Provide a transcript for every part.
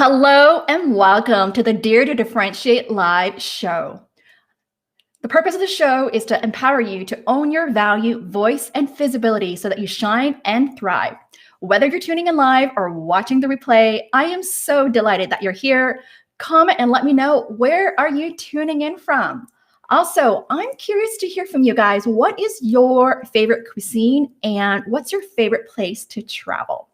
Hello and welcome to the Dare to Differentiate live show. The purpose of the show is to empower you to own your value, voice, and visibility so that you shine and thrive. Whether you're tuning in live or watching the replay, I am so delighted that you're here. Comment and let me know, where are you tuning in from? Also, I'm curious to hear from you guys. What is your favorite cuisine and what's your favorite place to travel?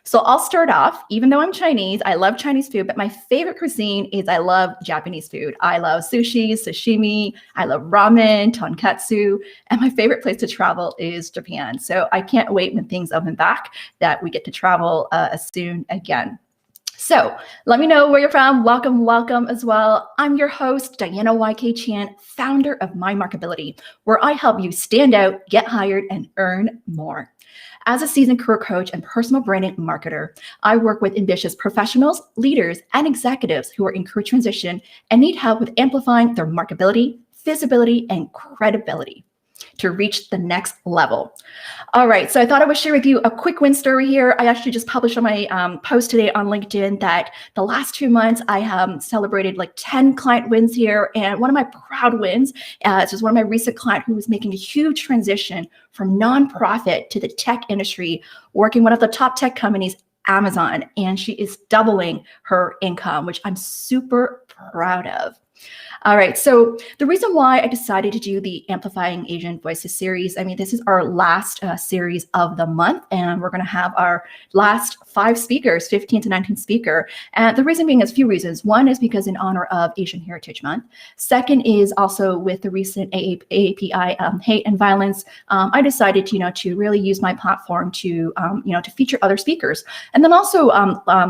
So I'll start off. Even though I'm Chinese, I love Chinese food, but my favorite cuisine is I love Japanese food. I love sushi, sashimi, I love ramen, tonkatsu, and my favorite place to travel is Japan. So I can't wait when things open back that we get to travel soon again. So let me know where you're from. Welcome, welcome as well. I'm your host, Diana YK Chan, founder of My Markability, where I help you stand out, get hired, and earn more. As a seasoned career coach and personal branding marketer, I work with ambitious professionals, leaders, and executives who are in career transition and need help with amplifying their markability, visibility, and credibility to reach the next level. All right, so I thought I would share with you a quick win story here. I actually just published on my post today on LinkedIn that the last 2 months I have celebrated like 10 client wins here. And one of my proud wins is just one of my recent clients who was making a huge transition from nonprofit to the tech industry, working one of the top tech companies, Amazon, and she is doubling her income, which I'm super proud of. All right, so the reason why I decided to do the Amplifying Asian Voices series, this is our last series of the month, and we're going to have our last 5 speakers, 15 to 19 speaker. And the reason being is a few reasons. One is because in honor of Asian Heritage Month. Second is also with the recent AAPI hate and violence, I decided to really use my platform to feature other speakers. And then also,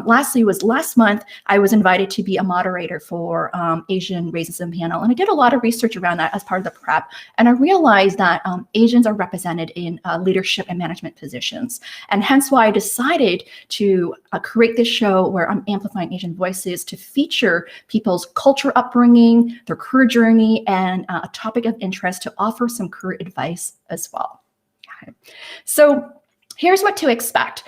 lastly, was last month I was invited to be a moderator for Asian Racism panel, and I did a lot of research around that as part of the prep, and I realized that Asians are represented in leadership and management positions, and hence why I decided to create this show where I'm amplifying Asian voices to feature people's culture upbringing, their career journey, and a topic of interest to offer some career advice as well. Okay. So here's what to expect.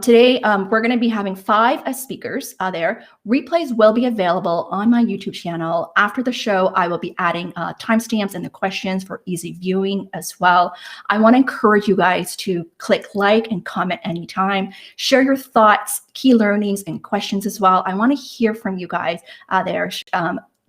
Today, we're going to be having 5 speakers there. Replays will be available on my YouTube channel. After the show, I will be adding timestamps and the questions for easy viewing as well. I want to encourage you guys to click like and comment anytime. Share your thoughts, key learnings, and questions as well. I want to hear from you guys there.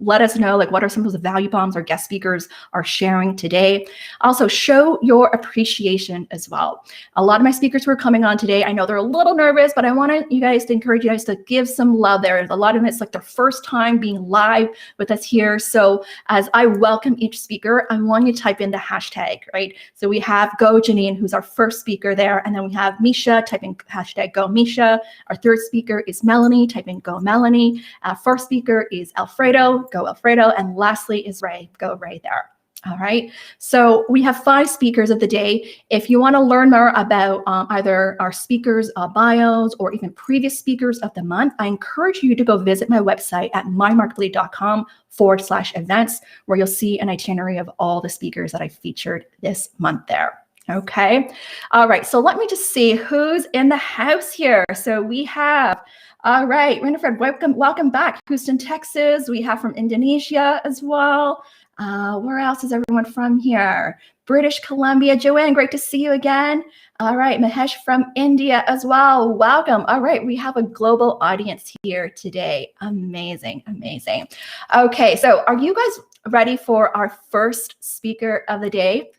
Let us know what are some of the value bombs our guest speakers are sharing today. Also, show your appreciation as well. A lot of my speakers who are coming on today, I know they're a little nervous, but I want you guys to encourage you guys to give some love there. A lot of it's like their first time being live with us here. So as I welcome each speaker, I want you to type in the hashtag, right? So we have Go Jeanine, who's our first speaker there. And then we have Misha, type in hashtag Go Misha. Our third speaker is Melanie, type in Go Melanie. First speaker is Alfredo, Go Alfredo, and lastly is Ray, Go Ray there. All right, so we have 5 speakers of the day. If you want to learn more about either our speakers' bios or even previous speakers of the month, I encourage you to go visit my website at mymarkability.com/events, where you'll see an itinerary of all the speakers that I featured this month there. Okay, all right, so let me just see who's in the house here. So we have, all right, Winifred, welcome back. Houston, Texas. We have from Indonesia as well. Where else is everyone from here? British Columbia. Joanne, great to see you again. All right, Mahesh from India as well. Welcome. All right, we have a global audience here today. Amazing, amazing. Okay, so are you guys ready for our first speaker of the day?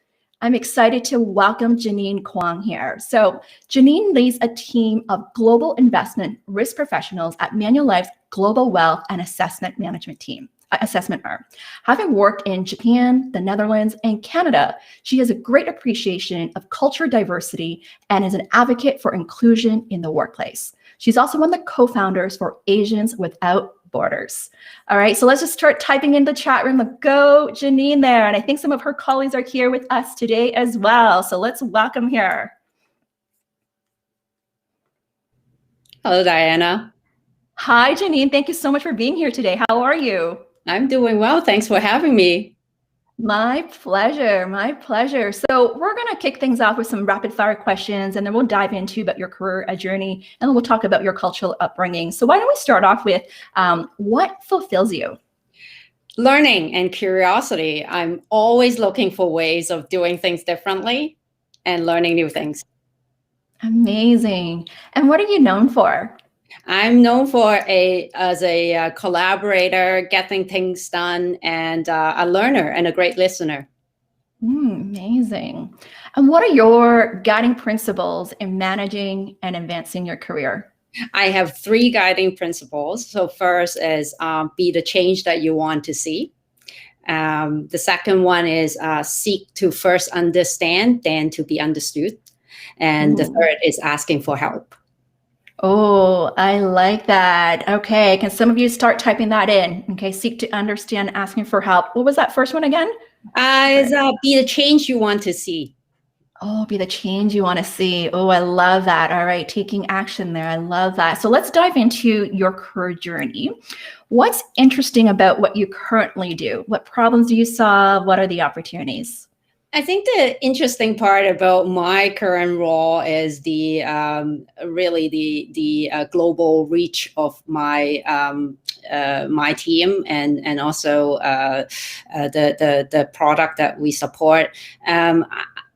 I'm excited to welcome Jeanine Kwong here. So Jeanine leads a team of global investment risk professionals at Manulife's Global Wealth and Assessment Management team. Assessment arm. Having worked in Japan, the Netherlands, and Canada, she has a great appreciation of culture diversity and is an advocate for inclusion in the workplace. She's also one of the co-founders for Asians Without Borders. All right, so let's just start typing in the chat room. Go Jeanine there. And I think some of her colleagues are here with us today as well. So let's welcome her. Hello, Diana. Hi, Jeanine. Thank you so much for being here today. How are you? I'm doing well. Thanks for having me. My pleasure. My pleasure. So we're going to kick things off with some rapid fire questions, and then we'll dive into about your career journey, and then we'll talk about your cultural upbringing. So why don't we start off with what fulfills you? Learning and curiosity. I'm always looking for ways of doing things differently and learning new things. Amazing. And what are you known for? I'm known as a collaborator, getting things done, and a learner and a great listener. Amazing. And what are your guiding principles in managing and advancing your career? I have 3 guiding principles. So first is be the change that you want to see. The second one is seek to first understand, then to be understood. And the third is asking for help. Oh, I like that. Okay. Can some of you start typing that in? Okay. Seek to understand, asking for help. What was that first one again? Is be the change you want to see. Oh, be the change you want to see. Oh, I love that. All right. Taking action there. I love that. So let's dive into your career journey. What's interesting about what you currently do? What problems do you solve? What are the opportunities? I think the interesting part about my current role is the really the global reach of my my team and also the product that we support.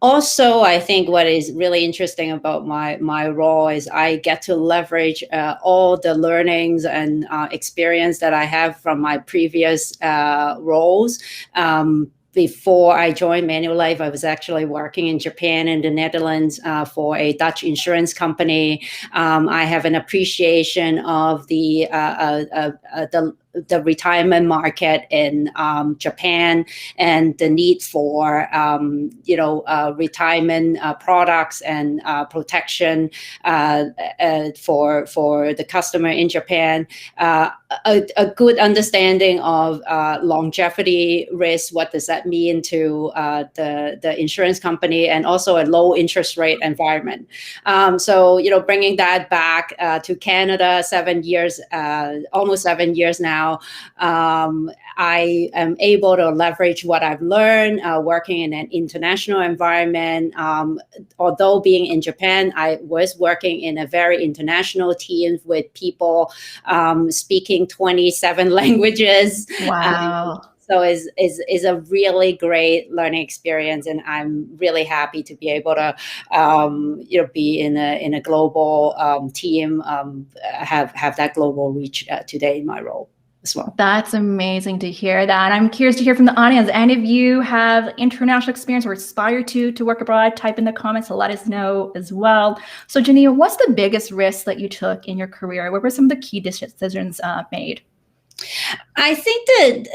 Also, I think what is really interesting about my role is I get to leverage all the learnings and experience that I have from my previous roles. Before I joined Manulife, I was actually working in Japan and the Netherlands for a Dutch insurance company. I have an appreciation of the retirement market in Japan and the need for retirement products and protection for the customer in Japan. A good understanding of longevity risk. What does that mean to the insurance company, and also a low interest rate environment. So bringing that back to Canada, 7 years, almost 7 years now. I am able to leverage what I've learned working in an international environment. Although being in Japan, I was working in a very international team with people speaking 27 languages. Wow. So is a really great learning experience, and I'm really happy to be able to be in a global team, have that global reach today in my role as well. That's amazing to hear that. I'm curious to hear from the audience. Any of you have international experience or aspire to work abroad? Type in the comments to let us know as well. So Jeanine, what's the biggest risk that you took in your career? What were some of the key decisions made? I think that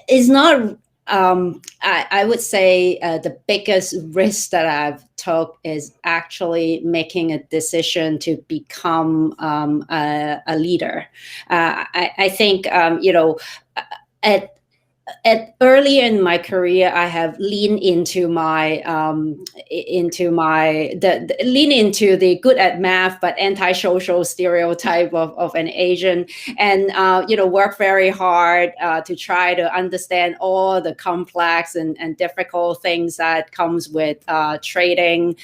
is not, I would say the biggest risk that I've took is actually making a decision to become a leader. I think, at early in my career, I have leaned into the good at math but antisocial stereotype of an Asian, and work very hard to try to understand all the complex and difficult things that comes with trading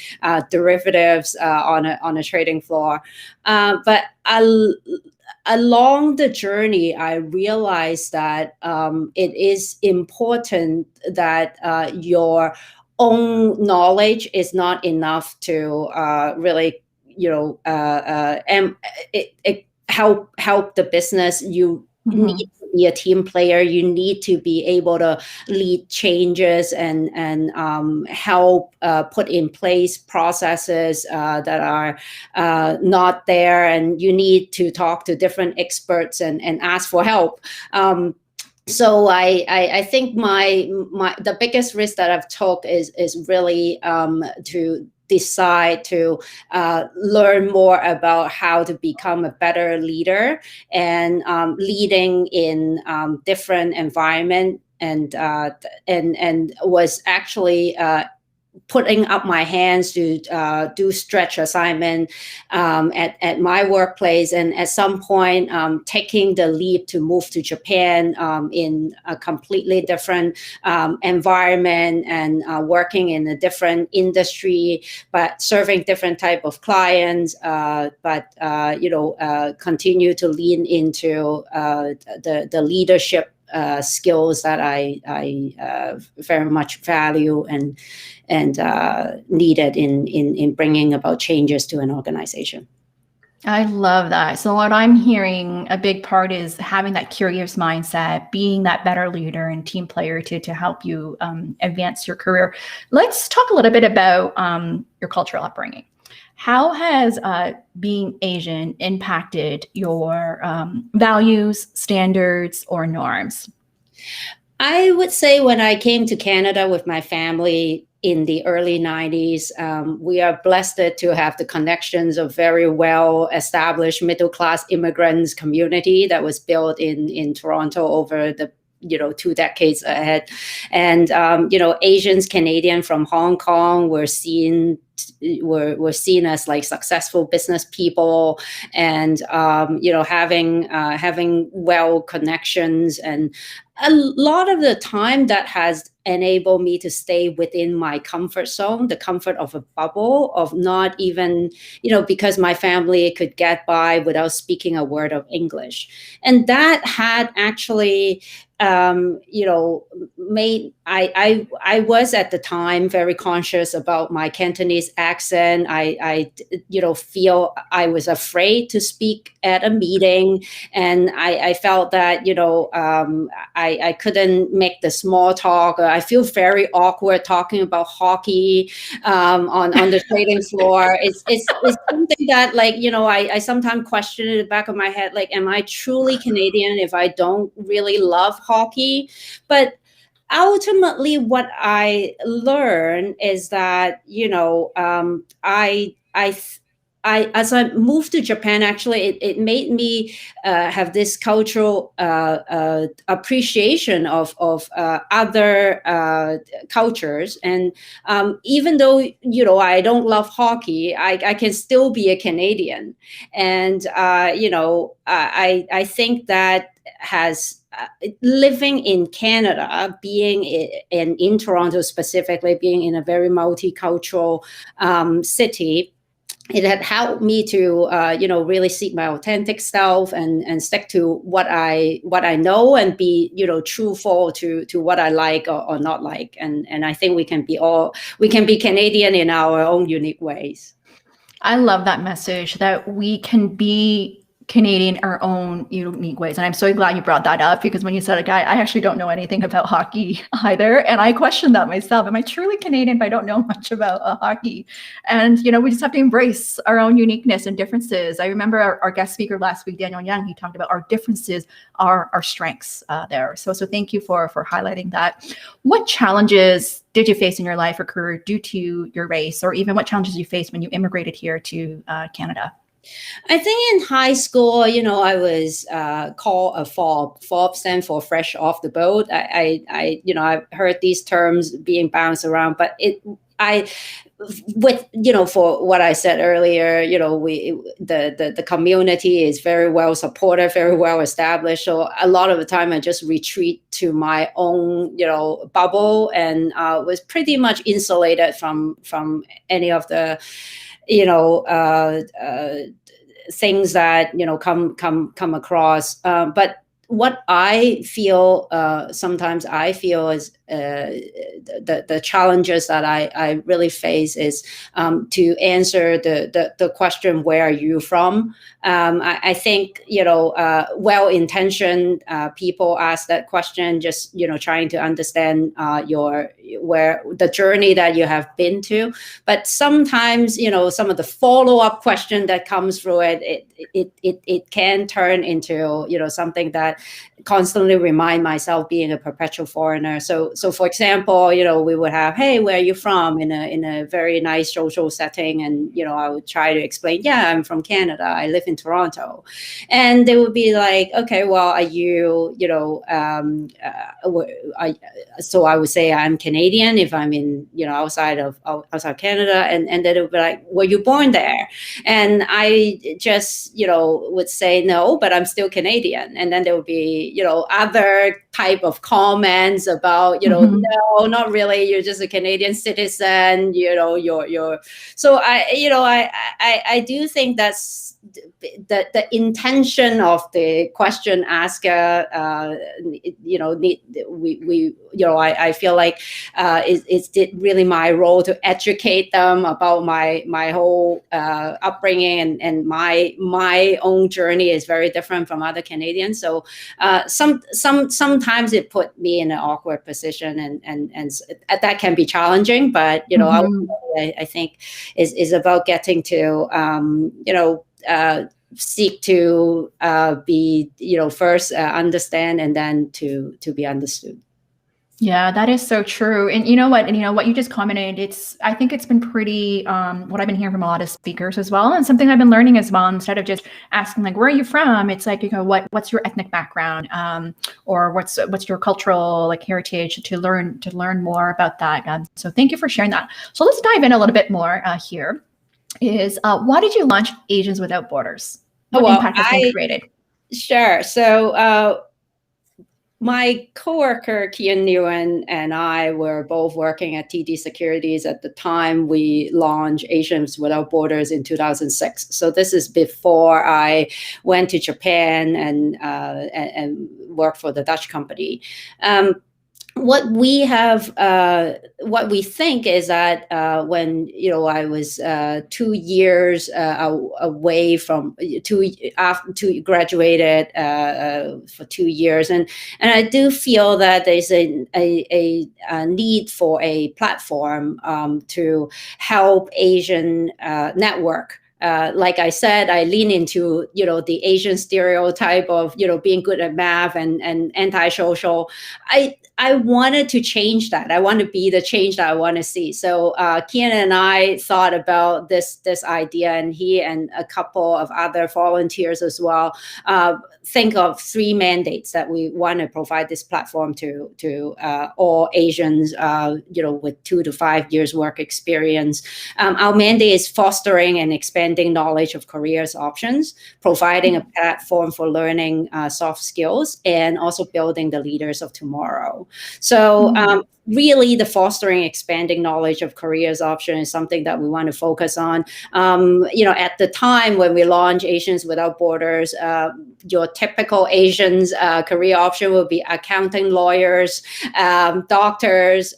derivatives on a trading floor. But along the journey, I realized that it is important that your own knowledge is not enough to really, help the business. You need to be a team player. You need to be able to lead changes and help put in place processes that are not there. And you need to talk to different experts and ask for help. So I think the biggest risk that I've took is really to decide to learn more about how to become a better leader and leading in different environment, and was actually putting up my hands to do stretch assignment at my workplace, and at some point taking the leap to move to Japan in a completely different environment, and working in a different industry, but serving different type of clients, continue to lean into the leadership skills that I very much value and needed in bringing about changes to an organization. I love that. So what I'm hearing, a big part is having that curious mindset, being that better leader and team player to help you advance your career. Let's talk a little bit about your cultural upbringing. How has being Asian impacted your values, standards, or norms? I would say when I came to Canada with my family in the early 90s, we are blessed to have the connections of very well-established middle-class immigrants community that was built in Toronto over the 2 decades ahead. And, Asians, Canadian from Hong Kong were seen as like successful business people, and, having well connections. And a lot of the time that has enabled me to stay within my comfort zone, the comfort of a bubble of not even, because my family could get by without speaking a word of English. And that had actually, made, I was at the time very conscious about my Cantonese accent. I feel I was afraid to speak at a meeting, and I felt that, I couldn't make the small talk. I feel very awkward talking about hockey on the trading floor. It's something that, I sometimes question in the back of my head, am I truly Canadian if I don't really love hockey? But ultimately, what I learned is that, as I moved to Japan, actually, it made me have this cultural appreciation of other cultures. And even though, I don't love hockey, I can still be a Canadian. And, I think that has living in Canada, being in Toronto specifically, being in a very multicultural city, it had helped me to, really seek my authentic self and stick to what I know, and be, truthful to what I like or not like. And I think we can be Canadian in our own unique ways. I love that message, that we can be Canadian in our own unique ways. And I'm so glad you brought that up, because when you said it, I actually don't know anything about hockey either. And I questioned that myself. Am I truly Canadian if I don't know much about hockey? And, we just have to embrace our own uniqueness and differences. I remember our guest speaker last week, Daniel Young, he talked about our differences are our strengths there. So thank you for highlighting that. What challenges did you face in your life or career due to your race, or even what challenges you faced when you immigrated here to Canada? I think in high school, I was called a FOB. FOB stands for fresh off the boat. I've heard these terms being bounced around, but for what I said earlier, the community is very well supported, very well established. So a lot of the time I just retreat to my own, bubble, and was pretty much insulated from any of the, things that come across. But what I feel sometimes is the challenges that I really face is to answer the question, where are you from? I think well-intentioned people ask that question, just trying to understand where the journey that you have been to. But sometimes some of the follow-up question that comes through it can turn into something that constantly remind myself being a perpetual foreigner. So for example, we would have, hey, where are you from, in a very nice social setting, and I would try to explain, yeah, I'm from Canada, I live in Toronto, and they would be like, okay, well, are you, so I would say I'm Canadian if I'm in, outside Canada, and then they would be like, were you born there? And I just, would say no, but I'm still Canadian. And then there would be, other type of comments about, no, not really. You're just a Canadian citizen, you're. So I do think that's the intention of the question asker. I feel like it's really my role to educate them about my whole upbringing, and my own journey is very different from other Canadians. So sometimes it put me in an awkward position, and that can be challenging. But I think is about getting to seek to be first understand, and then to be understood. Yeah, that is so true. And you know what? And what you just commented, I think it's been pretty, what I've been hearing from a lot of speakers as well. And something I've been learning as well, instead of just asking like, where are you from? It's like, what's your ethnic background? Or what's your cultural like heritage, to learn more about that. So thank you for sharing that. So let's dive in a little bit more here. Why did you launch Asians Without Borders? What impact has been created? Sure. So, my coworker, Kian Nguyen, and I were both working at TD Securities at the time we launched Asians Without Borders in 2006. So this is before I went to Japan and worked for the Dutch company. What we think is that when I was 2 years away from after graduated for 2 years, and I do feel that there's a need for a platform to help Asian network. Like I said, I lean into the Asian stereotype of being good at math and antisocial. I wanted to change that. I want to be the change that I want to see. So Kian and I thought about this idea, and he and a couple of other volunteers as well think of 3 mandates that we want to provide this platform to all Asians, with 2 to 5 years work experience. Our mandate is fostering and expanding knowledge of careers options, providing a platform for learning soft skills, and also building the leaders of tomorrow. So really, the fostering, expanding knowledge of careers option is something that we want to focus on. At the time when we launched Asians Without Borders, your typical Asians career option would be accounting, lawyers, doctors,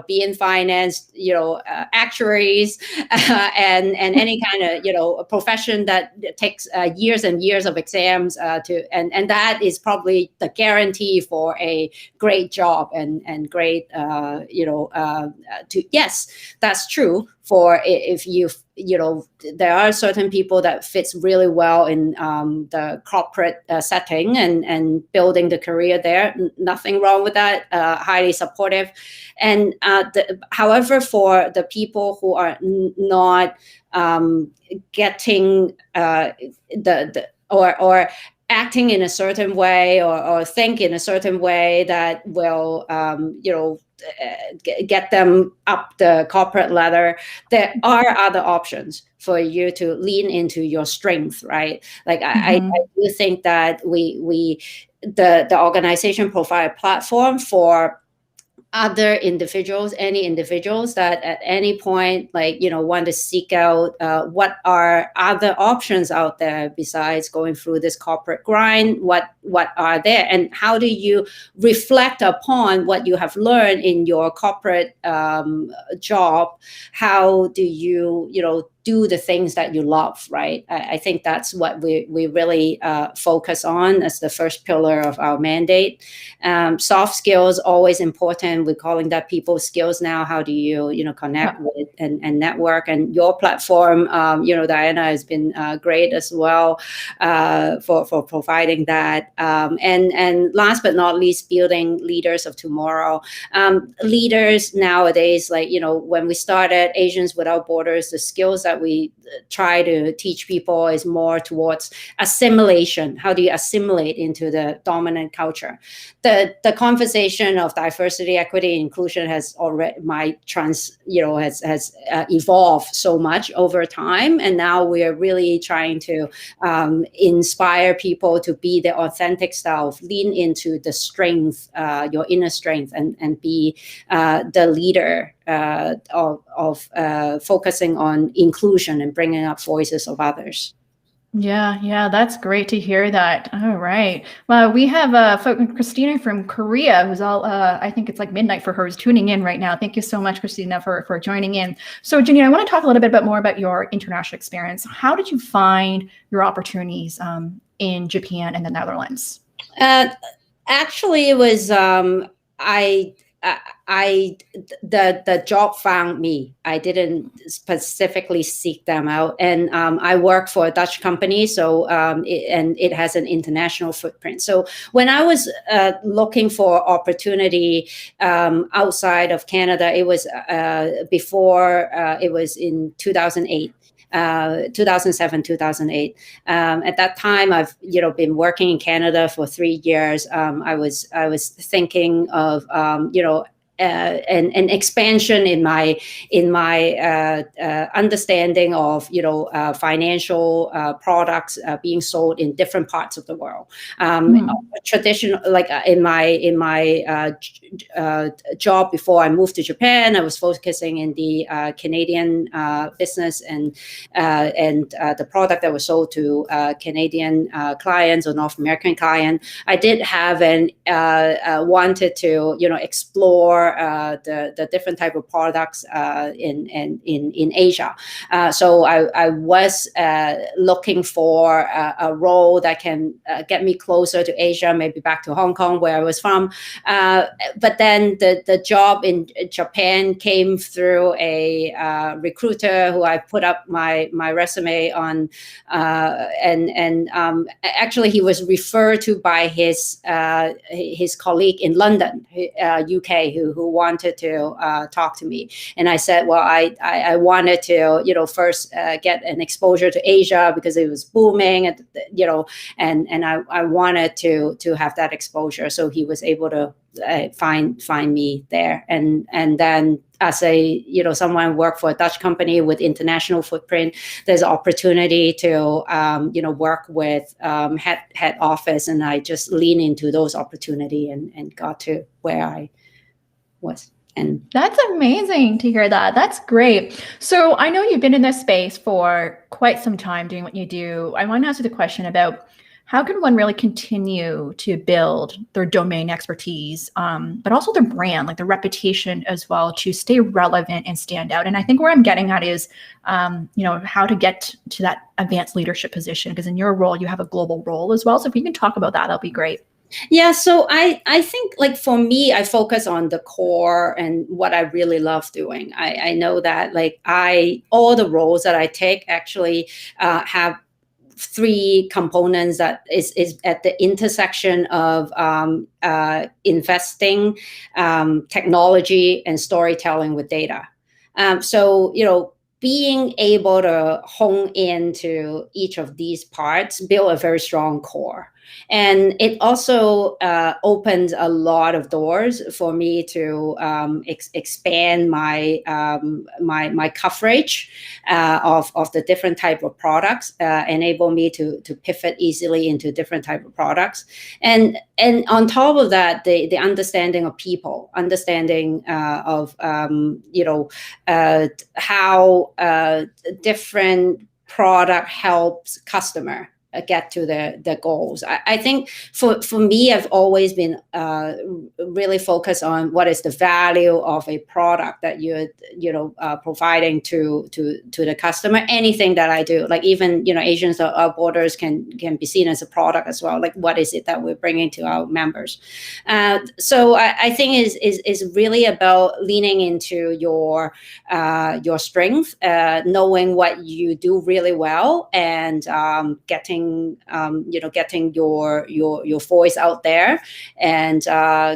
be in finance, actuaries, and any kind of a profession that takes years and years of exams and that is probably the guarantee for a great job and great yes, that's true for if you there are certain people that fits really well in the corporate setting and building the career there. Nothing wrong with that. Highly supportive. And however, for the people who are not getting or acting in a certain way or think in a certain way that will get them up the corporate ladder, there are other options for you to lean into your strength, right? Like I do think that the organization provide a platform for other individuals, any individuals that at any point want to seek out what are other options out there besides going through this corporate grind. What are there, and how do you reflect upon what you have learned in your corporate job? How do you do the things that you love, right? I think that's what we really focus on as the first pillar of our mandate. Soft skills, always important. We're calling that people skills now. How do you, connect with and network? And your platform, Diana, has been great as well for providing that. And last but not least, building leaders of tomorrow. Leaders nowadays, like, when we started Asians Without Borders, the skills that we try to teach people is more towards assimilation. How do you assimilate into the dominant culture? The conversation of diversity, equity, inclusion has already has evolved so much over time, and now we are really trying to inspire people to be their authentic self, lean into the strength, your inner strength, and be the leader of focusing on inclusion and bringing up voices of others. Yeah, that's great to hear that. All right. Well, we have Christina from Korea, who's all, I think it's like midnight for her, is tuning in right now. Thank you so much, Christina, for joining in. So, Jeanine, I want to talk a little bit more about your international experience. How did you find your opportunities in Japan and the Netherlands? Actually, it was the job found me. I didn't specifically seek them out, and I work for a Dutch company, so it has an international footprint. So when I was looking for opportunity outside of Canada, it was before it was in 2008. 2007, 2008. At that time, I've been working in Canada for 3 years. I was thinking of an expansion in my understanding of financial products being sold in different parts of the world. Traditional, like in my job before I moved to Japan, I was focusing in the Canadian business and the product that was sold to Canadian clients or North American client. I did have wanted to explore the different type of products in Asia. So I was looking for a role that can get me closer to Asia, maybe back to Hong Kong, where I was from. But then the job in Japan came through a recruiter who I put up my resume on, and actually he was referred to by his colleague in London, UK, who wanted to talk to me. And I said, well, I wanted to, first get an exposure to Asia because it was booming, and I wanted to have that exposure. So he was able to find me there, and then as someone work for a Dutch company with international footprint, there's opportunity to work with head office, and I just lean into those opportunity and got to where I was. And that's amazing to hear that. That's great. So I know you've been in this space for quite some time doing what you do. I want to ask you the question about how can one really continue to build their domain expertise, but also their brand, like their reputation as well, to stay relevant and stand out. And I think where I'm getting at is, how to get to that advanced leadership position, because in your role, you have a global role as well. So if you can talk about that, that'll be great. Yeah, so I think, like, for me, I focus on the core and what I really love doing. I know that, like, all the roles that I take actually have 3 components that is at the intersection of investing, technology, and storytelling with data. So, being able to hone into each of these parts, build a very strong core. And it also opens a lot of doors for me to expand my coverage of the different type of products, enable me to pivot easily into different type of products. And on top of that, the understanding of people, understanding of how different product helps customer. get to the goals. I think for me, I've always been really focused on what is the value of a product that you're providing to the customer. Anything that I do, like even Asians or Borders can be seen as a product as well. Like what is it that we're bringing to our members? So I think is really about leaning into your strength, knowing what you do really well, and getting your voice out there, and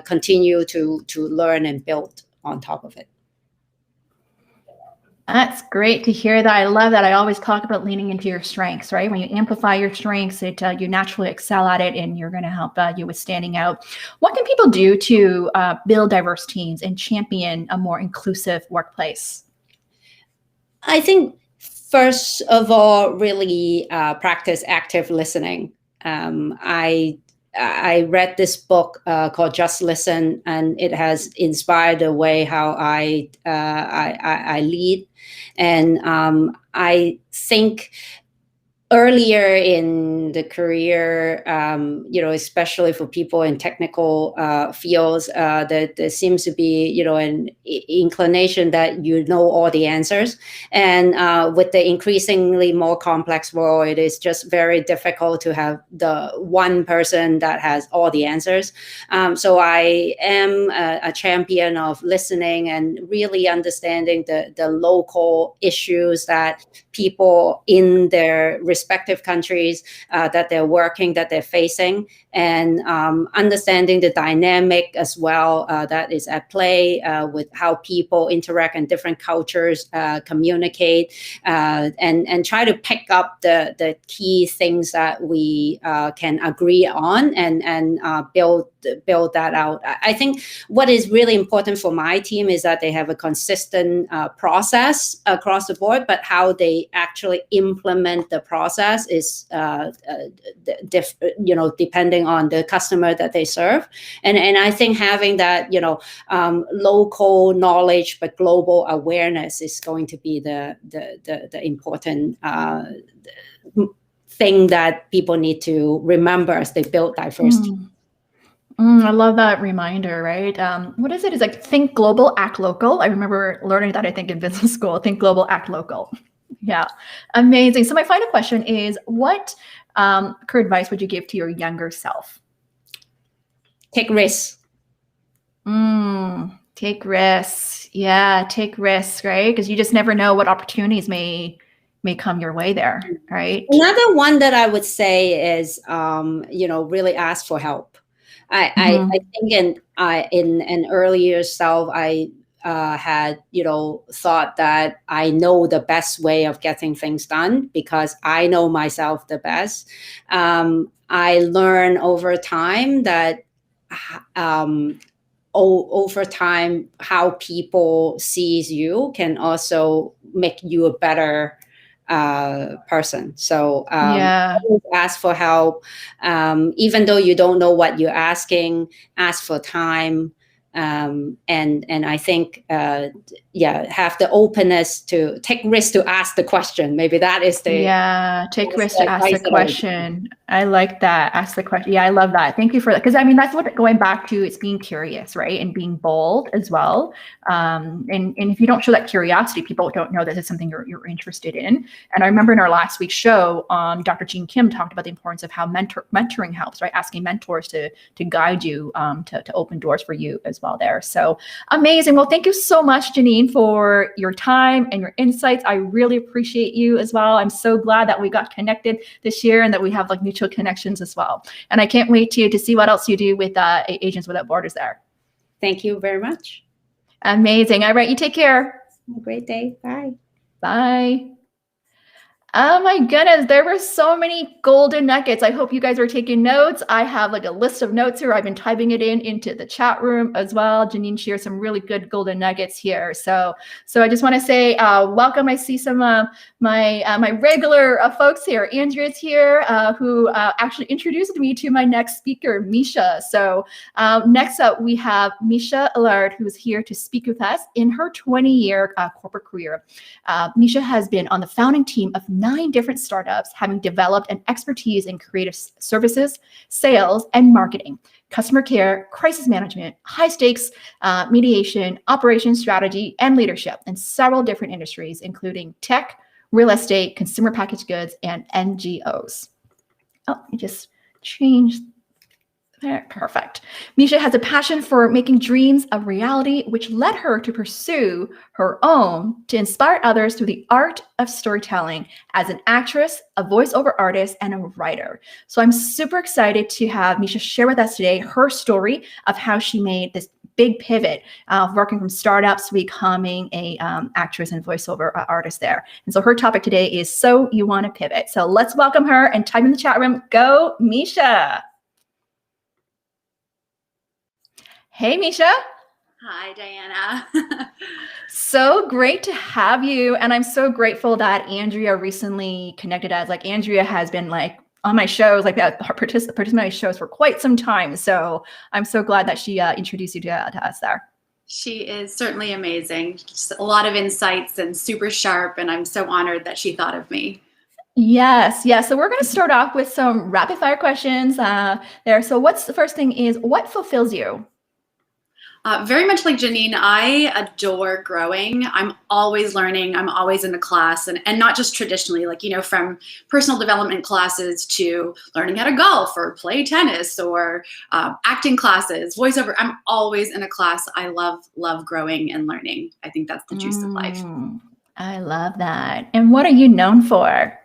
continue to learn and build on top of it. That's great to hear that. I love that. I always talk about leaning into your strengths, right? When you amplify your strengths, you naturally excel at it, and you're going to help you with standing out. What can people do to build diverse teams and champion a more inclusive workplace? I think first of all, really practice active listening. I read this book called Just Listen, and it has inspired the way how I lead. And I think earlier in the career, especially for people in technical fields, there seems to be, an inclination that all the answers. And with the increasingly more complex world, it is just very difficult to have the one person that has all the answers. So I am a champion of listening and really understanding the local issues that people in their respective countries that they're facing, and understanding the dynamic as well that is at play with how people interact and different cultures communicate, and try to pick up the key things that we can agree on, and build that out. I think what is really important for my team is that they have a consistent process across the board, but how they actually implement the process is depending on the customer that they serve. And I think having that local knowledge but global awareness is going to be the important thing that people need to remember as they build diversity. I love that reminder, right? What is it? It's like think global, act local. I remember learning that, I think, in business school. Think global, act local. Yeah, amazing. So my final question is, what career advice would you give to your younger self? Take risks. Take risks. Yeah, take risks, right? Because you just never know what opportunities may come your way there, right? Another one that I would say is, really ask for help. I think in an earlier self, I had thought that I know the best way of getting things done because I know myself the best. I learned over time that over time how people sees you can also make you a better person. So ask for help, even though you don't know what you're asking. Ask for time, and I think have the openness to take risks to ask the question. Maybe that is take risks to ask the question. I like that. Ask the question. Yeah, I love that. Thank you for that. Because I mean, that's what going back to, it's being curious, right? And being bold as well. And if you don't show that curiosity, people don't know that it's something you're interested in. And I remember in our last week's show, Dr. Jean Kim talked about the importance of how mentoring helps, right? Asking mentors to guide you, to open doors for you as well there. So amazing. Well, thank you so much, Jeanine, for your time and your insights. I really appreciate you as well. I'm so glad that we got connected this year and that we have like mutual connections as well. And I can't wait to see what else you do with Agents Without Borders there. Thank you very much. Amazing. All right, you take care. Have a great day. Bye. Bye. Oh my goodness, there were so many golden nuggets. I hope you guys are taking notes. I have like a list of notes here. I've been typing it into the chat room as well. Jeanine shared some really good golden nuggets here. So I just want to say welcome. I see some my regular folks here. Andrea's here, who actually introduced me to my next speaker, Misha. So next up, we have Misha Allard, who's here to speak with us in her 20-year corporate career. Misha has been on the founding team of 9 different startups, having developed an expertise in creative services, sales, and marketing, customer care, crisis management, high stakes mediation, operations strategy, and leadership in several different industries, including tech, real estate, consumer packaged goods, and NGOs. Oh, you just changed. Perfect. Misha has a passion for making dreams a reality, which led her to pursue her own to inspire others through the art of storytelling as an actress, a voiceover artist, and a writer. So I'm super excited to have Misha share with us today her story of how she made this big pivot of working from startups to becoming a actress and voiceover artist there. And so her topic today is So You Want to Pivot. So let's welcome her and type in the chat room. Go, Misha. Hey, Misha. Hi, Diana. So great to have you. And I'm so grateful that Andrea recently connected us. Like Andrea has been like on my shows, like that participating in my shows for quite some time. So I'm so glad that she introduced you to us there. She is certainly amazing. Just a lot of insights and super sharp. And I'm so honored that she thought of me. Yes. Yeah. So we're going to start off with some rapid fire questions there. So what's the first thing is what fulfills you? Very much like Jeanine, I adore growing. I'm always learning. I'm always in a class and not just traditionally, like, you know, from personal development classes to learning how to golf or play tennis or acting classes, voiceover. I'm always in a class. I love growing and learning. I think that's the juice of life. I love that. And what are you known for?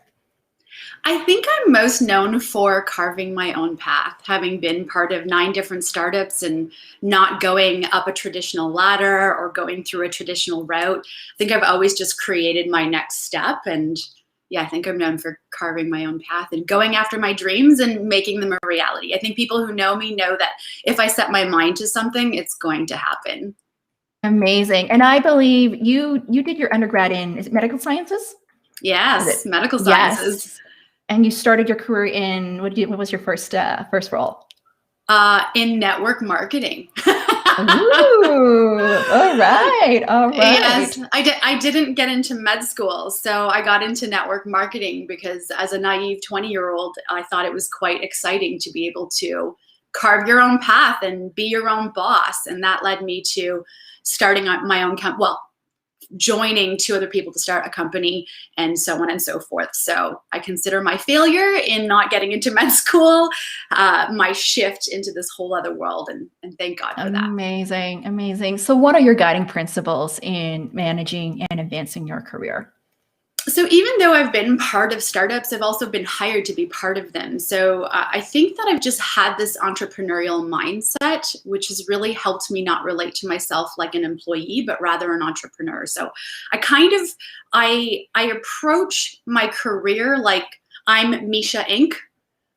I think I'm most known for carving my own path, having been part of 9 different startups and not going up a traditional ladder or going through a traditional route. I think I've always just created my next step. And yeah, I think I'm known for carving my own path and going after my dreams and making them a reality. I think people who know me know that if I set my mind to something, it's going to happen. Amazing. And I believe you did your undergrad in, is it medical sciences? Yes, medical sciences. Yes. And you started your career in, what was your first role? In network marketing. Ooh, all right. Yes, I didn't get into med school, so I got into network marketing because as a naive 20-year-old, I thought it was quite exciting to be able to carve your own path and be your own boss. And that led me to starting my own company. Well, joining 2 other people to start a company and so on and so forth. So I consider my failure in not getting into med school, my shift into this whole other world. And thank God for that. Amazing. Amazing. So what are your guiding principles in managing and advancing your career? So even though I've been part of startups, I've also been hired to be part of them. So I think that I've just had this entrepreneurial mindset, which has really helped me not relate to myself like an employee, but rather an entrepreneur. So I approach my career like I'm Misha Inc.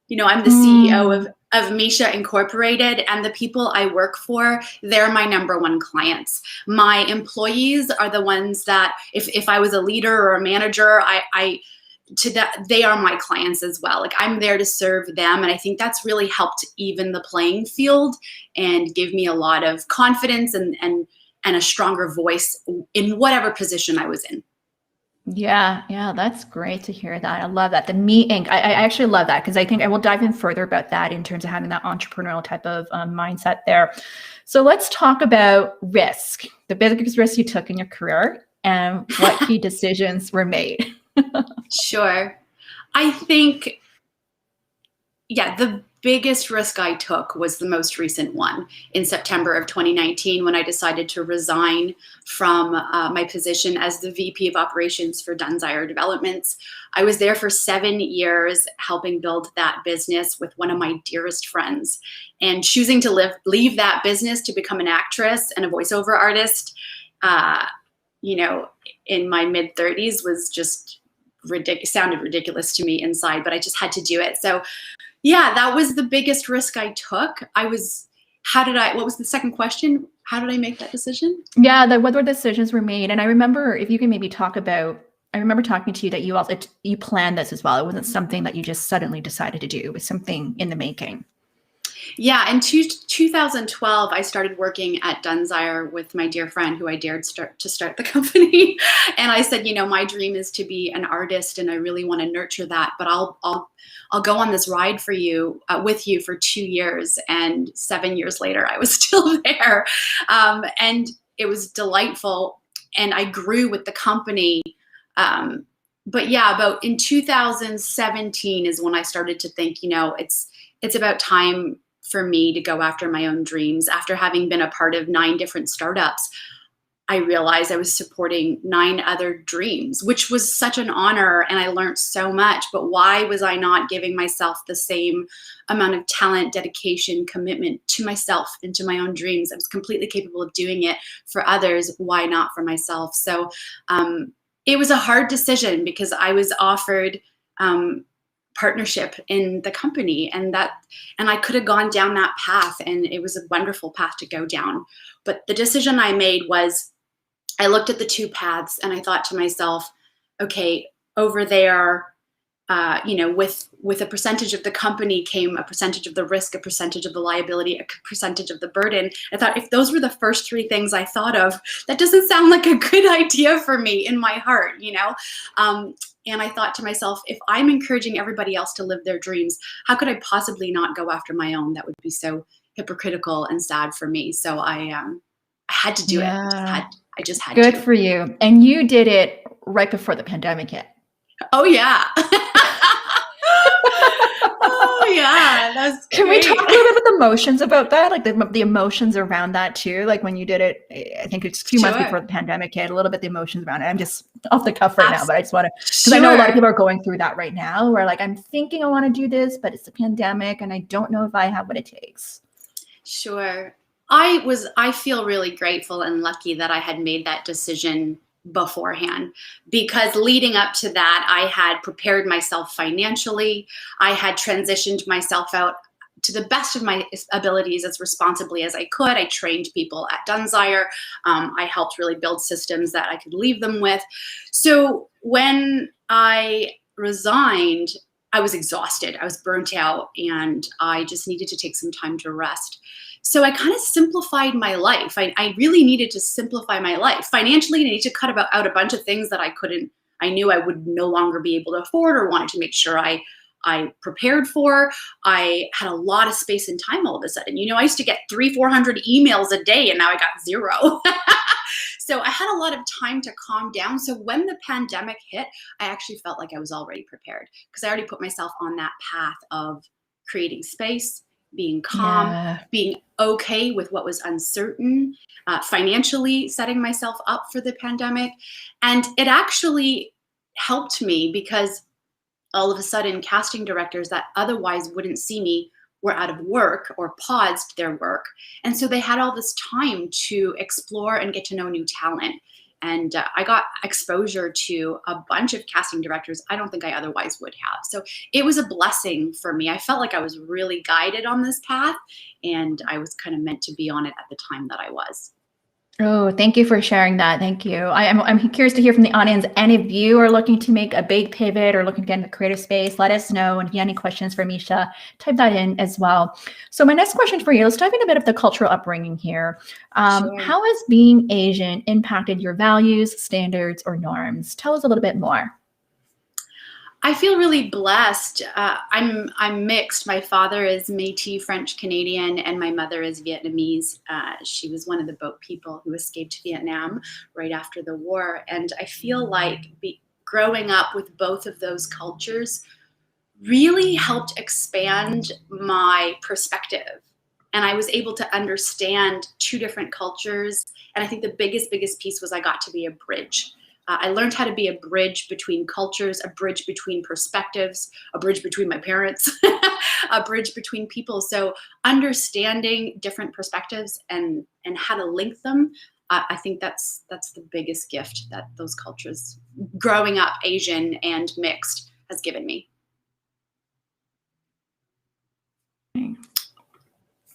You know, I'm the CEO of Misha Incorporated, and the people I work for, they're my #1 clients. My employees are the ones that, if I was a leader or a manager, they are my clients as well. Like I'm there to serve them, and I think that's really helped even the playing field and give me a lot of confidence and a stronger voice in whatever position I was in. Yeah, that's great to hear that. I love that. The Me Inc. I actually love that because I think I will dive in further about that in terms of having that entrepreneurial type of mindset there. So let's talk about risk, the biggest risk you took in your career and what key decisions were made. Sure. I think, the biggest risk I took was the most recent one in September of 2019 when I decided to resign from my position as the VP of Operations for Dunzire Developments. I was there for 7 years helping build that business with one of my dearest friends, and choosing to leave that business to become an actress and a voiceover artist, in my mid-30s was just sounded ridiculous to me inside, but I just had to do it. So yeah, that was the biggest risk I took. What was the second question? How did I make that decision? Yeah, what decisions were made. And I remember, if you can maybe talk about, I remember talking to you that you planned this as well. It wasn't something that you just suddenly decided to do. It was something in the making. Yeah, in 2012, I started working at Dunzire with my dear friend who I dared to start the company. And I said, my dream is to be an artist, and I really want to nurture that. But I'll go on this ride for you with you for 2 years. And 7 years later, I was still there, and it was delightful. And I grew with the company. But yeah, about in 2017 is when I started to think, it's about time for me to go after my own dreams. After having been a part of 9 different startups, I realized I was supporting 9 other dreams, which was such an honor, and I learned so much. But why was I not giving myself the same amount of talent, dedication, commitment to myself and to my own dreams? I was completely capable of doing it for others. Why not for myself? So it was a hard decision because I was offered partnership in the company, and I could have gone down that path, and it was a wonderful path to go down. But the decision I made was, I looked at the 2 paths and I thought to myself, okay, over there, with a percentage of the company came a percentage of the risk, a percentage of the liability, a percentage of the burden. I thought, if those were the first 3 things I thought of, that doesn't sound like a good idea for me in my heart, And I thought to myself, if I'm encouraging everybody else to live their dreams, how could I possibly not go after my own? That would be so hypocritical and sad for me. So I had to do it. I just had to. Good for you. And you did it right before the pandemic hit. Oh, yeah. Oh, yeah. That's great. Can we talk a little bit about the emotions about that? Like the emotions around that too? Like when you did it, I think it's a few months before the pandemic hit, a little bit the emotions around it. I'm just off the cuff right now, but I just want to, because I know a lot of people are going through that right now where like, I'm thinking I want to do this, but it's a pandemic and I don't know if I have what it takes. Sure. I feel really grateful and lucky that I had made that decision beforehand, because leading up to that, I had prepared myself financially. I had transitioned myself out to the best of my abilities as responsibly as I could. I trained people at Dunzire. I helped really build systems that I could leave them with. So when I resigned, I was exhausted. I was burnt out, and I just needed to take some time to rest. So I kind of simplified my life. I really needed to simplify my life. Financially, I needed to cut out a bunch of things that I knew I would no longer be able to afford or wanted to make sure I prepared for. I had a lot of space and time all of a sudden. I used to get 300-400 emails a day, and now I got 0. So I had a lot of time to calm down. So when the pandemic hit, I actually felt like I was already prepared, because I already put myself on that path of creating space, being calm, being okay with what was uncertain, financially setting myself up for the pandemic. And it actually helped me, because all of a sudden casting directors that otherwise wouldn't see me were out of work or paused their work. And so they had all this time to explore and get to know new talent. And I got exposure to a bunch of casting directors I don't think I otherwise would have. So it was a blessing for me. I felt like I was really guided on this path, and I was kind of meant to be on it at the time that I was. Oh, thank you for sharing that. Thank you. I'm curious to hear from the audience. Any of you are looking to make a big pivot or looking to get into the creative space, let us know. And if you have any questions for Misha, type that in as well. So my next question for you, let's dive into a bit of the cultural upbringing here. Sure. How has being Asian impacted your values, standards, or norms? Tell us a little bit more. I feel really blessed. I'm mixed. My father is Métis French Canadian, and my mother is Vietnamese. She was one of the boat people who escaped Vietnam right after the war. And I feel like growing up with both of those cultures really helped expand my perspective. And I was able to understand 2 different cultures. And I think the biggest piece was I got to be a bridge. I learned how to be a bridge between cultures, a bridge between perspectives, a bridge between my parents, a bridge between people. So understanding different perspectives and how to link them, I think that's the biggest gift that those cultures, growing up Asian and mixed, has given me.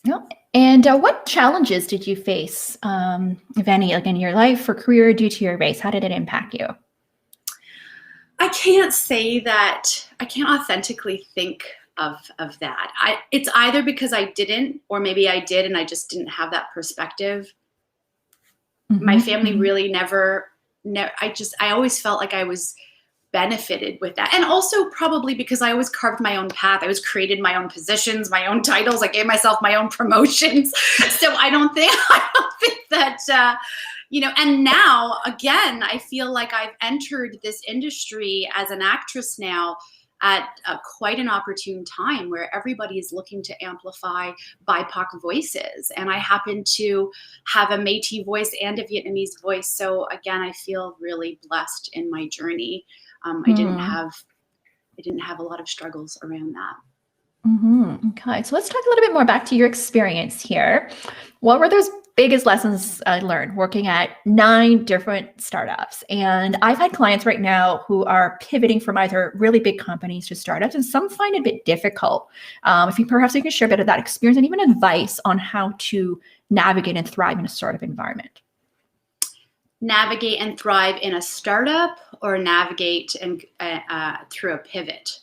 No. And what challenges did you face, if any, like in your life or career due to your race? How did it impact you? I can't say that. I can't authentically think of that. It's either because I didn't, or maybe I did and I just didn't have that perspective. My family really never, I always felt like I was benefited with that. And also probably because I always carved my own path. I always created my own positions, my own titles. I gave myself my own promotions. So I don't think that, and now again, I feel like I've entered this industry as an actress now at quite an opportune time where everybody is looking to amplify BIPOC voices. And I happen to have a Métis voice and a Vietnamese voice. So again, I feel really blessed in my journey. I didn't have a lot of struggles around that. Okay, so let's talk a little bit more back to your experience here. What were those biggest lessons I learned working at 9 different startups? And I've had clients right now who are pivoting from either really big companies to startups, and some find it a bit difficult. If you perhaps you can share a bit of that experience and even advice on how to navigate and thrive in a startup environment. Navigate and thrive in a startup, or navigate and through a pivot?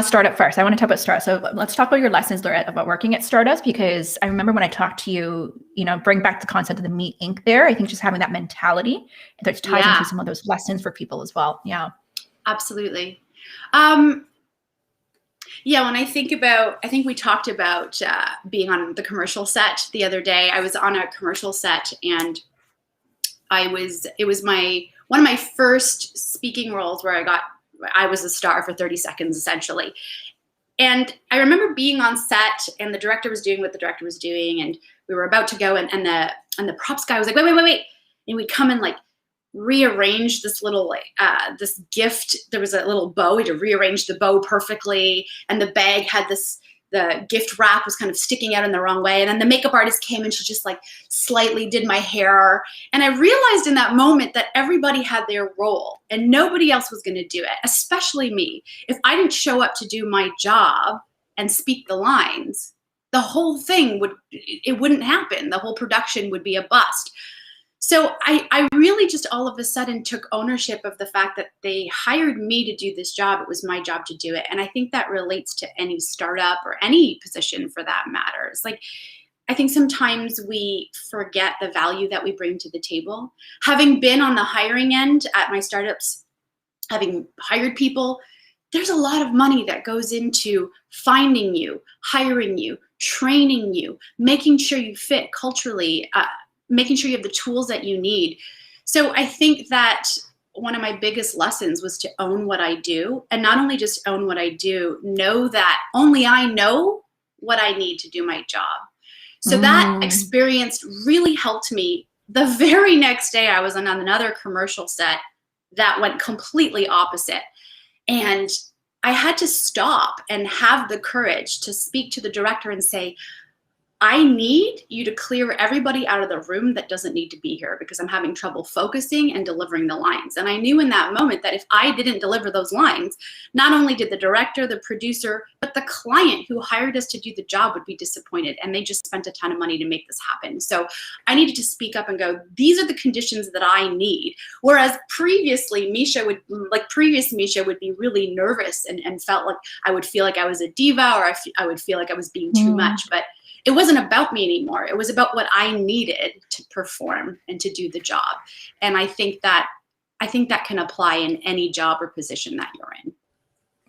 Startup first. I want to talk about startups. So let's talk about your lessons learned about working at startups, because I remember when I talked to you, bring back the concept of the meat ink there. I think just having that mentality that ties into some of those lessons for people as well. Yeah, absolutely. When I think we talked about being on the commercial set the other day. I was on a commercial set, and it was one of my first speaking roles where I was a star for 30 seconds essentially. And I remember being on set, and the director was doing what the director was doing, and we were about to go, and the props guy was like, wait. And we come and like rearrange this little this gift. There was a little bow. We had to rearrange the bow perfectly, and the bag had the gift wrap was kind of sticking out in the wrong way. And then the makeup artist came, and she just like slightly did my hair. And I realized in that moment that everybody had their role and nobody else was going to do it, especially me. If I didn't show up to do my job and speak the lines, the whole thing wouldn't happen. The whole production would be a bust. So I really just all of a sudden took ownership of the fact that they hired me to do this job. It was my job to do it. And I think that relates to any startup or any position for that matter. It's like, I think sometimes we forget the value that we bring to the table. Having been on the hiring end at my startups, having hired people, there's a lot of money that goes into finding you, hiring you, training you, making sure you fit culturally, making sure you have the tools that you need. So I think that one of my biggest lessons was to own what I do, and not only just own what I do, know that only I know what I need to do my job. So that experience really helped me. The very next day I was on another commercial set that went completely opposite. And I had to stop and have the courage to speak to the director and say, I need you to clear everybody out of the room that doesn't need to be here, because I'm having trouble focusing and delivering the lines. And I knew in that moment that if I didn't deliver those lines, not only did the director, the producer, but the client who hired us to do the job would be disappointed. And they just spent a ton of money to make this happen. So I needed to speak up and go, these are the conditions that I need. Whereas previously, Misha would be really nervous and felt like I would feel like I was a diva, or I would feel like I was being too much. But it wasn't about me anymore. It was about what I needed to perform and to do the job. And I think that can apply in any job or position that you're in.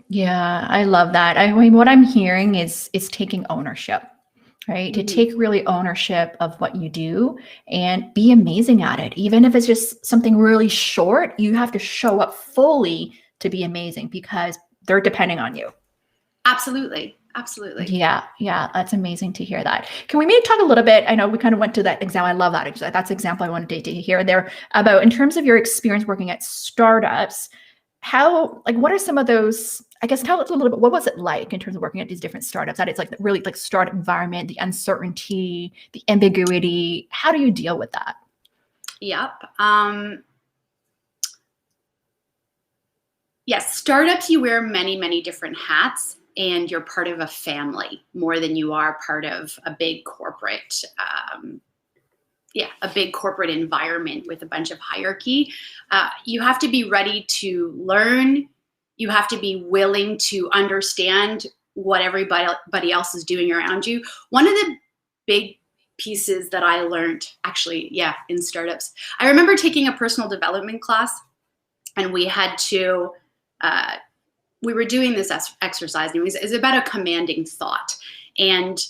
Yeah, I love that. I mean, what I'm hearing is taking ownership, right? To take really ownership of what you do and be amazing at it. Even if it's just something really short, you have to show up fully to be amazing, because they're depending on you. Absolutely. Yeah. That's amazing to hear that. Can we maybe talk a little bit? I know we kind of went to that example. I love that. That's the example I wanted to hear there about, in terms of your experience working at startups, what are some of those, I guess, tell us a little bit, what was it like in terms of working at these different startups? That it's like really like startup environment, the uncertainty, the ambiguity. How do you deal with that? Yep. Yes, startups, you wear many, many different hats. And you're part of a family more than you are part of a big corporate, a big corporate environment with a bunch of hierarchy. You have to be ready to learn. You have to be willing to understand what everybody else is doing around you. One of the big pieces that I learned actually, in startups, I remember taking a personal development class, and we had to, we were doing this exercise, and it was about a commanding thought. And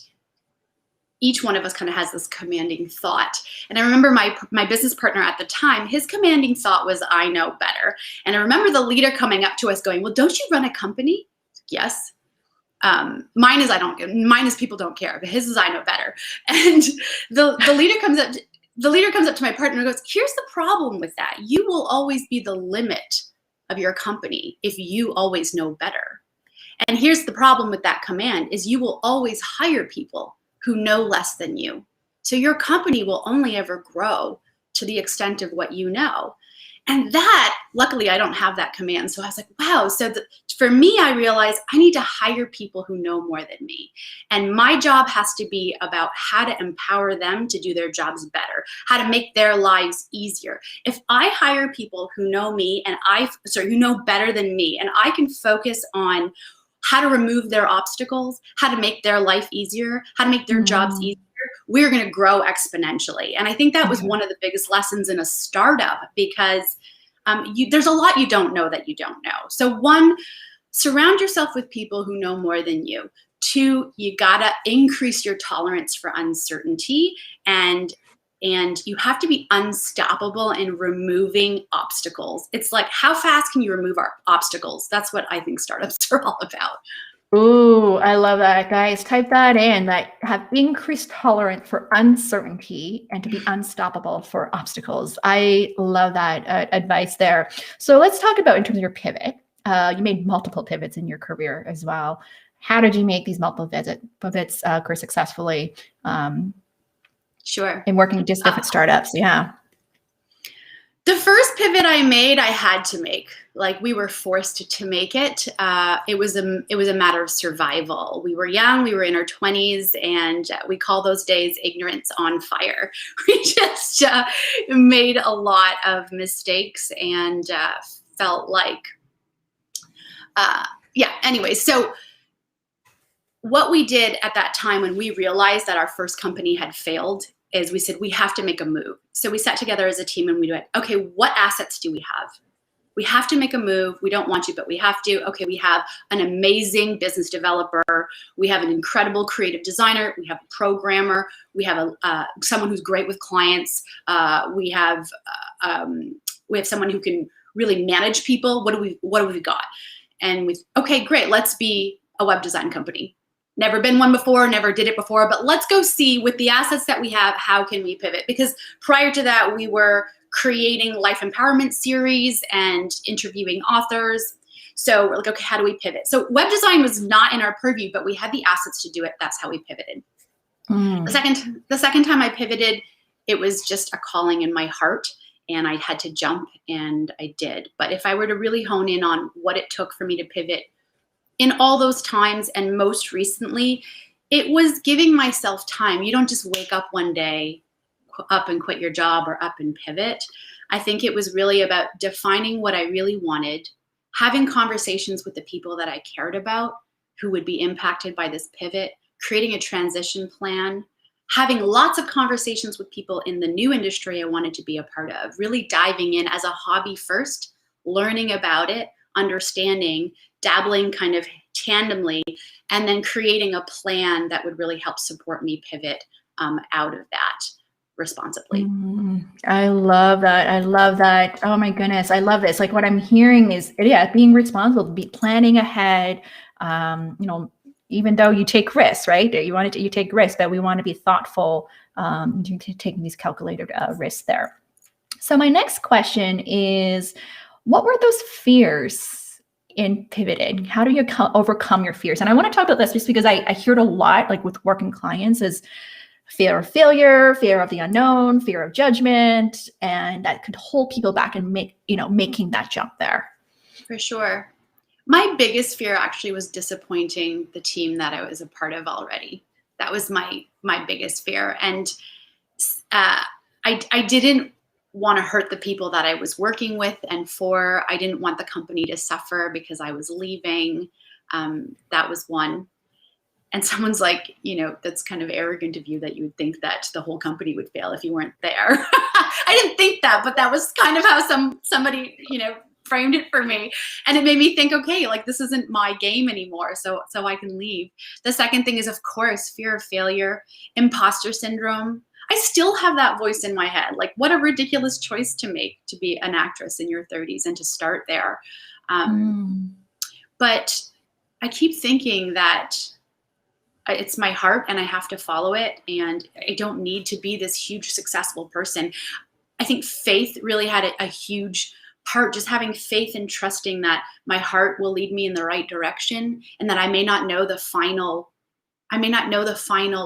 each one of us kind of has this commanding thought. And I remember my business partner at the time, his commanding thought was, I know better. And I remember the leader coming up to us going, well, don't you run a company? Yes. Mine is people don't care, but his is I know better. And the leader comes up to my partner and goes, here's the problem with that. You will always be the limit of your company if you always know better. And here's the problem with that command is you will always hire people who know less than you. So your company will only ever grow to the extent of what you know. And that, luckily, I don't have that command. So I was like, wow. So for me, I realized I need to hire people who know more than me. And my job has to be about how to empower them to do their jobs better, how to make their lives easier. If I hire people who know me and who know better than me, and I can focus on how to remove their obstacles, how to make their life easier, how to make their jobs easier, we're going to grow exponentially. And I think that was one of the biggest lessons in a startup, because there's a lot you don't know that you don't know. So 1, surround yourself with people who know more than you. 2, you got to increase your tolerance for uncertainty, and you have to be unstoppable in removing obstacles. It's like, how fast can you remove our obstacles? That's what I think startups are all about. Ooh, I love that, guys. Type that in, that have increased tolerance for uncertainty and to be unstoppable for obstacles. I love that advice there. So let's talk about in terms of your pivot. You made multiple pivots in your career as well. How did you make these multiple pivots occur successfully? Sure. In working just different startups, yeah. The first pivot I made, I had to make. Like, we were forced to make it. It was a matter of survival. We were young, we were in our 20s, and we call those days ignorance on fire. We just made a lot of mistakes and felt like, anyway. So what we did at that time when we realized that our first company had failed is we said, we have to make a move. So we sat together as a team and we went, okay, what assets do we have? We have to make a move. We don't want to, but we have to. Okay, we have an amazing business developer. We have an incredible creative designer. We have a programmer. We have someone who's great with clients. We have someone who can really manage people. What do we got? And okay, great. Let's be a web design company. Never been one before, never did it before, but let's go see with the assets that we have, how can we pivot? Because prior to that, we were creating life empowerment series and interviewing authors. So we're like, okay, how do we pivot? So web design was not in our purview, but we had the assets to do it. That's how we pivoted. The second time I pivoted, it was just a calling in my heart, and I had to jump, and I did. But if I were to really hone in on what it took for me to pivot in all those times, and most recently, it was giving myself time. You don't just wake up one day, up and quit your job, or up and pivot. I think it was really about defining what I really wanted, having conversations with the people that I cared about who would be impacted by this pivot, creating a transition plan, having lots of conversations with people in the new industry I wanted to be a part of, really diving in as a hobby first, learning about it, understanding, dabbling kind of tandemly, and then creating a plan that would really help support me pivot out of that responsibly. I love that. I love that. Oh my goodness. I love this. Like, what I'm hearing is, being responsible, be planning ahead. Even though you take risks, right? You take risks, but we want to be thoughtful taking these calculated risks there. So my next question is, what were those fears in pivoting? How do you overcome your fears? And I want to talk about this just because I hear it a lot, like with working clients, is fear of failure, fear of the unknown, fear of judgment, and that could hold people back and making that jump there. For sure. My biggest fear actually was disappointing the team that I was a part of already. That was my biggest fear. And I didn't want to hurt the people that I was working with and for. I didn't want the company to suffer because I was leaving. That was one. And someone's like, that's kind of arrogant of you that you would think that the whole company would fail if you weren't there. I didn't think that, but that was kind of how somebody, framed it for me. And it made me think, okay, like this isn't my game anymore. So I can leave. The second thing is, of course, fear of failure, imposter syndrome. I still have that voice in my head. Like, what a ridiculous choice to make to be an actress in your 30s and to start there. But I keep thinking that it's my heart and I have to follow it. And I don't need to be this huge successful person. I think faith really had a huge part, just having faith and trusting that my heart will lead me in the right direction, and that I may not know the final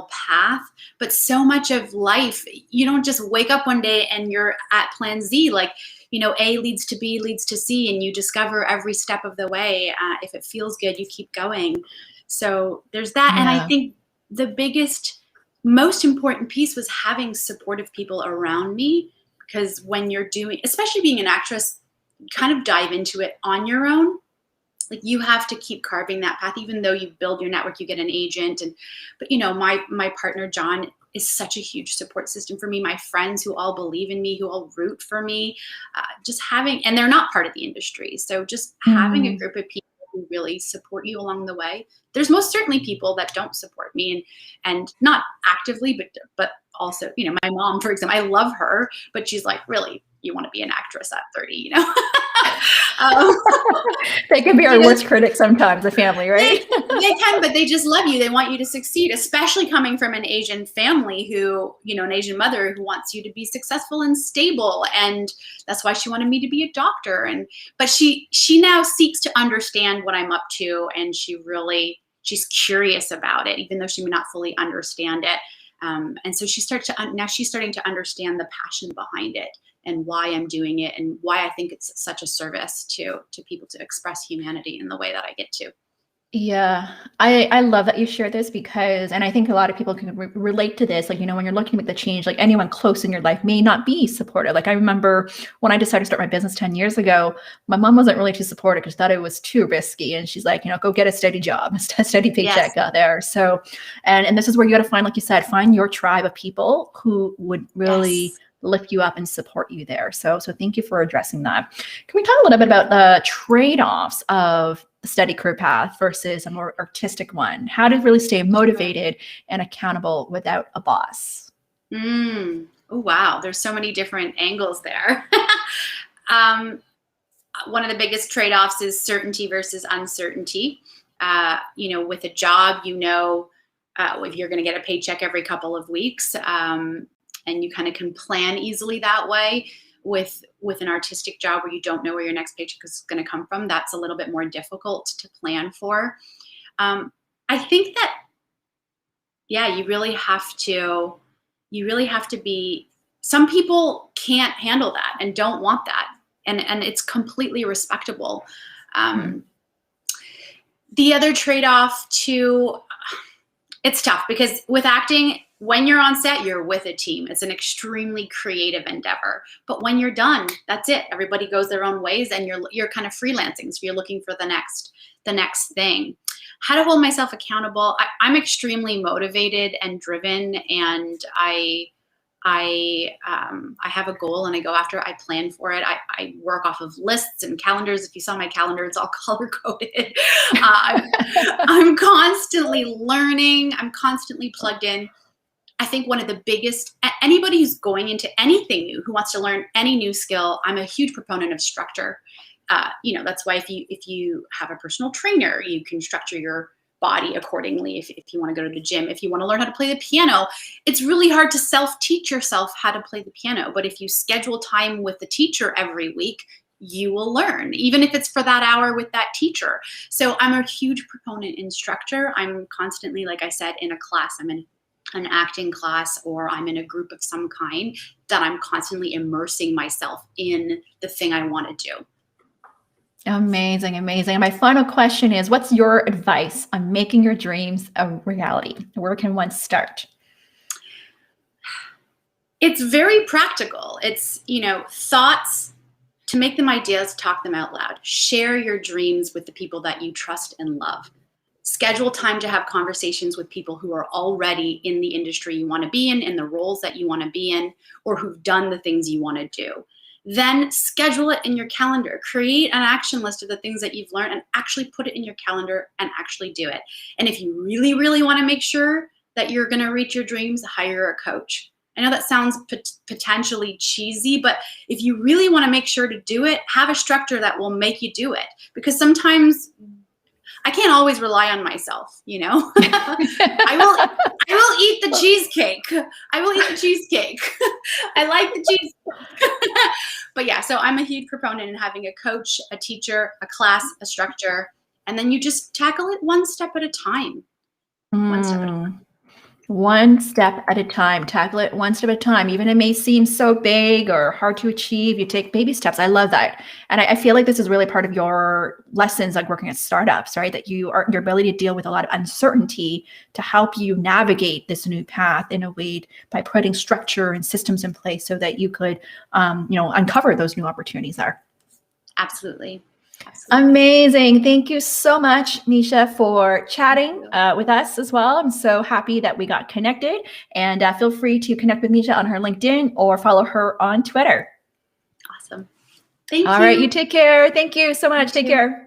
path, but so much of life, you don't just wake up one day and you're at plan Z. Like, A leads to B leads to C, and you discover every step of the way. If it feels good, you keep going. So there's that. Yeah. And I think the biggest, most important piece was having supportive people around me, because when you're doing, especially being an actress, you kind of dive into it on your own. Like, you have to keep carving that path, even though you build your network, you get an agent. But my partner, John, is such a huge support system for me. My friends who all believe in me, who all root for me, and they're not part of the industry. So just having a group of people who really support you along the way. There's most certainly people that don't support me, and not actively, but also, my mom, for example, I love her, but she's like, really, you want to be an actress at 30, They can be our worst critics sometimes, the family, right? They can, but they just love you. They want you to succeed, especially coming from an Asian family who, an Asian mother who wants you to be successful and stable. And that's why she wanted me to be a doctor. But she now seeks to understand what I'm up to. And she's curious about it, even though she may not fully understand it. And so now she's starting to understand the passion behind it, and why I'm doing it, and why I think it's such a service to people to express humanity in the way that I get to. Yeah, I love that you share this, because, and I think a lot of people can relate to this. Like, when you're looking to make the change, like anyone close in your life may not be supportive. Like, I remember when I decided to start my business 10 years ago, my mom wasn't really too supportive because thought it was too risky. And she's like, go get a steady job, a steady paycheck out there. So, and this is where you got to find, like you said, find your tribe of people who would really lift you up and support you there. So thank you for addressing that. Can we talk a little bit about the trade-offs of the steady career path versus a more artistic one? How to really stay motivated and accountable without a boss? Oh, wow. There's so many different angles there. One of the biggest trade-offs is certainty versus uncertainty. With a job, if you're going to get a paycheck every couple of weeks, and you kind of can plan easily that way. With an artistic job where you don't know where your next paycheck is going to come from, that's a little bit more difficult to plan for. I think that, you really have to be, some people can't handle that and don't want that. And it's completely respectable. The other trade-off too, it's tough, because with acting, when you're on set, you're with a team. It's an extremely creative endeavor. But when you're done, that's it. Everybody goes their own ways, and you're kind of freelancing. So you're looking for the next thing. How to hold myself accountable? I'm extremely motivated and driven, and I have a goal and I go after it. I plan for it. I work off of lists and calendars. If you saw my calendar, it's all color coded. I'm constantly learning. I'm constantly plugged in. I think one of the biggest, anybody who's going into anything new, who wants to learn any new skill, I'm a huge proponent of structure. That's why if you have a personal trainer, you can structure your body accordingly. If you want to go to the gym, if you want to learn how to play the piano, it's really hard to self-teach yourself how to play the piano. But if you schedule time with the teacher every week, you will learn, even if it's for that hour with that teacher. So I'm a huge proponent in structure. I'm constantly, like I said, in a class. I'm in an acting class, or I'm in a group of some kind, that I'm constantly immersing myself in the thing I want to do. Amazing, amazing. And my final question is, what's your advice on making your dreams a reality? Where can one start? It's very practical. It's, thoughts, to make them ideas, talk them out loud. Share your dreams with the people that you trust and love. Schedule time to have conversations with people who are already in the industry you want to be in the roles that you want to be in, or who've done the things you want to do. Then schedule it in your calendar. Create an action list of the things that you've learned and actually put it in your calendar and actually do it. And if you really, really want to make sure that you're going to reach your dreams, hire a coach. I know that sounds potentially cheesy, but if you really want to make sure to do it, have a structure that will make you do it. Because sometimes I can't always rely on myself, you know. I will eat the cheesecake. I will eat the cheesecake. I like the cheesecake. But yeah, so I'm a huge proponent in having a coach, a teacher, a class, a structure, and then you just tackle it one step at a time. One step at a time. One step at a time, tackle it one step at a time. Even it may seem so big or hard to achieve, you take baby steps. I love that. And I feel like this is really part of your lessons, like working at startups, right? That your ability to deal with a lot of uncertainty to help you navigate this new path in a way by putting structure and systems in place so that you could, uncover those new opportunities there. Absolutely. Amazing. Thank you so much, Misha, for chatting with us as well. I'm so happy that we got connected, and feel free to connect with Misha on her LinkedIn or follow her on Twitter. Awesome. Thank you. All right. You take care. Thank you so much. Take care.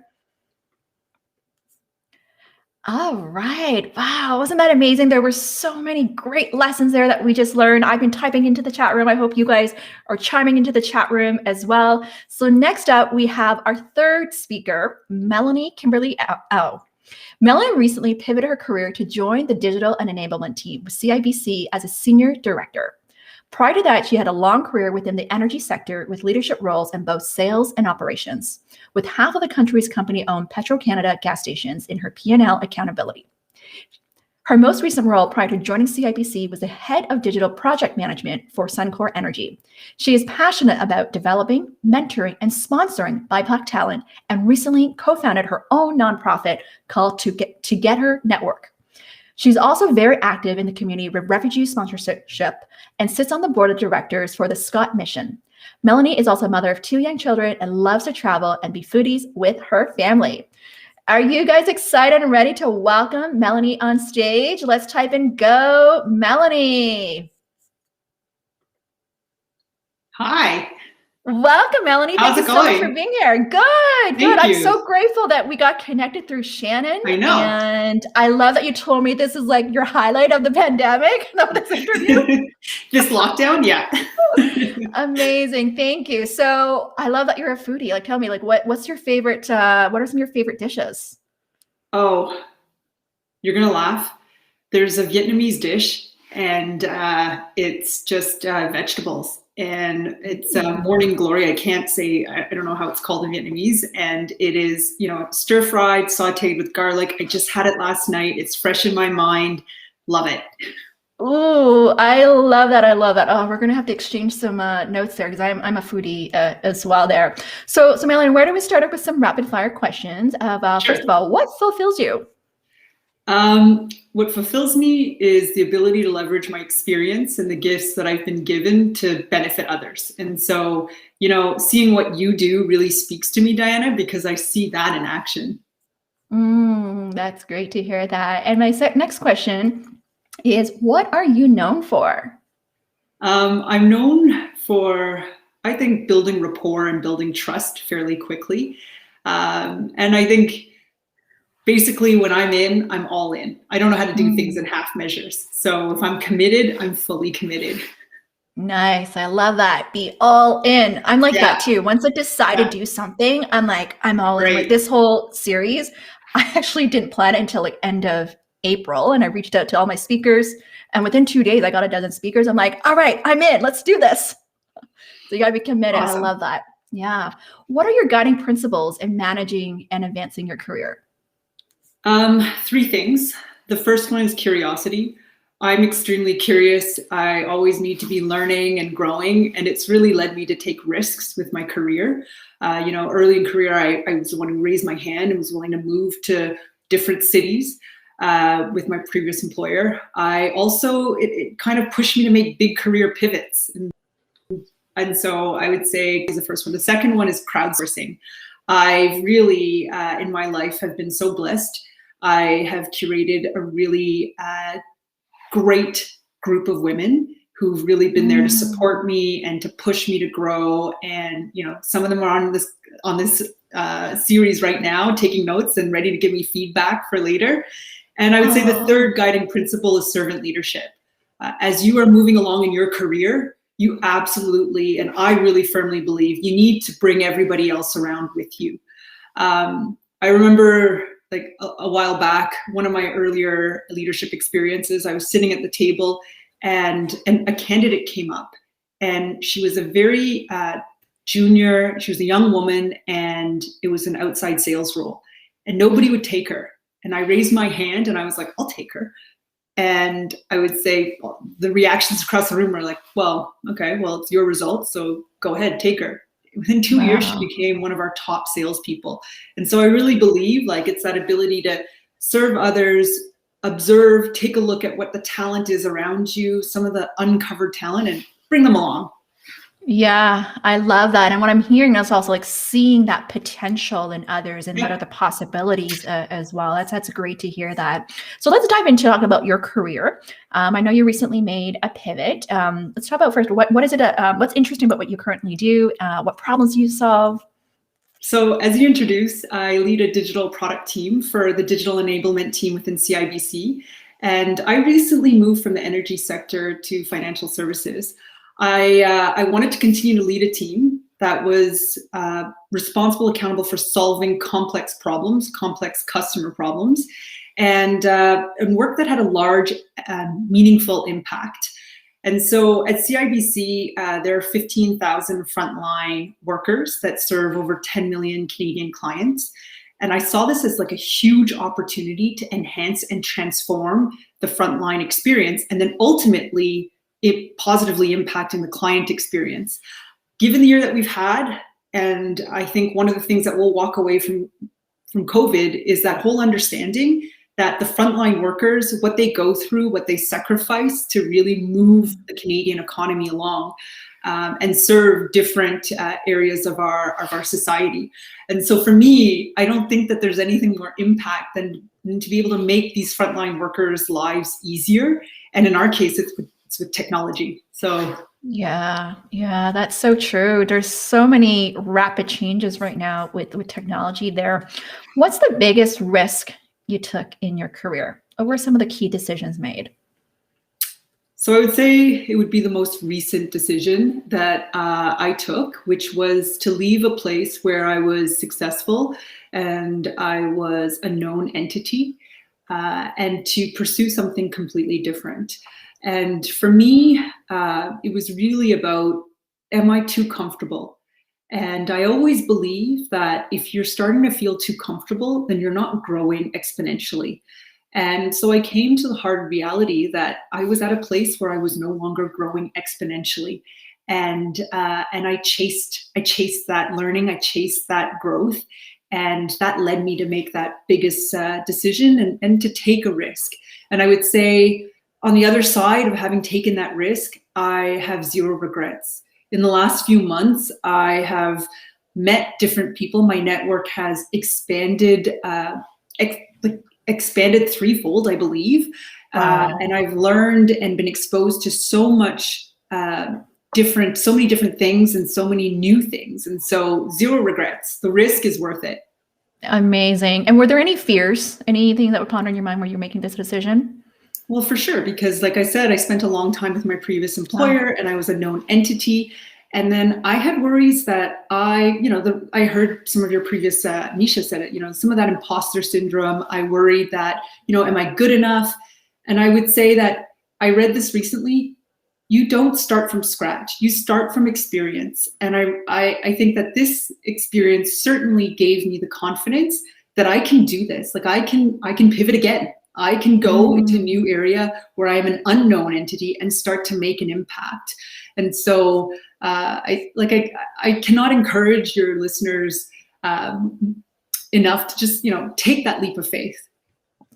All right. Wow. Wasn't that amazing? There were so many great lessons there that we just learned. I've been typing into the chat room. I hope you guys are chiming into the chat room as well. So next up, we have our third speaker, Melanie Kimberly O. Melanie recently pivoted her career to join the digital and enablement team with CIBC as a senior director. Prior to that, she had a long career within the energy sector with leadership roles in both sales and operations, with half of the country's company-owned Petro-Canada gas stations in her P&L accountability. Her most recent role prior to joining CIBC was the head of digital project management for Suncor Energy. She is passionate about developing, mentoring, and sponsoring BIPOC talent, and recently co-founded her own nonprofit called To Get Her Network. She's also very active in the community with refugee sponsorship and sits on the board of directors for the Scott Mission. Melanie is also a mother of 2 young children and loves to travel and be foodies with her family. Are you guys excited and ready to welcome Melanie on stage? Let's type in go, Melanie. Hi. Welcome, Melanie. How's Thank you it so much going? for being here. Good. Thank I'm you. so grateful that we got connected through Shannon. I know. And I love that you told me this is like your highlight of the pandemic, this interview. This lockdown, yeah. Amazing. Thank you. So I love that you're a foodie. Like, tell me, like, what's your favorite, what are some of your favorite dishes? Oh, you're going to laugh. There's a Vietnamese dish, and it's just vegetables. And it's morning glory. I can't say, I don't know how it's called in Vietnamese. And it is, stir fried, sauteed with garlic. I just had it last night. It's fresh in my mind. Love it. Ooh, I love that. I love that. Oh, we're going to have to exchange some notes there because I'm a foodie as well there. So Melanie, where do we start up with some rapid fire questions of, Sure. First of all, what fulfills you? What fulfills me is the ability to leverage my experience and the gifts that I've been given to benefit others. And so, seeing what you do really speaks to me, Diana, because I see that in action. That's great to hear that. And my next question is, what are you known for? I'm known for, I think, building rapport and building trust fairly quickly. And I think basically when I'm all in. I don't know how to do things in half measures. So if I'm committed, I'm fully committed. Nice. I love that. Be all in. I'm like that too. Once I decide to do something, I'm all in. Like this whole series, I actually didn't plan it until like end of April, and I reached out to all my speakers, and within 2 days I got a dozen speakers. I'm like, all right, I'm in. Let's do this. So you gotta be committed. Awesome. I love that. Yeah. What are your guiding principles in managing and advancing your career? 3 things. The first one is curiosity. I'm extremely curious. I always need to be learning and growing, and it's really led me to take risks with my career. Early in career, I was the one who raised my hand and was willing to move to different cities with my previous employer. It kind of pushed me to make big career pivots. And so I would say is the first one. The second one is crowdsourcing. I really, in my life, have been so blessed. I have curated a really great group of women who've really been there to support me and to push me to grow. And, you know, some of them are on this series right now, taking notes and ready to give me feedback for later. And I would say the third guiding principle is servant leadership. As you are moving along in your career, you absolutely, and I really firmly believe, you need to bring everybody else around with you. I remember like a while back, one of my earlier leadership experiences, I was sitting at the table and a candidate came up, and she was a very junior, she was a young woman, and it was an outside sales role, and nobody would take her. And I raised my hand and I was like, I'll take her. And I would say, well, the reactions across the room were like, well, okay, well, it's your results, so go ahead, take her. Within 2 years, she became one of our top salespeople. And so I really believe like it's that ability to serve others, observe, take a look at what the talent is around you, some of the uncovered talent, and bring them along. Yeah, I love that. And what I'm hearing is also like seeing that potential in others and what are the possibilities as well. That's great to hear that. So let's dive into talk about your career. I know you recently made a pivot. Let's talk about first, what is it? What's interesting about what you currently do? What problems do you solve? So as you introduced, I lead a digital product team for the digital enablement team within CIBC. And I recently moved from the energy sector to financial services. I wanted to continue to lead a team that was responsible, accountable for solving complex problems, complex customer problems, and work that had a large, meaningful impact. And so at CIBC, there are 15,000 frontline workers that serve over 10 million Canadian clients. And I saw this as like a huge opportunity to enhance and transform the frontline experience, and then ultimately it positively impacting the client experience. Given the year that we've had, and I think one of the things that we'll walk away from COVID is that whole understanding that the frontline workers, what they go through, what they sacrifice to really move the Canadian economy along and serve different areas of our society. And so for me, I don't think that there's anything more impact than to be able to make these frontline workers' lives easier. And in our case, it's with technology. So yeah, that's so true. There's so many rapid changes right now with technology there. What's the biggest risk you took in your career? What were some of the key decisions made? So I would say it would be the most recent decision that I took, which was to leave a place where I was successful and I was a known entity and to pursue something completely different. And for me, it was really about, am I too comfortable? And I always believe that if you're starting to feel too comfortable, then you're not growing exponentially. And so I came to the hard reality that I was at a place where I was no longer growing exponentially. And I chased that learning, I chased that growth. And that led me to make that biggest decision and to take a risk. And I would say, on the other side of having taken that risk, I have zero regrets. In the last few months, I have met different people. My network has expanded threefold, I believe. And I've learned and been exposed to so many different things and so many new things. And so zero regrets. The risk is worth it. Amazing. And were there any fears, anything that would ponder in your mind when you're making this decision? Well, for sure, because like I said, I spent a long time with my previous employer and I was a known entity. And then I had worries that I heard some of your previous, Misha said it, some of that imposter syndrome. I worried that, am I good enough? And I would say that I read this recently. You don't start from scratch. You start from experience. And I think that this experience certainly gave me the confidence that I can do this. Like I can pivot again. I can go into a new area where I'm an unknown entity and start to make an impact. And so I cannot encourage your listeners enough to just, take that leap of faith.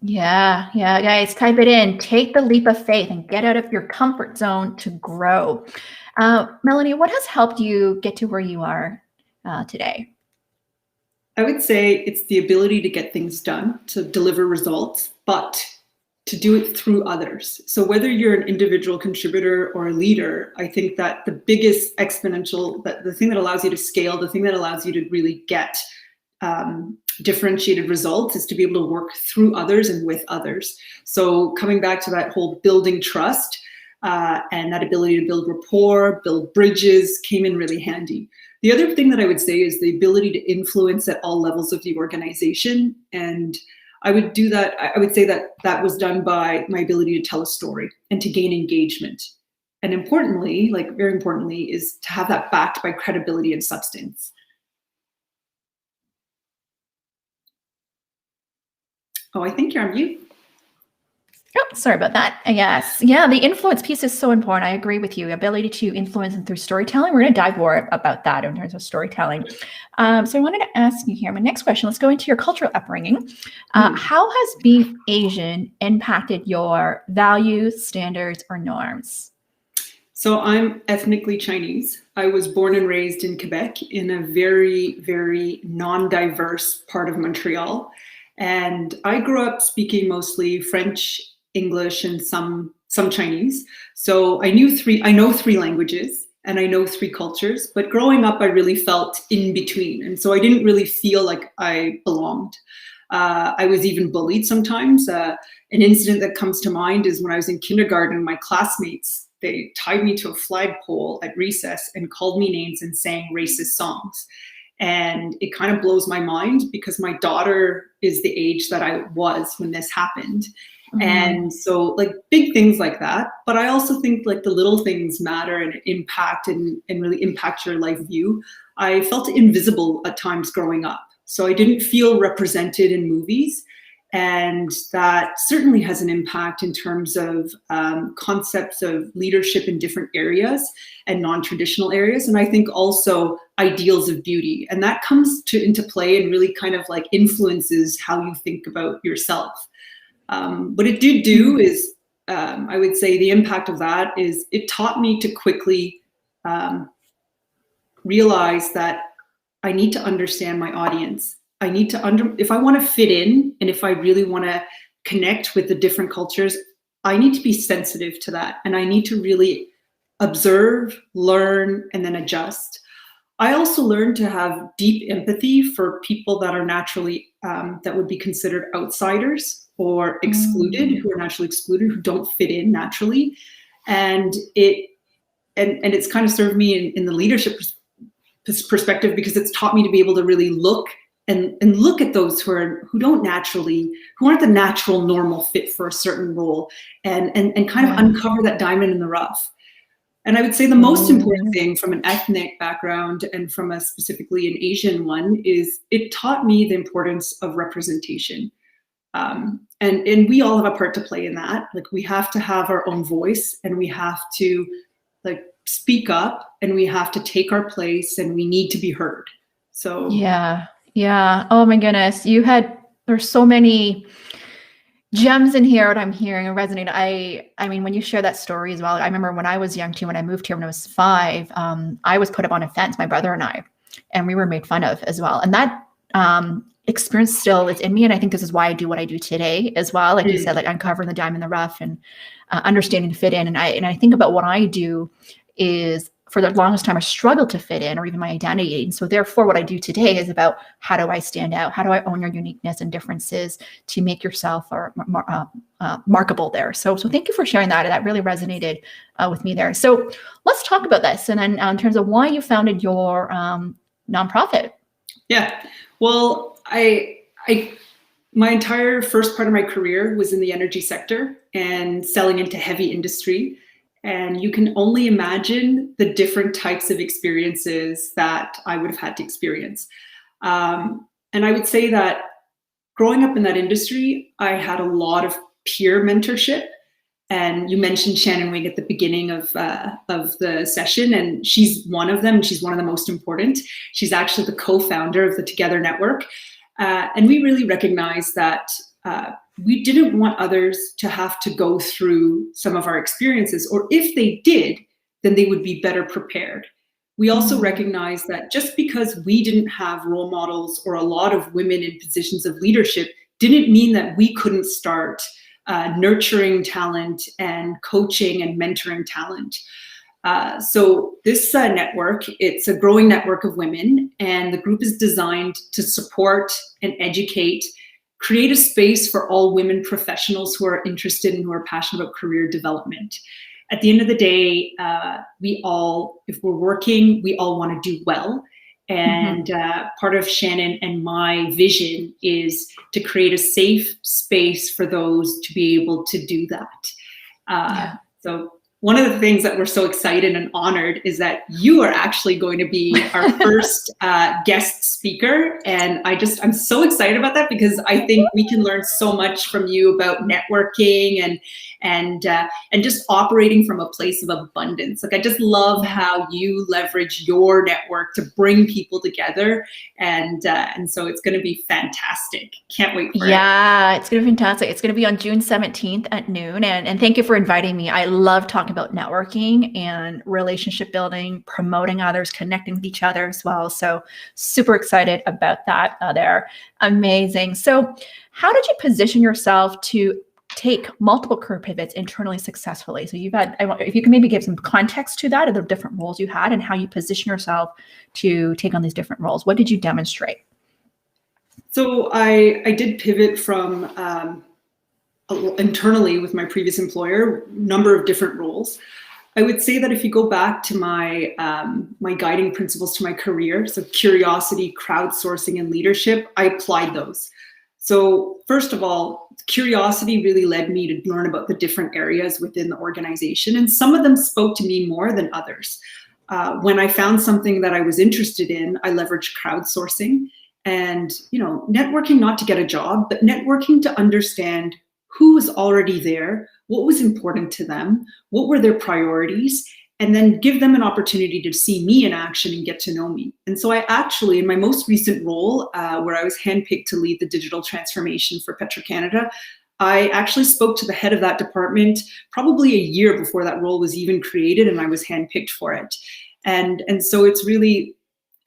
Yeah, guys, type it in. Take the leap of faith and get out of your comfort zone to grow. Melanie, what has helped you get to where you are today? I would say it's the ability to get things done, to deliver results, but to do it through others. So whether you're an individual contributor or a leader, I think that the biggest exponential, that the thing that allows you to scale, the thing that allows you to really get differentiated results is to be able to work through others and with others. So coming back to that whole building trust and that ability to build rapport, build bridges came in really handy. The other thing that I would say is the ability to influence at all levels of the organization. And I would say that was done by my ability to tell a story and to gain engagement. And importantly, like very importantly, is to have that backed by credibility and substance. Oh, I think you're on mute. Oh, sorry about that. Yes. Yeah, the influence piece is so important. I agree with you. Ability to influence and through storytelling. We're going to dive more about that in terms of storytelling. So I wanted to ask you here, my next question, let's go into your cultural upbringing. How has being Asian impacted your values, standards, or norms? So I'm ethnically Chinese. I was born and raised in Quebec in a very, very non-diverse part of Montreal. And I grew up speaking mostly French, English, and some Chinese. So I know three languages and I know three cultures, but growing up, I really felt in between. And so I didn't really feel like I belonged. I was even bullied sometimes. An incident that comes to mind is when I was in kindergarten, my classmates, they tied me to a flagpole at recess and called me names and sang racist songs. And it kind of blows my mind because my daughter is the age that I was when this happened. Mm-hmm. And so like big things like that, but I also think like the little things matter and impact and really impact your life view. I felt invisible at times growing up. So I didn't feel represented in movies. And that certainly has an impact in terms of concepts of leadership in different areas and non-traditional areas. And I think also ideals of beauty. And that comes into play and really kind of like influences how you think about yourself. What it did do is, I would say the impact of that is it taught me to quickly realize that I need to understand my audience. I need to if I want to fit in and if I really want to connect with the different cultures, I need to be sensitive to that. And I need to really observe, learn, and then adjust. I also learned to have deep empathy for people that are naturally, that would be considered outsiders or excluded, who are naturally excluded, who don't fit in naturally. And it's kind of served me in the leadership perspective because it's taught me to be able to really look and look at those who aren't the natural normal fit for a certain role and kind of uncover that diamond in the rough. And I would say the most important thing from an ethnic background and from a specifically an Asian one is it taught me the importance of representation. And we all have a part to play in that. Like we have to have our own voice and we have to like speak up and we have to take our place and we need to be heard. So yeah. Oh my goodness. There's so many gems in here, what I'm hearing and resonate. I mean, when you share that story as well, I remember when I was young too, when I moved here when I was 5, I was put up on a fence, my brother and I, and we were made fun of as well. And that experience still is in me. And I think this is why I do what I do today as well. Like you said, like uncovering the diamond in the rough and understanding to fit in. And I think about what I do is for the longest time, I struggled to fit in or even my identity. And so therefore what I do today is about how do I stand out? How do I own your uniqueness and differences to make yourself markable there? So thank you for sharing that. That really resonated with me there. So let's talk about this. And then in terms of why you founded your nonprofit. Yeah, well, my entire first part of my career was in the energy sector and selling into heavy industry. And you can only imagine the different types of experiences that I would have had to experience. And I would say that growing up in that industry, I had a lot of peer mentorship. And you mentioned Shannon Wing at the beginning of the session, and she's one of them. She's one of the most important. She's actually the co-founder of the Together Network. And we really recognize that we didn't want others to have to go through some of our experiences, or if they did, then they would be better prepared. We also recognize that just because we didn't have role models or a lot of women in positions of leadership didn't mean that we couldn't start nurturing talent and coaching and mentoring talent. So this network, it's a growing network of women, and the group is designed to support and educate, create a space for all women professionals who are interested and who are passionate about career development. At the end of the day, we all, if we're working, we all want to do well. And part of Shannon and my vision is to create a safe space for those to be able to do that. So one of the things that we're so excited and honored is that you are actually going to be our first guest speaker. And I'm so excited about that, because I think we can learn so much from you about networking and just operating from a place of abundance. Like, I just love how you leverage your network to bring people together. And so it's going to be fantastic. Can't wait for it. Yeah, it's going to be fantastic. It's going to be on June 17th at noon. And thank you for inviting me. I love talking about networking and relationship building, promoting others, connecting with each other as well. So super excited about that there. Amazing. So how did you position yourself to take multiple career pivots internally successfully? So if you can maybe give some context to that, of the different roles you had and how you position yourself to take on these different roles. What did you demonstrate? So I did pivot from internally with my previous employer, number of different roles. I would say that if you go back to my my guiding principles to my career, so curiosity, crowdsourcing, and leadership, I applied those. So first of all, curiosity really led me to learn about the different areas within the organization, and some of them spoke to me more than others. When I found something that I was interested in, I leveraged crowdsourcing and, networking not to get a job, but networking to understand who was already there, what was important to them, what were their priorities, and then give them an opportunity to see me in action and get to know me. And so I actually, in my most recent role, where I was handpicked to lead the digital transformation for Petro-Canada, I actually spoke to the head of that department probably a year before that role was even created, and I was handpicked for it. And so it's really,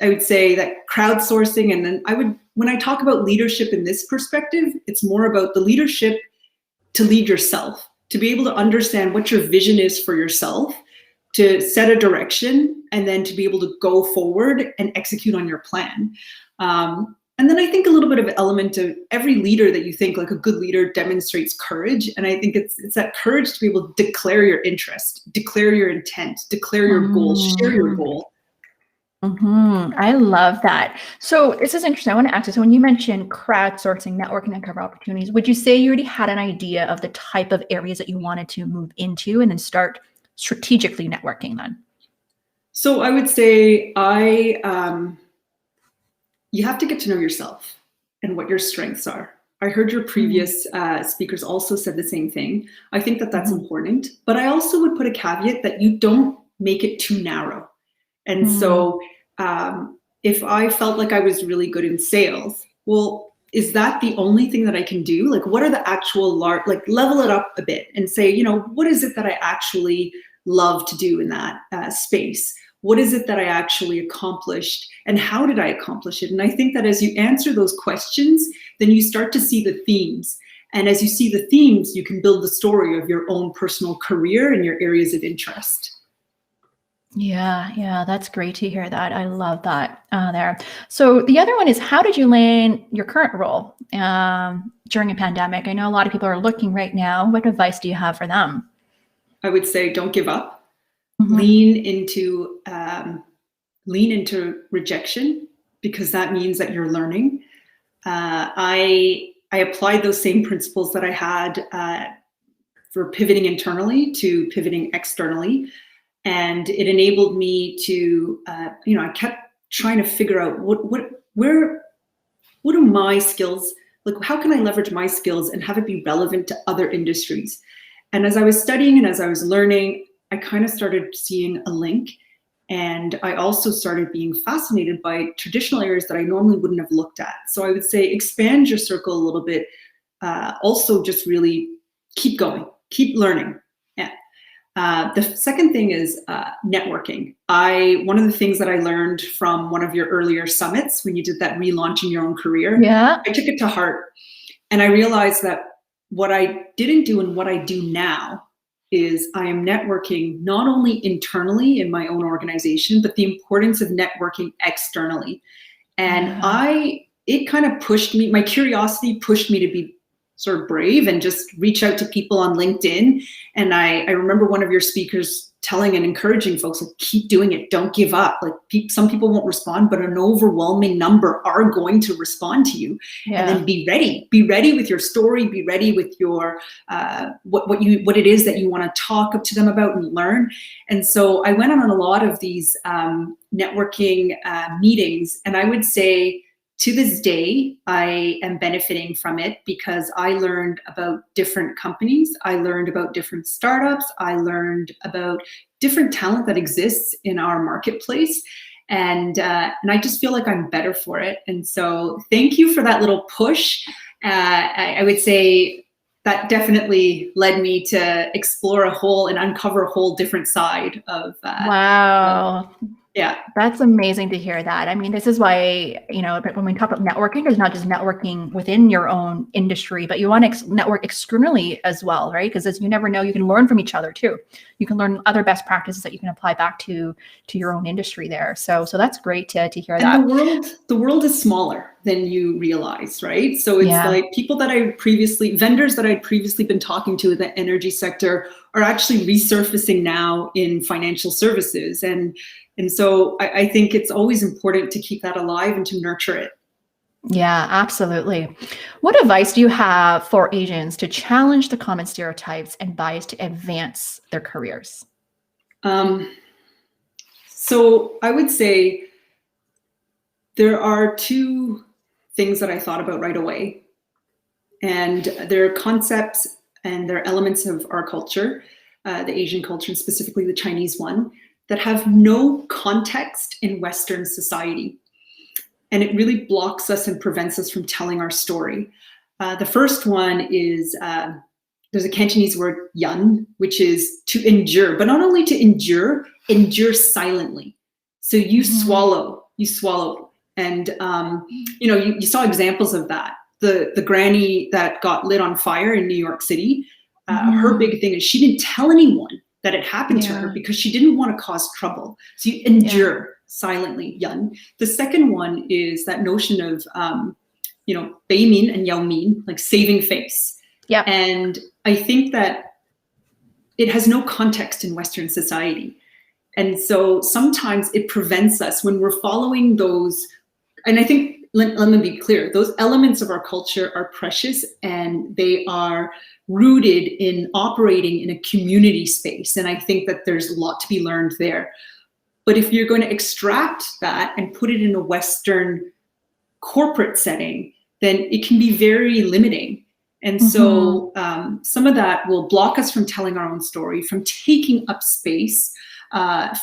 I would say that crowdsourcing, and then when I talk about leadership in this perspective, it's more about the leadership to lead yourself, to be able to understand what your vision is for yourself, to set a direction, and then to be able to go forward and execute on your plan. And then I think a little bit of an element of every leader that you think like a good leader demonstrates courage. And I think it's that courage to be able to declare your interest, declare your intent, declare your goal, share your goal. I love that. So this is interesting. I want to ask you, so when you mentioned crowdsourcing, networking, and cover opportunities, would you say you already had an idea of the type of areas that you wanted to move into and then start strategically networking then? So I would say you have to get to know yourself and what your strengths are. I heard your previous speakers also said the same thing. I think that that's important, but I also would put a caveat that you don't make it too narrow. And so if I felt like I was really good in sales, well, is that the only thing that I can do? Like, what are the actual level it up a bit and say, what is it that I actually love to do in that space? What is it that I actually accomplished, and how did I accomplish it? And I think that as you answer those questions, then you start to see the themes. And as you see the themes, you can build the story of your own personal career and your areas of interest. Yeah, that's great to hear that. I love that there. So the other one is, how did you land your current role during a pandemic? I know a lot of people are looking right now. What advice do you have for them? I would say, don't give up. Lean into rejection, because that means that you're learning. I applied those same principles that I had for pivoting internally to pivoting externally. And it enabled me to, I kept trying to figure out what are my skills? Like, how can I leverage my skills and have it be relevant to other industries? And as I was studying and as I was learning, I kind of started seeing a link. And I also started being fascinated by traditional areas that I normally wouldn't have looked at. So I would say expand your circle a little bit. Also just really keep going, keep learning. The second thing is networking. One of the things that I learned from one of your earlier summits when you did that relaunching your own career, Yeah. I took it to heart. And I realized that what I didn't do and what I do now is I am networking not only internally in my own organization, but the importance of networking externally. And it kind of pushed me, my curiosity pushed me to be sort of brave and just reach out to people on LinkedIn. And I remember one of your speakers telling and encouraging folks, like, keep doing it, don't give up. Like, some people won't respond, but an overwhelming number are going to respond to you. Yeah. And then be ready with your story, be ready with your what it is that you want to talk up to them about and learn. And so I went on a lot of these networking meetings, and I would say, to this day, I am benefiting from it because I learned about different companies. I learned about different startups. I learned about different talent that exists in our marketplace. And I just feel like I'm better for it. And so thank you for that little push. I would say that definitely led me to explore and uncover a whole different side of wow. Yeah. That's amazing to hear that. I mean, this is why, when we talk about networking, there's not just networking within your own industry, but you want to network externally as well, right? Because as you never know, you can learn from each other too. You can learn other best practices that you can apply back to your own industry there. So that's great to hear that. And the world is smaller than you realize, right? So it's like vendors that I'd previously been talking to in the energy sector are actually resurfacing now in financial services. And so I think it's always important to keep that alive and to nurture it. Yeah, absolutely. What advice do you have for Asians to challenge the common stereotypes and bias to advance their careers? So I would say there are two things that I thought about right away. And they're concepts and they're elements of our culture, the Asian culture, and specifically the Chinese one, that have no context in Western society. And it really blocks us and prevents us from telling our story. The first one is, there's a Cantonese word, yun, which is to endure, but not only to endure silently. So you swallow. And, you saw examples of that. The granny that got lit on fire in New York City, her big thing is she didn't tell anyone that it happened to her because she didn't want to cause trouble. So you endure silently, yun. The second one is that notion of, beimin and yaomin, like saving face. Yeah. And I think that it has no context in Western society. And so sometimes it prevents us when we're following those. And I think, let me be clear, those elements of our culture are precious and they are rooted in operating in a community space. And I think that there's a lot to be learned there. But if you're going to extract that and put it in a Western corporate setting, then it can be very limiting. And so some of that will block us from telling our own story, from taking up space.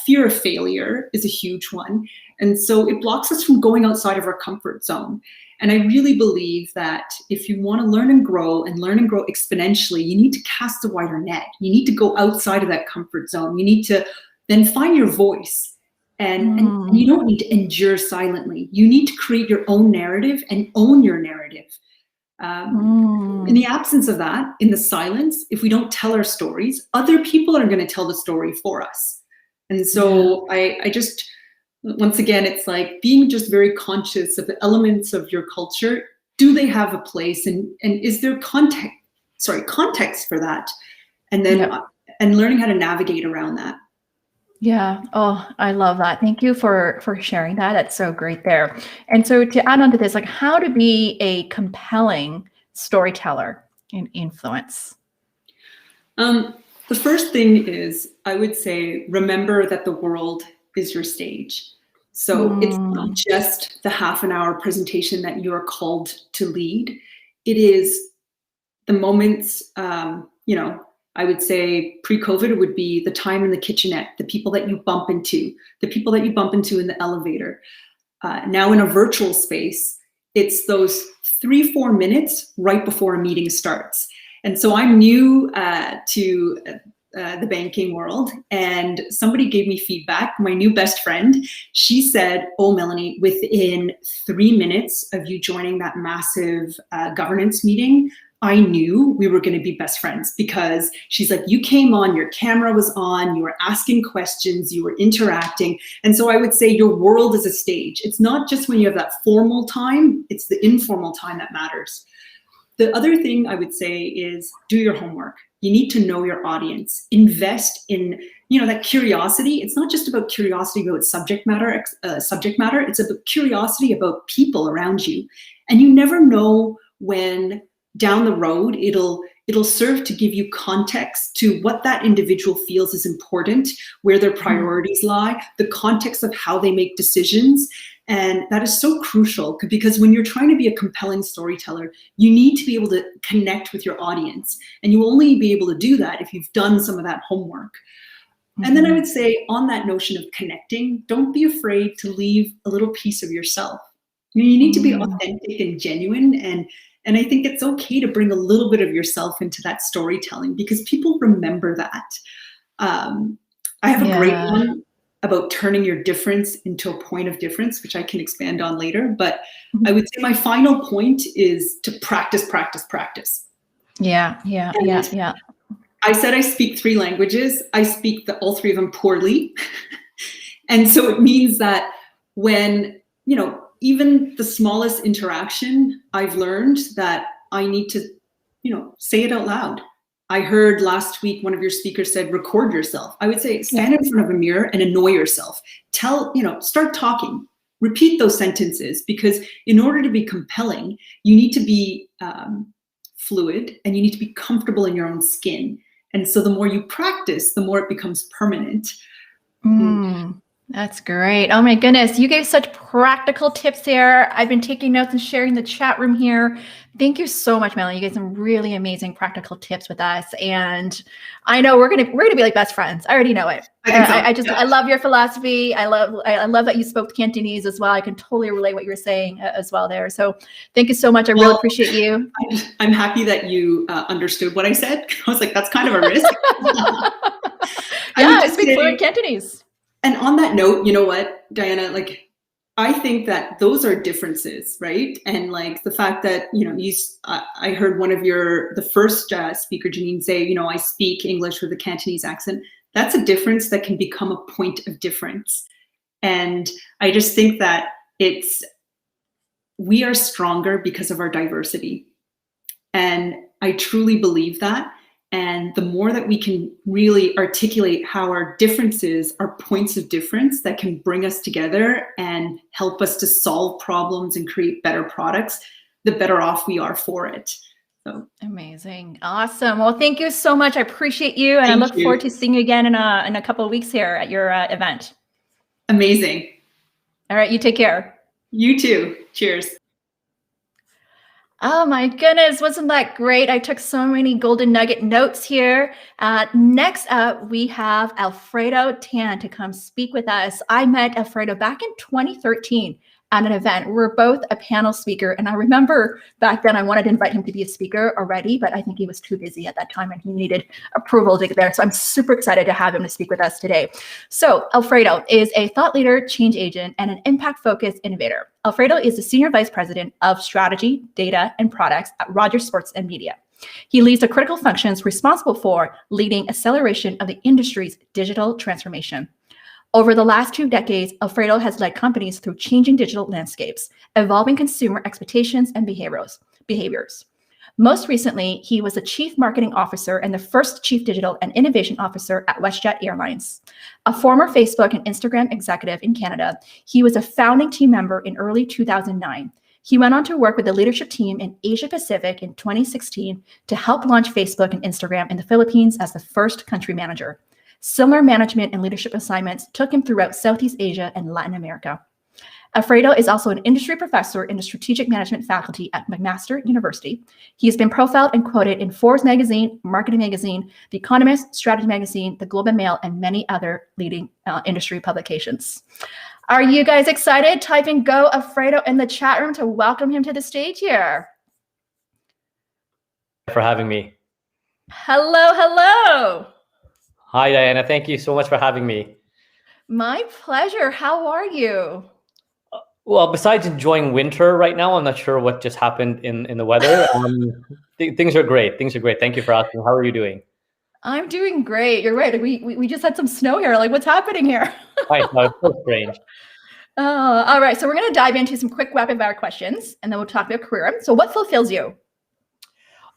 Fear of failure is a huge one. And so it blocks us from going outside of our comfort zone. And I really believe that if you want to learn and grow exponentially, you need to cast a wider net. You need to go outside of that comfort zone. You need to then find your voice. And you don't need to endure silently. You need to create your own narrative and own your narrative. In the absence of that, in the silence, if we don't tell our stories, other people are going to tell the story for us. And so I just, once again, it's like being just very conscious of the elements of your culture. Do they have a place, and is there context for that? And then and learning how to navigate around that. Yeah. Oh, I love that. Thank you for sharing that. That's so great there. And so to add on to this, like how to be a compelling storyteller in influence. The first thing is, I would say, remember that the world is your stage. So it's not just the half an hour presentation that you're called to lead. It is the moments, I would say pre-COVID, it would be the time in the kitchenette, the people that you bump into in the elevator. Now in a virtual space, it's those 3-4 minutes right before a meeting starts. And so I'm new to the banking world, and somebody gave me feedback. My new best friend, she said, "Oh, Melanie, within 3 minutes of you joining that massive governance meeting, I knew we were going to be best friends," because she's like, "You came on, your camera was on, you were asking questions, you were interacting." And so I would say your world is a stage. It's not just when you have that formal time, it's the informal time that matters. The other thing I would say is do your homework. You need to know your audience. Invest in, that curiosity. It's not just about curiosity about subject matter. It's about curiosity about people around you. And you never know when down the road it'll serve to give you context to what that individual feels is important, where their priorities lie, the context of how they make decisions. And that is so crucial, because when you're trying to be a compelling storyteller, you need to be able to connect with your audience. And you will only be able to do that if you've done some of that homework. And then I would say, on that notion of connecting, don't be afraid to leave a little piece of yourself. You need to be authentic and genuine. And I think it's okay to bring a little bit of yourself into that storytelling, because people remember that. I have a great one about turning your difference into a point of difference, which I can expand on later. But I would say my final point is to practice, practice, practice. Yeah. I said I speak 3 languages. I speak all 3 of them poorly. And so it means that when, even the smallest interaction, I've learned that I need to, say it out loud. I heard last week one of your speakers said, record yourself. I would say stand in front of a mirror and annoy yourself. Start talking. Repeat those sentences, because in order to be compelling, you need to be fluid and you need to be comfortable in your own skin. And so the more you practice, the more it becomes permanent. That's great. Oh my goodness. You gave such practical tips here. I've been taking notes and sharing the chat room here. Thank you so much, Melanie. You gave some really amazing practical tips with us. And I know we're gonna be like best friends. I already know it. I love your philosophy. I love that you spoke Cantonese as well. I can totally relate what you were saying as well there. So thank you so much. I really appreciate you. I'm happy that you understood what I said. I was like, that's kind of a risk. I speak fluent Cantonese. And on that note, you know what, Diana, I think that those are differences, right? And the fact that, I heard one of the first speaker, Jeanine, say, I speak English with a Cantonese accent. That's a difference that can become a point of difference. And I just think that we are stronger because of our diversity. And I truly believe that. And the more that we can really articulate how our differences are points of difference that can bring us together and help us to solve problems and create better products, the better off we are for it. So amazing. Awesome. Well, thank you so much. I appreciate you. And I look forward to seeing you again in a couple of weeks here at your event. Amazing. All right. You take care. You too. Cheers. Oh my goodness, wasn't that great? I took so many golden nugget notes here. Next up, we have Alfredo Tan to come speak with us. I met Alfredo back in 2013 at an event. We're both a panel speaker. And I remember back then I wanted to invite him to be a speaker already, but I think he was too busy at that time and he needed approval to get there. So I'm super excited to have him to speak with us today. So Alfredo is a thought leader, change agent, and an impact-focused innovator. Alfredo is the Senior Vice President of Strategy, Data, and Products at Rogers Sports and Media. He leads the critical functions responsible for leading acceleration of the industry's digital transformation. Over the last 2 decades, Alfredo has led companies through changing digital landscapes, evolving consumer expectations and behaviors. Most recently, he was the Chief Marketing Officer and the first Chief Digital and Innovation Officer at WestJet Airlines. A former Facebook and Instagram executive in Canada, he was a founding team member in early 2009. He went on to work with the leadership team in Asia Pacific in 2016 to help launch Facebook and Instagram in the Philippines as the first country manager. Similar management and leadership assignments took him throughout Southeast Asia and Latin America. Alfredo is also an industry professor in the strategic management faculty at McMaster University. He has been profiled and quoted in Forbes magazine, Marketing magazine, The Economist, Strategy magazine, The Globe and Mail, and many other leading industry publications. Are you guys excited? Type in Go Alfredo in the chat room to welcome him to the stage here. For having me. Hello, hello. Hi, Diana. Thank you so much for having me. My pleasure. How are you? Well, besides enjoying winter right now, I'm not sure what just happened in the weather. Things are great. Things are great. Thank you for asking. How are you doing? I'm doing great. You're right. We just had some snow here. Like, what's happening here? I know, it's so strange. All right. So we're going to dive into some quick rapid fire questions, and then we'll talk about career. So what fulfills you?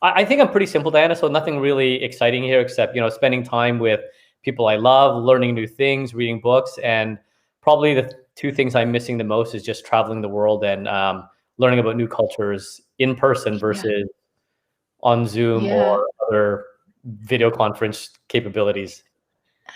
I think I'm pretty simple, Diana. So nothing really exciting here except, spending time with people I love, learning new things, reading books, and probably the two things I'm missing the most is just traveling the world and learning about new cultures in person versus on Zoom or other video conference capabilities.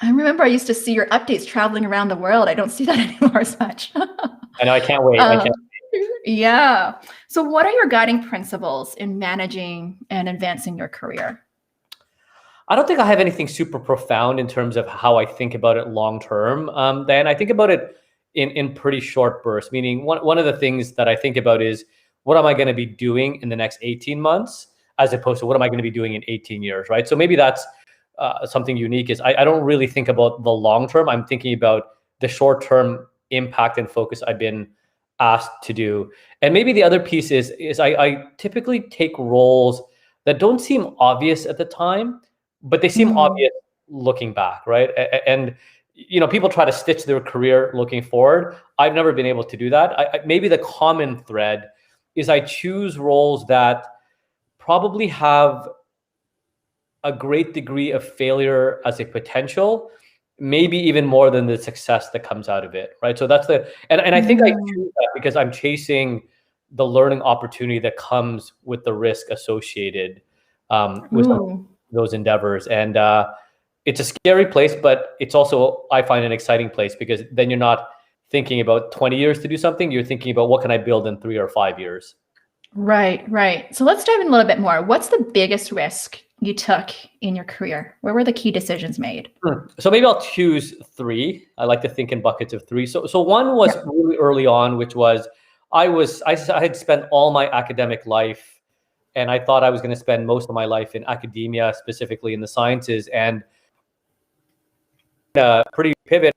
I remember I used to see your updates traveling around the world. I don't see that anymore as much. I know. I can't wait. I can't wait. Yeah. So what are your guiding principles in managing and advancing your career? I don't think I have anything super profound in terms of how I think about it long term. Then I think about it in pretty short bursts, meaning one of the things that I think about is what am I going to be doing in the next 18 months as opposed to what am I going to be doing in 18 years, right? So maybe that's something unique is I don't really think about the long term. I'm thinking about the short term impact and focus I've been asked to do. And maybe the other piece is I typically take roles that don't seem obvious at the time, but they seem obvious looking back, right? And people try to stitch their career looking forward. I've never been able to do that. Maybe the common thread is I choose roles that probably have a great degree of failure as a potential, maybe even more than the success that comes out of it, right? So that's and I think I choose that because I'm chasing the learning opportunity that comes with the risk associated with those endeavors. And it's a scary place, but it's also, I find, an exciting place because then you're not thinking about 20 years to do something. You're thinking about what can I build in 3 or 5 years. Right, right. So let's dive in a little bit more. What's the biggest risk you took in your career? Where were the key decisions made? So maybe I'll choose 3. I like to think in buckets of 3. So one was really early on, which was I had spent all my academic life, and I thought I was going to spend most of my life in academia, specifically in the sciences, and pretty pivot.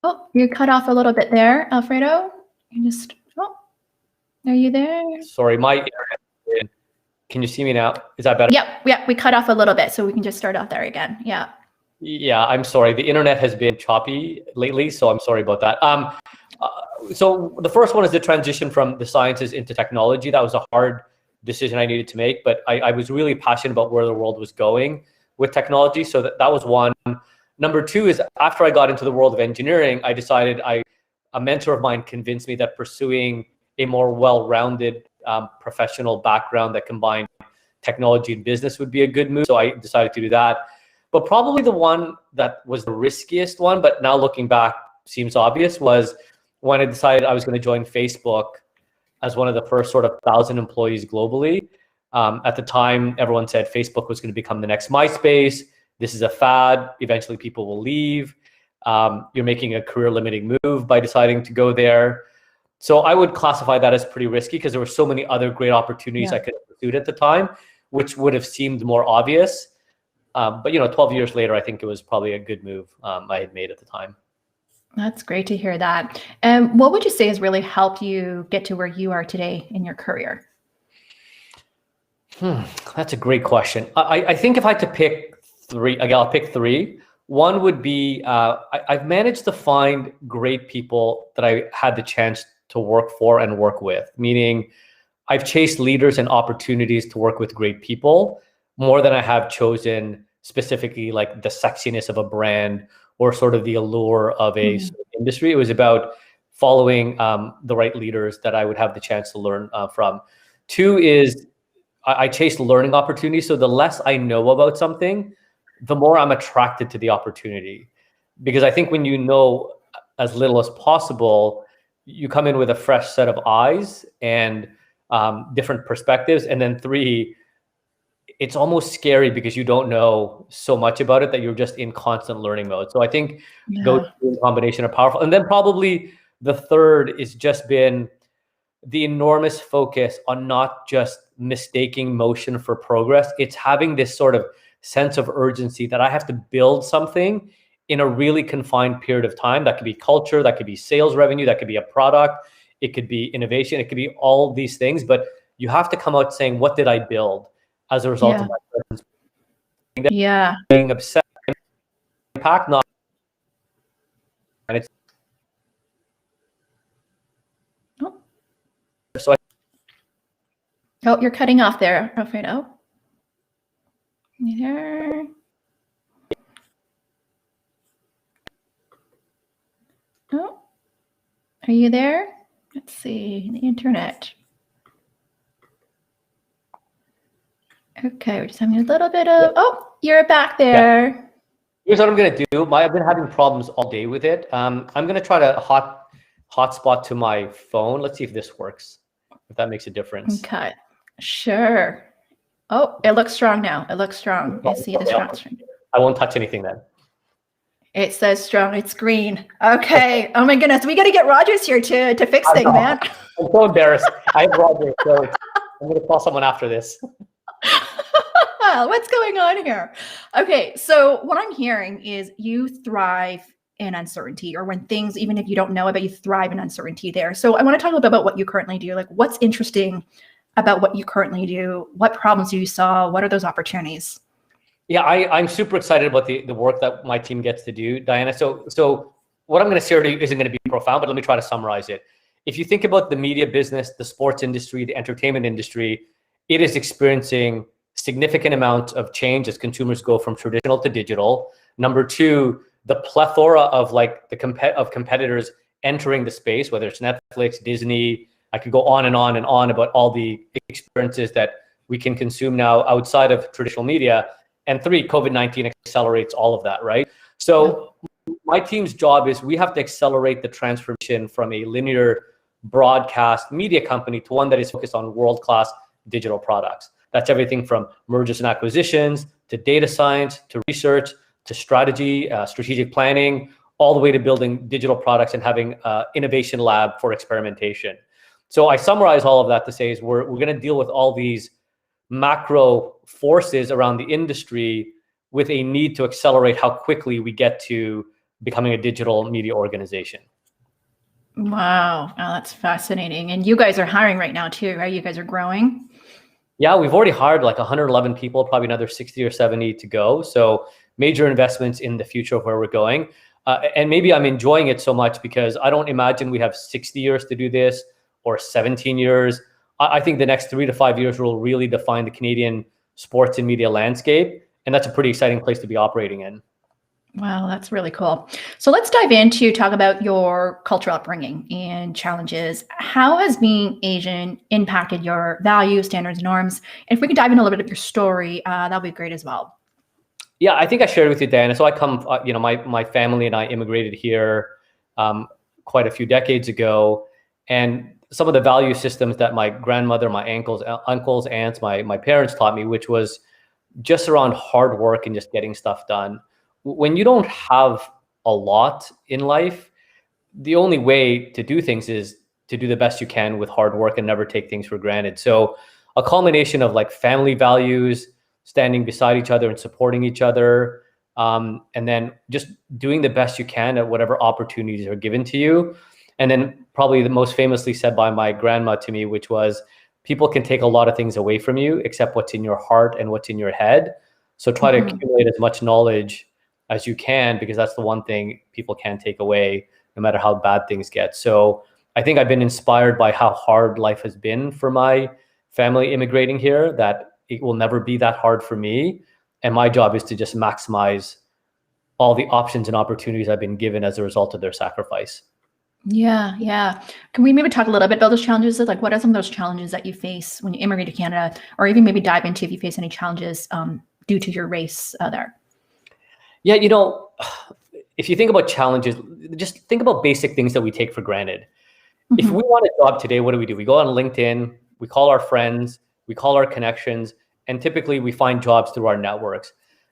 Oh, you cut off a little bit there, Alfredo. Are you there? Sorry, my internet. Can you see me now? Is that better? Yep. We cut off a little bit, so we can just start out there again. Yeah. Yeah, I'm sorry. The internet has been choppy lately, so I'm sorry about that. So the first one is the transition from the sciences into technology. That was a hard decision I needed to make, but I was really passionate about where the world was going with technology. So that was one. Number 2 is after I got into the world of engineering, I decided a mentor of mine convinced me that pursuing a more well-rounded professional background that combined technology and business would be a good move. So I decided to do that. But probably the one that was the riskiest one, but now looking back seems obvious, was when I decided I was going to join Facebook as one of the first sort of 1,000 employees globally. At the time, everyone said Facebook was going to become the next MySpace. This is a fad. Eventually, people will leave. You're making a career-limiting move by deciding to go there. So I would classify that as pretty risky because there were so many other great opportunities I could have pursued at the time, which would have seemed more obvious. But 12 years later, I think it was probably a good move I had made at the time. That's great to hear that. And what would you say has really helped you get to where you are today in your career? That's a great question. I think if I had to pick 3, again, I'll pick 3. One would be I've managed to find great people that I had the chance to work for and work with, meaning I've chased leaders and opportunities to work with great people more than I have chosen specifically like the sexiness of a brand or sort of the allure of a industry. It was about following the right leaders that I would have the chance to learn from. 2 is I chase learning opportunities. So the less I know about something, the more I'm attracted to the opportunity. Because I think when you know as little as possible, you come in with a fresh set of eyes and different perspectives. And then 3, it's almost scary because you don't know so much about it that you're just in constant learning mode. So I think those 2 in combination are powerful. And then probably the third is just been the enormous focus on not just mistaking motion for progress. It's having this sort of sense of urgency that I have to build something in a really confined period of time. That could be culture, that could be sales revenue, that could be a product, it could be innovation, it could be all these things. But you have to come out saying, what did I build as a result of my presence? Yeah. Being upset, impact, not. And it's so Oh, you're cutting off there, Alfredo. You there? Oh, are you there? Let's see, the internet. Okay, we're just having a little bit of, oh, you're back there. Yeah. Here's what I'm gonna do. I've been having problems all day with it. I'm gonna try to hotspot to my phone. Let's see if this works, if that makes a difference. Okay, sure. Oh, it looks strong now. It looks strong. I see the strong. I won't touch anything then. It says strong. It's green. Okay. Oh my goodness. We got to get Rogers here to fix things, man. I'm so embarrassed. I have Rogers, so I'm going to call someone after this. What's going on here? Okay. So what I'm hearing is you thrive in uncertainty, or when things, even if you don't know about, you thrive in uncertainty there. So I want to talk a little bit about what you currently do. Like, what's interesting about what you currently do? What problems do you solve? What are those opportunities? Yeah, I'm super excited about the work that my team gets to do, Diana. So what I'm going to share to you isn't going to be profound, but let me try to summarize it. If you think about the media business, the sports industry, the entertainment industry, it is experiencing significant amounts of change as consumers go from traditional to digital. Number two, the plethora of of competitors entering the space, whether it's Netflix, Disney. I could go on and on and on about all the experiences that we can consume now outside of traditional media. And three, COVID-19 accelerates all of that, right? So my team's job is we have to accelerate the transformation from a linear broadcast media company to one that is focused on world-class digital products. That's everything from mergers and acquisitions, to data science, to research, to strategy, strategic planning, all the way to building digital products and having innovation lab for experimentation. So I summarize all of that to say is we're going to deal with all these macro forces around the industry with a need to accelerate how quickly we get to becoming a digital media organization. Wow, that's fascinating. And you guys are hiring right now too, right? You guys are growing. Yeah, we've already hired like 111 people, probably another 60 or 70 to go. So major investments in the future of where we're going. And maybe I'm enjoying it so much because I don't imagine we have 60 years to do this or 17 years. I think the next 3 to 5 years will really define the Canadian sports and media landscape. And that's a pretty exciting place to be operating in. Wow, that's really cool. So let's dive into talk about your cultural upbringing and challenges. How has being Asian impacted your values, standards, norms? And if we could dive in a little bit of your story, that'd be great as well. Yeah, I think I shared with you, Diana. So I come, my family and I immigrated here quite a few decades ago. And some of the value systems that my grandmother, my uncles, aunts, my parents taught me, which was just around hard work and just getting stuff done. When you don't have a lot in life, the only way to do things is to do the best you can with hard work and never take things for granted. So a culmination of like family values, standing beside each other and supporting each other, and then just doing the best you can at whatever opportunities are given to you. And then probably the most famously said by my grandma to me, which was, people can take a lot of things away from you except what's in your heart and what's in your head. So try to accumulate as much knowledge as you can, because that's the one thing people can't take away, no matter how bad things get. So I think I've been inspired by how hard life has been for my family immigrating here, that it will never be that hard for me. And my job is to just maximize all the options and opportunities I've been given as a result of their sacrifice. Yeah. Can we maybe talk a little bit about those challenges? Like, what are some of those challenges that you face when you immigrate to Canada, or even maybe dive into if you face any challenges due to your race there? Yeah, if you think about challenges, just think about basic things that we take for granted. If we want a job today, what do? We go on LinkedIn, we call our friends, we call our connections, and typically we find jobs through our networks.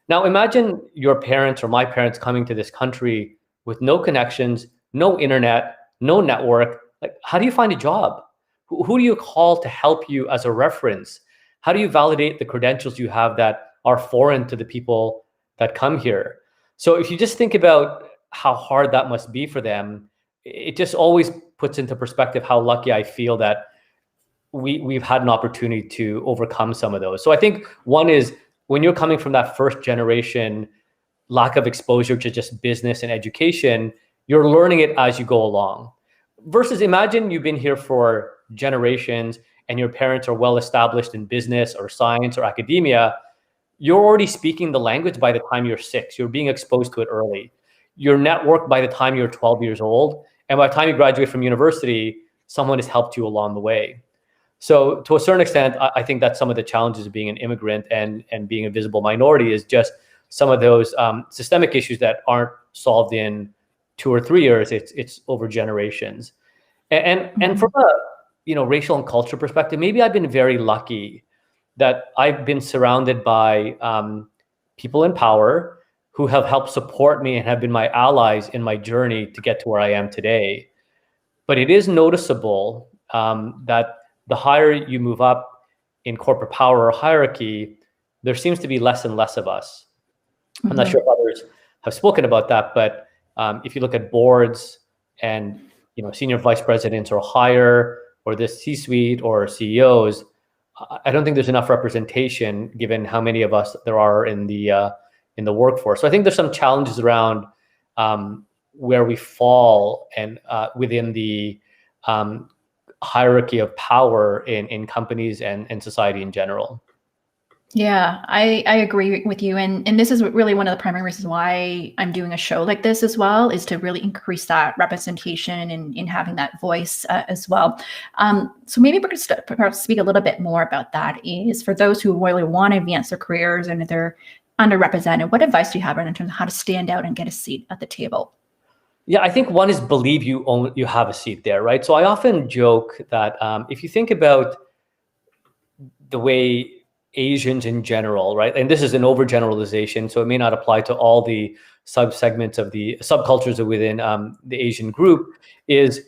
Now imagine your parents or my parents coming to this country with no connections, no internet, no network. Like, how do you find a job? Who do you call to help you as a reference? How do you validate the credentials you have that are foreign to the people that come here? So if you just think about how hard that must be for them, it just always puts into perspective how lucky I feel that we've had an opportunity to overcome some of those. So I think one is, when you're coming from that first generation lack of exposure to just business and education, you're learning it as you go along. Versus imagine you've been here for generations and your parents are well established in business or science or academia. You're already speaking the language by the time you're 6. You're being exposed to it early. You're networked by the time you're 12 years old. And by the time you graduate from university, someone has helped you along the way. So to a certain extent, I think that's some of the challenges of being an immigrant and being a visible minority, is just some of those systemic issues that aren't solved in 2 or 3 years. It's over generations. And from a racial and culture perspective, maybe I've been very lucky that I've been surrounded by people in power who have helped support me and have been my allies in my journey to get to where I am today. But it is noticeable that the higher you move up in corporate power or hierarchy, there seems to be less and less of us. I'm not sure if others have spoken about that, but if you look at boards and senior vice presidents or higher, or the C-suite or CEOs, I don't think there's enough representation given how many of us there are in the workforce. So I think there's some challenges around where we fall and within the hierarchy of power in companies and society in general. Yeah, I agree with you. And this is really one of the primary reasons why I'm doing a show like this as well, is to really increase that representation and in having that voice as well. So maybe we could perhaps speak a little bit more about that, is for those who really want to advance their careers and if they're underrepresented, what advice do you have in terms of how to stand out and get a seat at the table? Yeah, I think one is believe you have a seat there, right? So I often joke that if you think about the way Asians in general, right? And this is an overgeneralization, so it may not apply to all the subsegments of the subcultures within the Asian group, is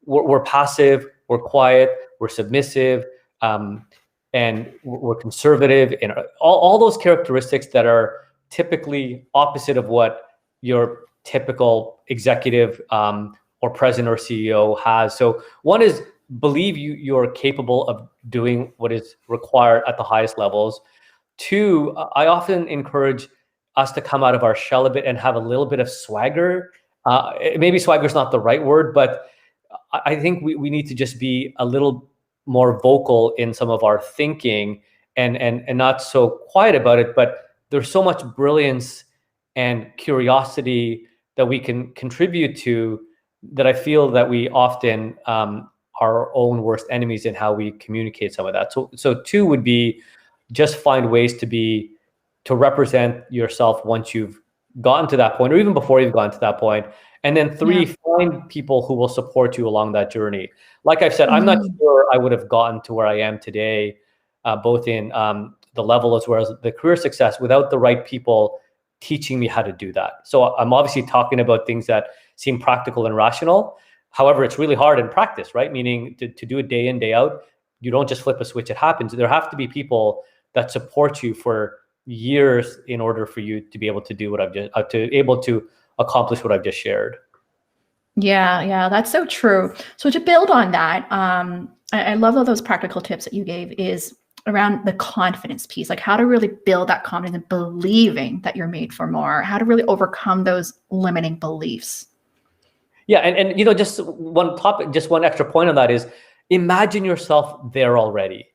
we're passive, we're quiet, we're submissive, and we're conservative, and all those characteristics that are typically opposite of what your typical executive or president or CEO has. So one is believe you're capable of doing what is required at the highest levels. 2, I often encourage us to come out of our shell a bit and have a little bit of swagger. Maybe swagger is not the right word, but I think we need to just be a little more vocal in some of our thinking and not so quiet about it. But there's so much brilliance and curiosity that we can contribute to, that I feel that we often our own worst enemies in how we communicate some of that. So 2 would be just find ways to represent yourself once you've gotten to that point, or even before you've gotten to that point. And then 3, find people who will support you along that journey. Like I've said, I'm not sure I would have gotten to where I am today, both in the level as well as the career success, without the right people teaching me how to do that. So I'm obviously talking about things that seem practical and rational. However, it's really hard in practice, right? Meaning to do it day in, day out, you don't just flip a switch, it happens. There have to be people that support you for years in order for you to be able to do what I've just, to accomplish what I've just shared. Yeah, that's so true. So to build on that, I love all those practical tips that you gave, is around the confidence piece, like how to really build that confidence and believing that you're made for more, how to really overcome those limiting beliefs. Yeah, and just one topic, just one extra point on that is imagine yourself there already.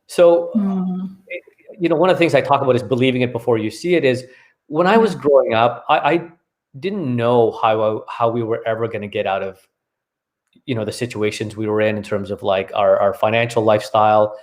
So, one of the things I talk about is believing it before you see it. Is when I was growing up, I didn't know how we were ever going to get out of, the situations we were in terms of like our financial lifestyle.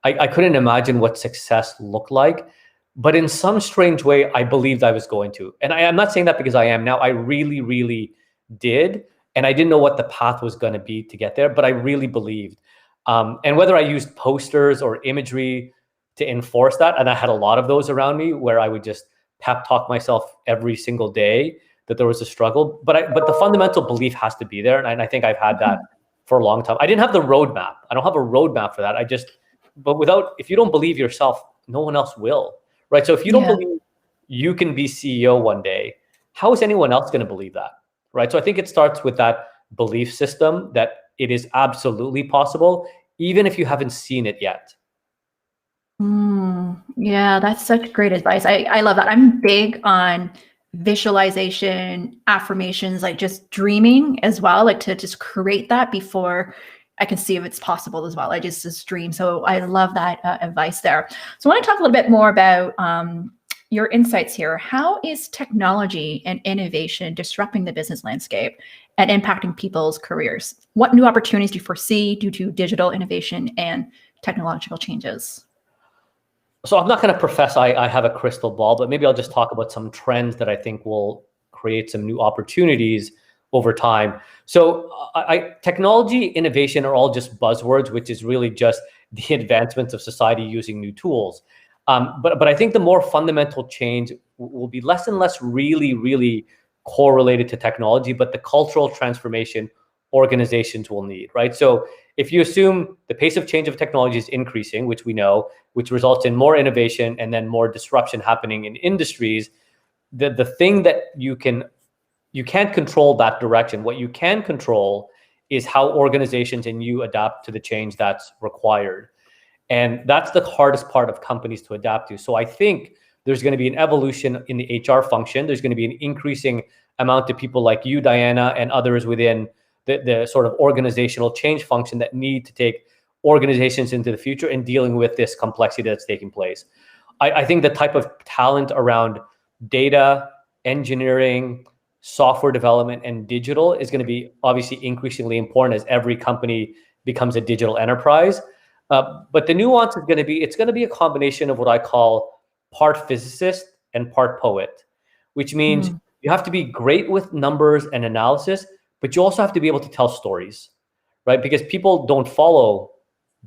I couldn't imagine what success looked like, but in some strange way, I believed I was going to. And I'm not saying that because I am now. I really, really did. And I didn't know what the path was going to be to get there, but I really believed. And whether I used posters or imagery to enforce that, and I had a lot of those around me where I would just pep talk myself every single day that there was a struggle, but the fundamental belief has to be there. And I think I've had that for a long time. I didn't have the roadmap. I don't have a roadmap for that. If you don't believe yourself, no one else will, right? So if you don't believe you can be CEO one day, how is anyone else going to believe that, right? So I think it starts with that belief system that it is absolutely possible, even if you haven't seen it yet. Yeah, that's such great advice. I love that. I'm big on visualization, affirmations, like just dreaming as well, like to just create that before I can see if it's possible as well. I just dream. So I love that advice there. So I want to talk a little bit more about your insights here. How is technology and innovation disrupting the business landscape and impacting people's careers? What new opportunities do you foresee due to digital innovation and technological changes? So I'm not going to profess I have a crystal ball, but maybe I'll just talk about some trends that I think will create some new opportunities over time. So technology, innovation are all just buzzwords, which is really just the advancements of society using new tools. But I think the more fundamental change will be less and less really correlated to technology, but the cultural transformation organizations will need, right? So if you assume the pace of change of technology is increasing, which we know, which results in more innovation and then more disruption happening in industries, the thing that you can't control that direction. What you can control is how organizations and you adapt to the change that's required. And that's the hardest part of companies to adapt to. So I think there's going to be an evolution in the HR function. There's going to be an increasing amount of people like you, Diana, and others within the sort of organizational change function that need to take organizations into the future and dealing with this complexity that's taking place. I think the type of talent around data, engineering, software development, and digital is going to be obviously increasingly important as every company becomes a digital enterprise. But the nuance is going to be, it's going to be a combination of what I call part physicist and part poet, which means you have to be great with numbers and analysis, but you also have to be able to tell stories, right? Because people don't follow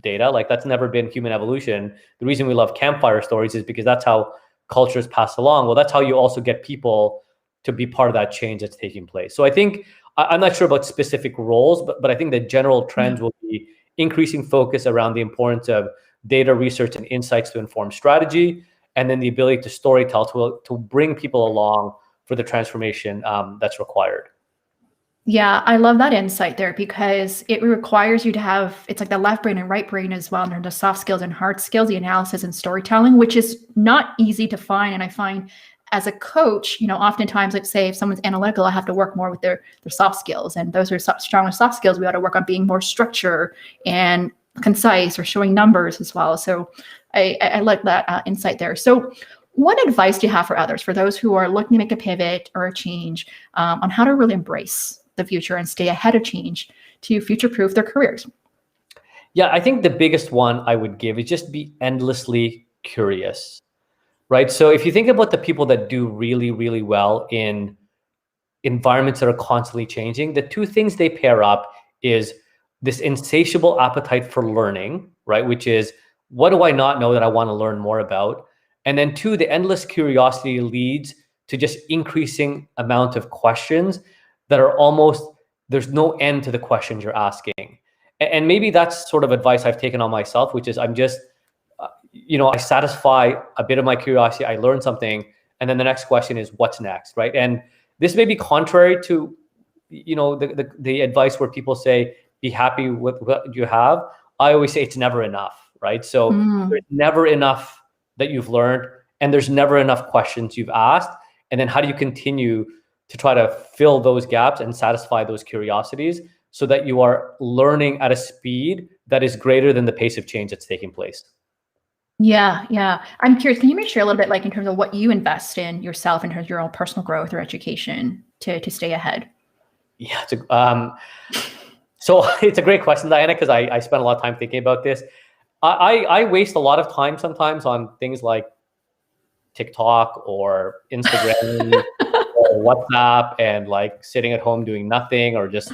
data. Like, that's never been human evolution. The reason we love campfire stories is because that's how cultures pass along. Well, that's how you also get people to be part of that change that's taking place. So I think, I'm not sure about specific roles, but I think the general trends will be increasing focus around the importance of data research and insights to inform strategy, and then the ability to storytell to bring people along for the transformation that's required. Yeah, I love that insight there, because it requires you to have, it's like the left brain and right brain as well, and the soft skills and hard skills, the analysis and storytelling, which is not easy to find. And I find as a coach, oftentimes, let's say if someone's analytical, I have to work more with their soft skills, and those are strong with soft skills. We ought to work on being more structured and concise, or showing numbers as well. So I like that insight there. So what advice do you have for others, for those who are looking to make a pivot or a change, on how to really embrace the future and stay ahead of change to future-proof their careers? Yeah, I think the biggest one I would give is just be endlessly curious, right? So if you think about the people that do really well in environments that are constantly changing, the two things they pair up is this insatiable appetite for learning, right? Which is, what do I not know that I want to learn more about? And then two, the endless curiosity leads to just increasing amount of questions that are almost, there's no end to the questions you're asking. And maybe that's sort of advice I've taken on myself, which is I'm just, I satisfy a bit of my curiosity, I learn something, and then the next question is, what's next, right? And this may be contrary to, the advice where people say, be happy with what you have. I always say it's never enough, right? So there's never enough that you've learned, and there's never enough questions you've asked. And then how do you continue to try to fill those gaps and satisfy those curiosities so that you are learning at a speed that is greater than the pace of change that's taking place? Yeah. I'm curious, can you maybe share a little bit, like, in terms of what you invest in yourself in terms of your own personal growth or education to stay ahead? Yeah, so it's a great question, Diana, because I spent a lot of time thinking about this. I waste a lot of time sometimes on things like TikTok or Instagram or WhatsApp, and like sitting at home doing nothing, or just,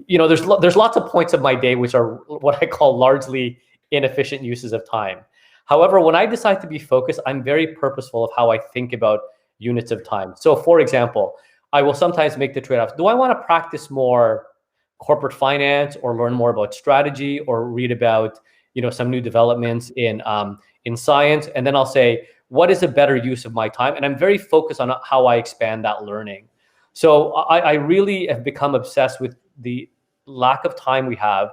there's lots of points of my day which are what I call largely inefficient uses of time. However, when I decide to be focused, I'm very purposeful of how I think about units of time. So for example, I will sometimes make the trade-off. Do I want to practice more corporate finance, or learn more about strategy, or read about, some new developments in science. And then I'll say, what is a better use of my time? And I'm very focused on how I expand that learning. So I really have become obsessed with the lack of time we have.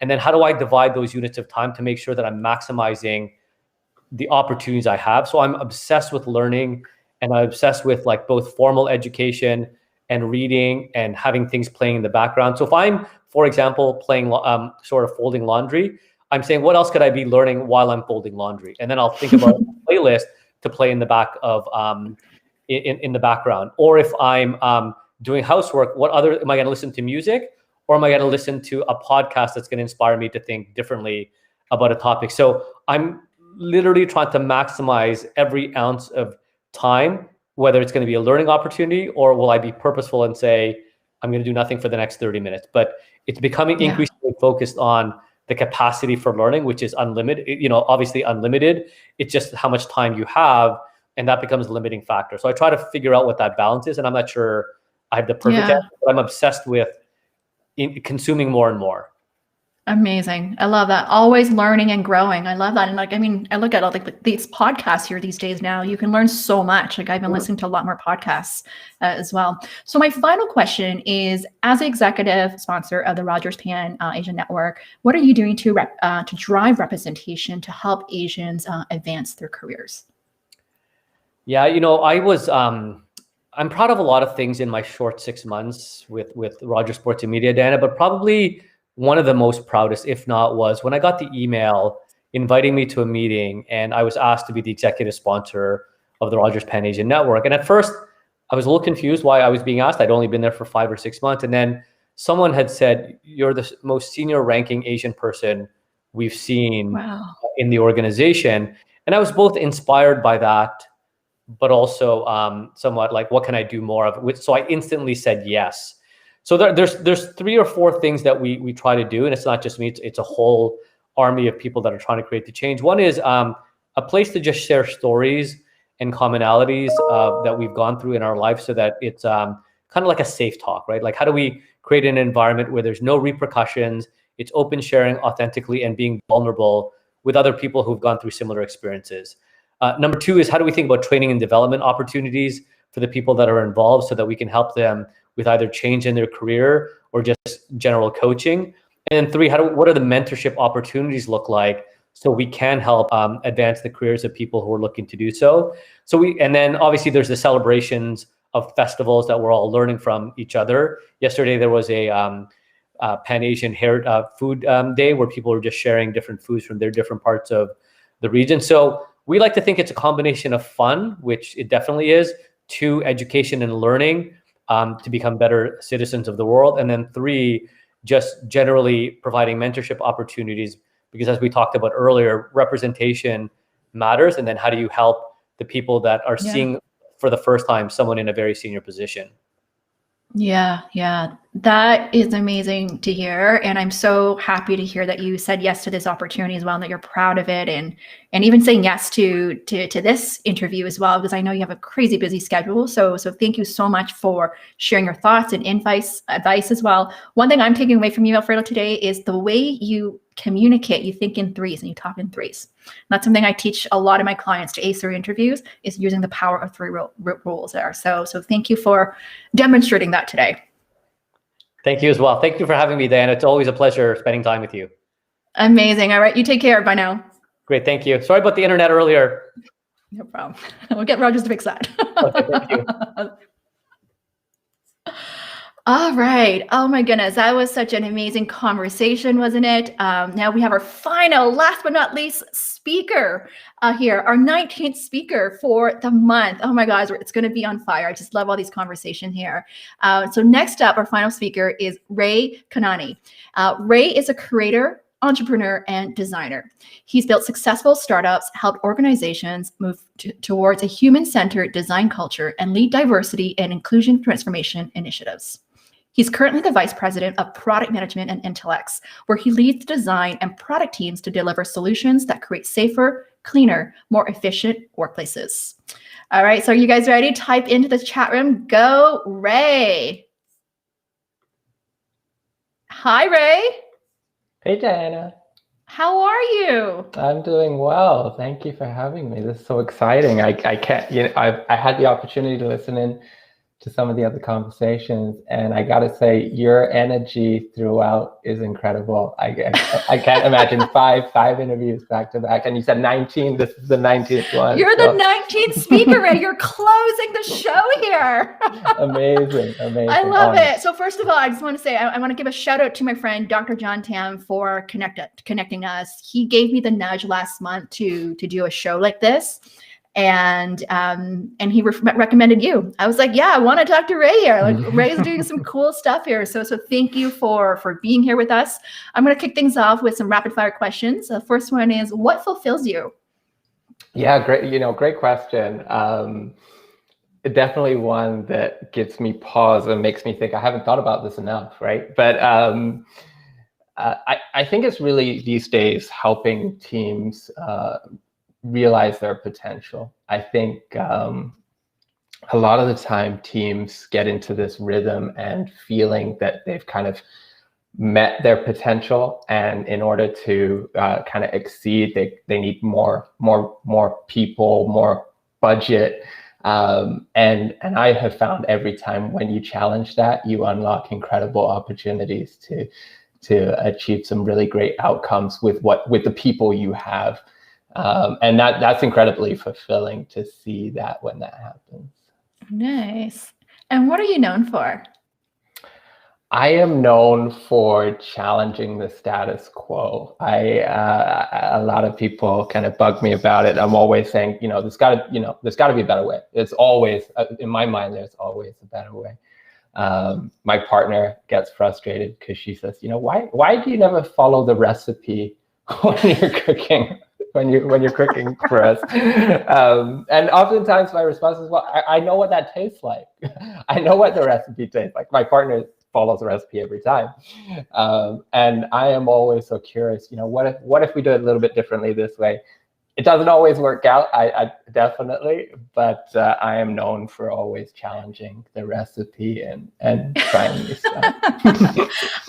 And then how do I divide those units of time to make sure that I'm maximizing the opportunities I have? So I'm obsessed with learning, and I'm obsessed with like both formal education and reading and having things playing in the background. So if I'm, for example, playing sort of folding laundry, I'm saying, what else could I be learning while I'm folding laundry? And then I'll think about a playlist to play in the back of in the background. Or if I'm doing housework, what other am I going to listen to music, or am I going to listen to a podcast that's going to inspire me to think differently about a topic? So I'm literally trying to maximize every ounce of time, whether it's going to be a learning opportunity, or will I be purposeful and say, I'm going to do nothing for the next 30 minutes. But it's becoming increasingly focused on the capacity for learning, which is unlimited, obviously unlimited. It's just how much time you have, and that becomes a limiting factor. So I try to figure out what that balance is, and I'm not sure I have the perfect answer, but I'm obsessed with consuming more and more. Amazing. I love that. Always learning and growing. I love that. And I look at all these podcasts here these days now. You can learn so much. I've been listening to a lot more podcasts as well. So my final question is, as an executive sponsor of the Rogers Pan Asian Network, what are you doing to drive representation to help Asians advance their careers? Yeah, I'm proud of a lot of things in my short 6 months with Rogers Sports and Media, Dana, but probably one of the most proudest, if not, was when I got the email inviting me to a meeting, and I was asked to be the executive sponsor of the Rogers Pan Asian Network. And at first, I was a little confused why I was being asked. I'd only been there for 5 or 6 months. And then someone had said, you're the most senior ranking Asian person we've seen in the organization. And I was both inspired by that, but also somewhat like, what can I do more of? So I instantly said yes. So there's 3 or 4 things that we try to do, and it's not just me, it's a whole army of people that are trying to create the change. One is a place to just share stories and commonalities that we've gone through in our life, so that it's kind of like a safe talk, right? Like, how do we create an environment where there's no repercussions, it's open sharing authentically and being vulnerable with other people who've gone through similar experiences. Number 2 is, how do we think about training and development opportunities for the people that are involved, so that we can help them with either change in their career or just general coaching. And then 3, what are the mentorship opportunities look like, so we can help advance the careers of people who are looking to do so. And then obviously there's the celebrations of festivals that we're all learning from each other. Yesterday there was a Pan-Asian food day, where people were just sharing different foods from their different parts of the region. So we like to think it's a combination of fun, which it definitely is, 2, education and learning to become better citizens of the world. And then 3, just generally providing mentorship opportunities, because as we talked about earlier, representation matters. And then how do you help the people that are seeing for the first time someone in a very senior position? Yeah. That is amazing to hear. And I'm so happy to hear that you said yes to this opportunity as well, and that you're proud of it, and even saying yes to this interview as well, because I know you have a crazy busy schedule. So thank you so much for sharing your thoughts and advice as well. One thing I'm taking away from you, Alfredo, today is the way you communicate. You think in 3s and you talk in 3s. That's something I teach a lot of my clients to ace their interviews, is using the power of 3 rules there. So thank you for demonstrating that today. Thank you as well. Thank you for having me, Dan. It's always a pleasure spending time with you. Amazing. All right. You take care. Bye now. Great. Thank you. Sorry about the internet earlier. No problem. We'll get Rogers to fix that. Okay, thank you. All right. Oh my goodness. That was such an amazing conversation, wasn't it? Now we have our final, last but not least, speaker here, our 19th speaker for the month. Oh my gosh, it's going to be on fire. I just love all these conversations here. So next up, our final speaker is Ray Kanani. Ray is a creator, entrepreneur, and designer. He's built successful startups, helped organizations move towards a human-centered design culture, and lead diversity and inclusion transformation initiatives. He's currently the vice president of product management at Intelex, where he leads the design and product teams to deliver solutions that create safer, cleaner, more efficient workplaces. All right, so are you guys ready? Type into the chat room. Go, Ray. Hi, Ray. Hey, Diana. How are you? I'm doing well. Thank you for having me. This is so exciting. I can't, I had the opportunity to listen in to some of the other conversations, and I got to say, your energy throughout is incredible. I can't imagine five interviews back to back, and you said 19. This is the 19th one. You're the 19th speaker, Ray. You're closing the show here. Amazing. I love it. So first of all, I just want to say, I want to give a shout out to my friend, Dr. John Tam, for connecting us. He gave me the nudge last month to do a show like this. And he recommended you. I was like, yeah, I want to talk to Ray here. Like, Ray's doing some cool stuff here. So thank you for being here with us. I'm going to kick things off with some rapid fire questions. The first one is, what fulfills you? Yeah, great question. Definitely one that gives me pause and makes me think I haven't thought about this enough, right? But I think it's really these days helping teams realize their potential. I think a lot of the time teams get into this rhythm and feeling that they've kind of met their potential, and in order to kind of exceed, they need more people, more budget. And I have found every time when you challenge that, you unlock incredible opportunities to achieve some really great outcomes with the people you have. And that's incredibly fulfilling to see that when that happens. Nice. And what are you known for? I am known for challenging the status quo. A lot of people kind of bug me about it. I'm always saying, there's got to be a better way. It's always, in my mind, there's always a better way. My partner gets frustrated because she says, why do you never follow the recipe when you're cooking? When you're cooking for us, and oftentimes my response is, well, I know what that tastes like. I know what the recipe tastes like. My partner follows the recipe every time, and I am always so curious. What if we do it a little bit differently this way? It doesn't always work out, I definitely, but I am known for always challenging the recipe and trying new stuff.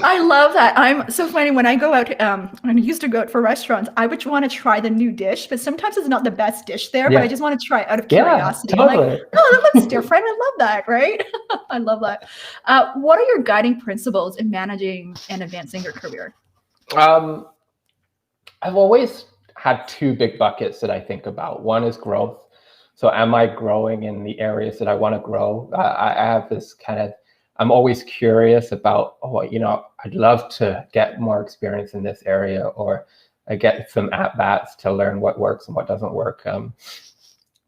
I love that. I'm so funny when I go out, when I used to go out for restaurants, I would want to try the new dish, but sometimes it's not the best dish there, but I just want to try it out of curiosity. Totally. I'm like, oh, that looks different. I love that, right? I love that. What are your guiding principles in managing and advancing your career? I've always had two big buckets that I think about. One is growth. So am I growing in the areas that I want to grow? I have this I'm always curious about, I'd love to get more experience in this area, or I get some at-bats to learn what works and what doesn't work.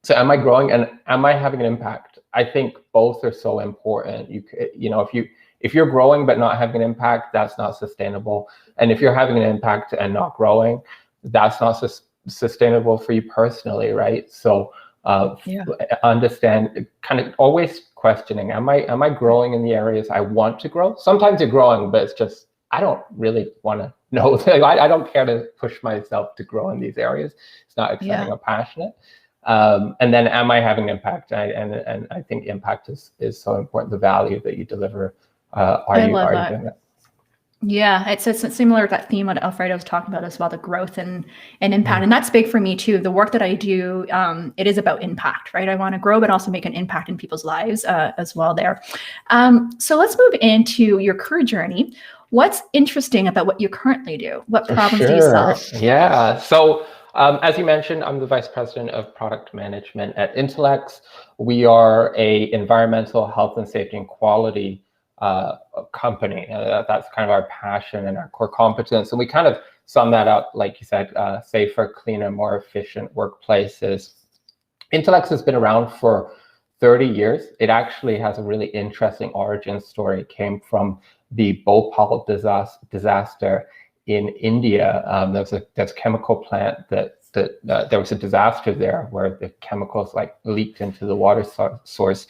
So am I growing and am I having an impact? I think both are so important. If you're growing but not having an impact, that's not sustainable. And if you're having an impact and not growing, that's not sustainable for you personally, right? So understand, kind of always questioning, am I growing in the areas I want to grow? Sometimes you're growing, but it's just, I don't really want to know. I don't care to push myself to grow in these areas. It's not exciting or passionate. And then am I having impact? And I think impact is so important, the value that you deliver. Are you doing that? Yeah, it's similar to that theme that Alfredo was talking about as well, the growth and impact. And that's big for me too. The work that I do, it is about impact, right? I want to grow, but also make an impact in people's lives as well there. So let's move into your career journey. What's interesting about what you currently do? What problems do you solve? Yeah, so as you mentioned, I'm the Vice President of Product Management at Intelex. We are a environmental health and safety and quality company. That's kind of our passion and our core competence. And we kind of sum that up, like you said, safer, cleaner, more efficient workplaces. Intelex has been around for 30 years. It actually has a really interesting origin story. It came from the Bhopal disaster in India. There's a chemical plant that there was a disaster there where the chemicals leaked into the water source.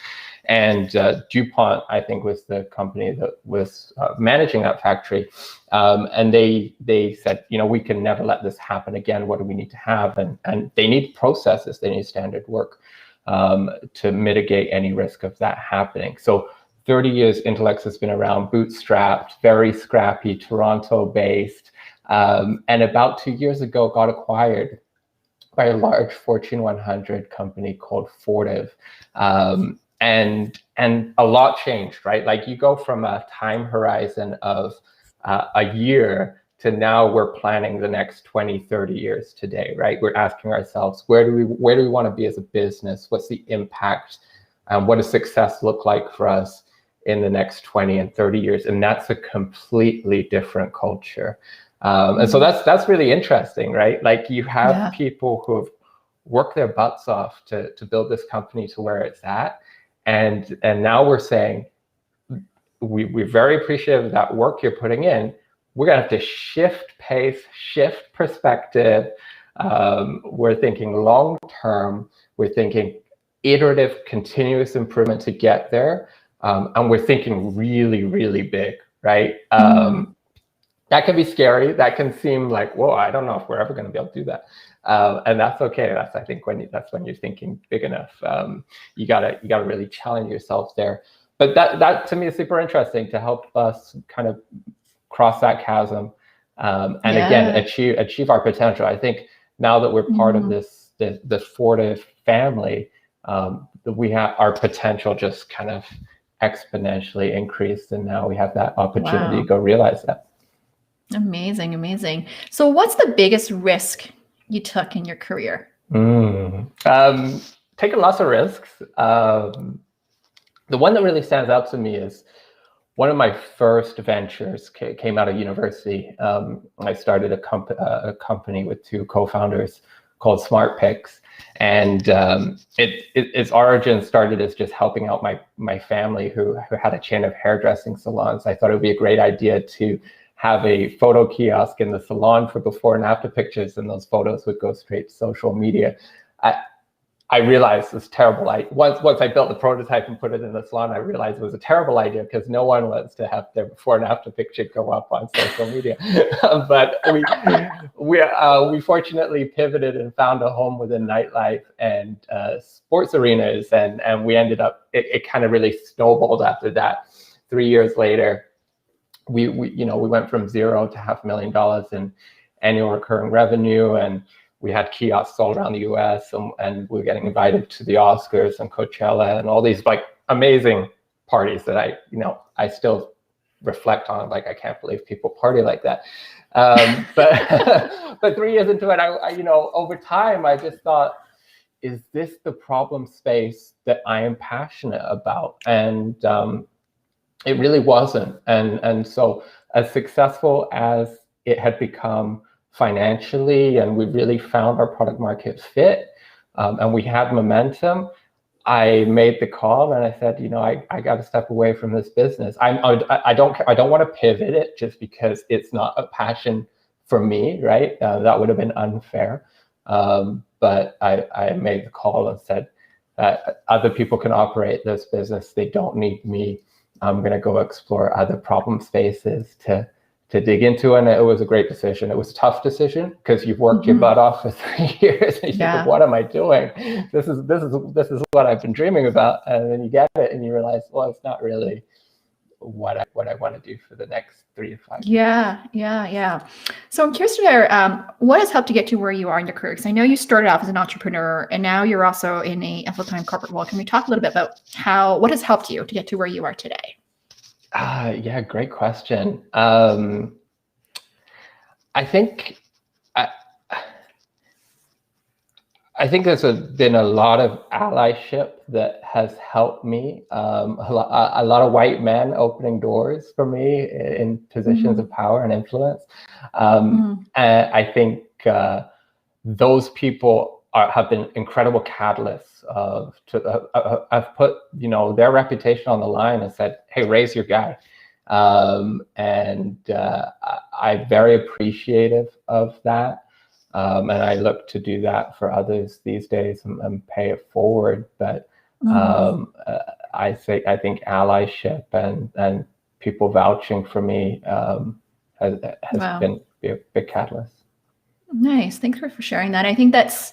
And DuPont, I think, was the company that was managing that factory. And they said, we can never let this happen again. What do we need to have? And they need processes. They need standard work to mitigate any risk of that happening. So 30 years Intelex has been around, bootstrapped, very scrappy, Toronto-based, and about 2 years ago got acquired by a large Fortune 100 company called Fortive. And a lot changed, right? Like you go from a time horizon of a year to now we're planning the next 20, 30 years today, right? We're asking ourselves, where do we want to be as a business? What's the impact? What does success look like for us in the next 20 and 30 years? And that's a completely different culture. And so that's really interesting, right? Like you have people who have worked their butts off to build this company to where it's at. And now we're saying, we're very appreciative of that work you're putting in. We're gonna have to shift pace, shift perspective. We're thinking long-term, we're thinking iterative, continuous improvement to get there. And we're thinking really, really big, right? That can be scary. That can seem like, whoa, I don't know if we're ever gonna be able to do that. And that's okay. That's, I think, that's when you're thinking big enough. You gotta really challenge yourself there. But that to me is super interesting to help us kind of cross that chasm, and again achieve our potential. I think now that we're part of this Fortive family, we have our potential just kind of exponentially increased, and now we have that opportunity to go realize that. Amazing, amazing. So what's the biggest risk you took in your career? Taking lots of risks. The one that really stands out to me is one of my first ventures came out of university. I started a company with two co-founders called SmartPicks, and its origin started as just helping out my family who had a chain of hairdressing salons. I thought it would be a great idea to have a photo kiosk in the salon for before and after pictures, and those photos would go straight to social media. I realized it was terrible. Once I built the prototype and put it in the salon, I realized it was a terrible idea because no one wants to have their before and after picture go up on social media. But we fortunately pivoted and found a home within nightlife and sports arenas, and we ended up. It kind of really snowballed after that. 3 years later, we went from zero to $500,000 in annual recurring revenue, and we had kiosks all around the US, and we were getting invited to the Oscars and Coachella and all these like amazing parties that I still reflect on. Like, I can't believe people party like that. But 3 years into it, I over time, I just thought, is this the problem space that I am passionate about? And it really wasn't. And so as successful as it had become financially, and we really found our product market fit, and we had momentum, I made the call and I said, I got to step away from this business. I don't want to pivot it just because it's not a passion for me, right? That would have been unfair. But I made the call and said, other people can operate this business. They don't need me. I'm going to go explore other problem spaces to dig into, and it was a great decision. It was a tough decision because you've worked your butt off for 3 years. And you think, what am I doing? This is what I've been dreaming about, and then you get it, and you realize, well, it's not really what I want to do for the next 3 to 5 years. Yeah. So I'm curious to hear, what has helped you get to where you are in your career? Because I know you started off as an entrepreneur, and now you're also in a full-time corporate role. Can we talk a little bit about what has helped you to get to where you are today? Yeah, great question. I think there's been a lot of allyship that has helped me. A lot of white men opening doors for me in positions of power and influence. And I think those people have been incredible catalysts I've put their reputation on the line and said, hey, raise your guy. And I'm very appreciative of that. And I look to do that for others these days and pay it forward. But I think allyship and people vouching for me has been a big catalyst. Nice. Thanks for sharing that. I think it's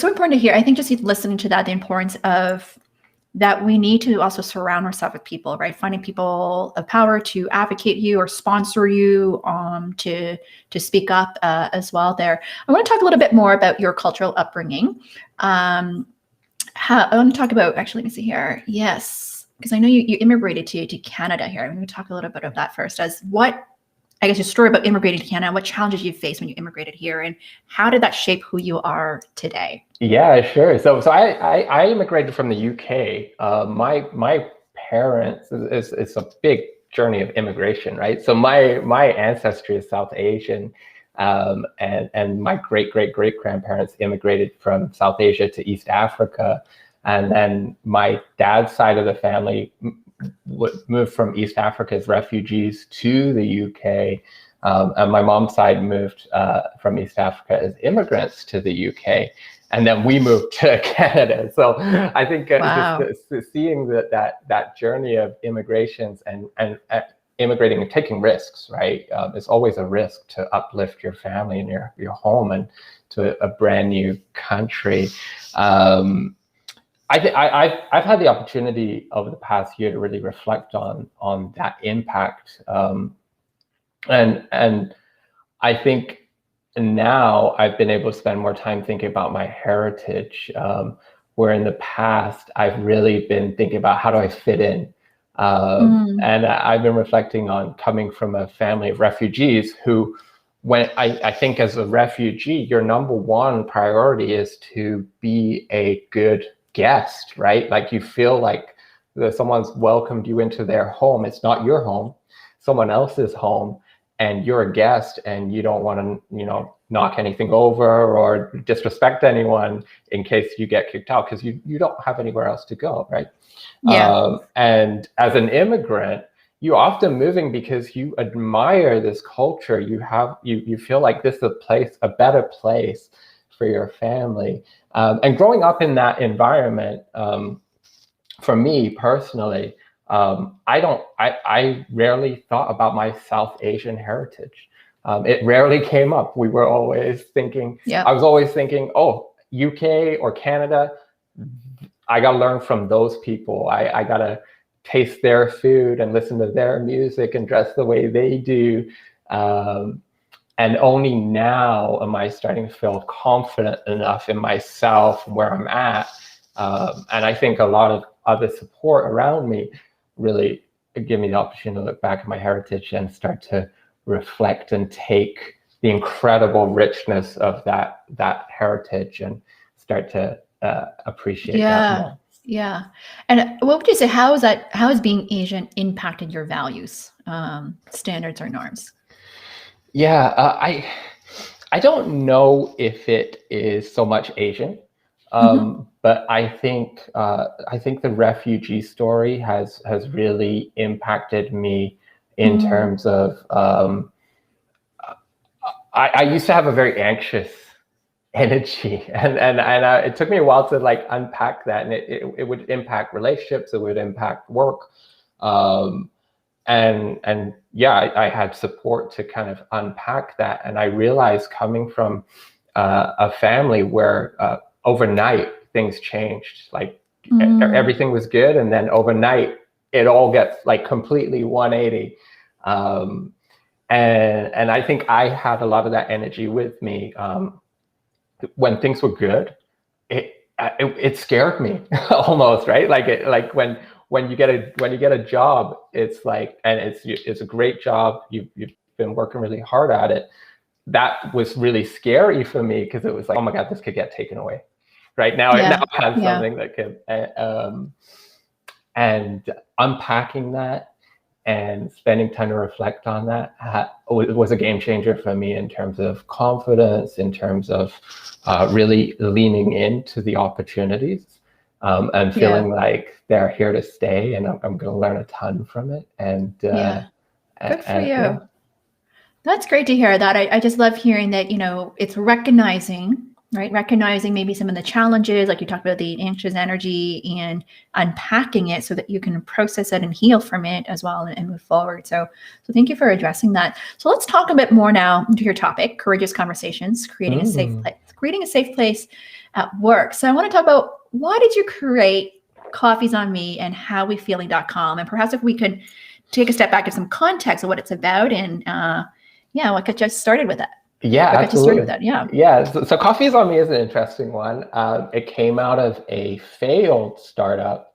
so important to hear. I think just listening to that, the importance of that we need to also surround ourselves with people, right? Finding people of power to advocate you or sponsor you, to speak up as well there. I want to talk a little bit more about your cultural upbringing. I want to talk about, actually, let me see here. Yes, because I know you immigrated to Canada here. I'm going to talk a little bit about that first. I guess your story about immigrating to Canada, what challenges you faced when you immigrated here, and how did that shape who you are today? Yeah, sure. So I immigrated from the UK. My parents, it's a big journey of immigration, right? So my ancestry is South Asian, and my great grandparents immigrated from South Asia to East Africa, and then my dad's side of the family moved from East Africa as refugees to the UK, and my mom's side moved from East Africa as immigrants to the UK, and then we moved to Canada. So I think just seeing that journey of immigrations and immigrating and taking risks, right? It's always a risk to uplift your family and your home and to a brand new country. I've had the opportunity over the past year to really reflect on that impact, and I think now I've been able to spend more time thinking about my heritage, where in the past I've really been thinking about how do I fit in, and I've been reflecting on coming from a family of refugees who, when I think as a refugee, your number one priority is to be a good guest, right? Like you feel like someone's welcomed you into their home. It's not your home, someone else's home, and you're a guest, and you don't want to, knock anything over or disrespect anyone in case you get kicked out, because you don't have anywhere else to go, right? Yeah. And as an immigrant, you're often moving because you admire this culture. You feel like this is a better place for your family. And growing up in that environment, for me personally, I rarely thought about my South Asian heritage. It rarely came up. We were always thinking, I was always thinking, oh, UK or Canada, I got to learn from those people. I got to taste their food and listen to their music and dress the way they do. And only now am I starting to feel confident enough in myself and where I'm at. And I think a lot of other support around me really give me the opportunity to look back at my heritage and start to reflect and take the incredible richness of that heritage and start to appreciate that more. Yeah. And what would you say, how has being Asian impacted your values, standards or norms? Yeah, I don't know if it is so much Asian, but I think the refugee story has really impacted me in terms of I used to have a very anxious energy, and it took me a while to like unpack that, and it would impact relationships, it would impact work, and yeah, I had support to kind of unpack that. And I realized coming from a family where overnight things changed, like everything was good, and then overnight it all gets like completely 180. And I think I had a lot of that energy with me. When things were good, it scared me almost, right? Like when you get a job, it's like, and it's a great job. You've been working really hard at it. That was really scary for me, because it was like, oh my God, this could get taken away. Right now, now I have something that could, and unpacking that and spending time to reflect on that was a game changer for me in terms of confidence, in terms of really leaning into the opportunities, and feeling like they're here to stay, and I'm going to learn a ton from it. And good for you. Yeah. That's great to hear that. I just love hearing that, it's recognizing maybe some of the challenges, like you talked about the anxious energy, and unpacking it so that you can process it and heal from it as well and move forward. So thank you for addressing that. So let's talk a bit more now into your topic, courageous conversations, creating a safe place at work. So I want to talk about, why did you create Coffee's on Me and howwefeeling.com. And perhaps if we could take a step back, give some context of what it's about, and what got you started with it. Yeah, what got you started absolutely. with that? Yeah. Yeah. So Coffee's on Me is an interesting one. It came out of a failed startup.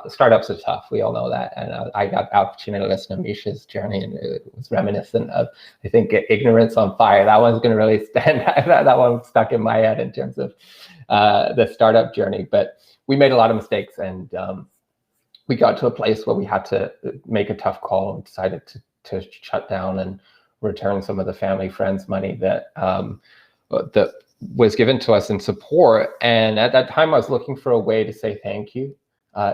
Startups are tough. We all know that. And I got the opportunity to listen to Misha's journey, and it was reminiscent of, I think, Ignorance on Fire. That one's going to really stand out. That one stuck in my head in terms of the startup journey. But we made a lot of mistakes, and we got to a place where we had to make a tough call and decided to shut down and return some of the family friends money that was given to us in support. And at that time, I was looking for a way to say thank you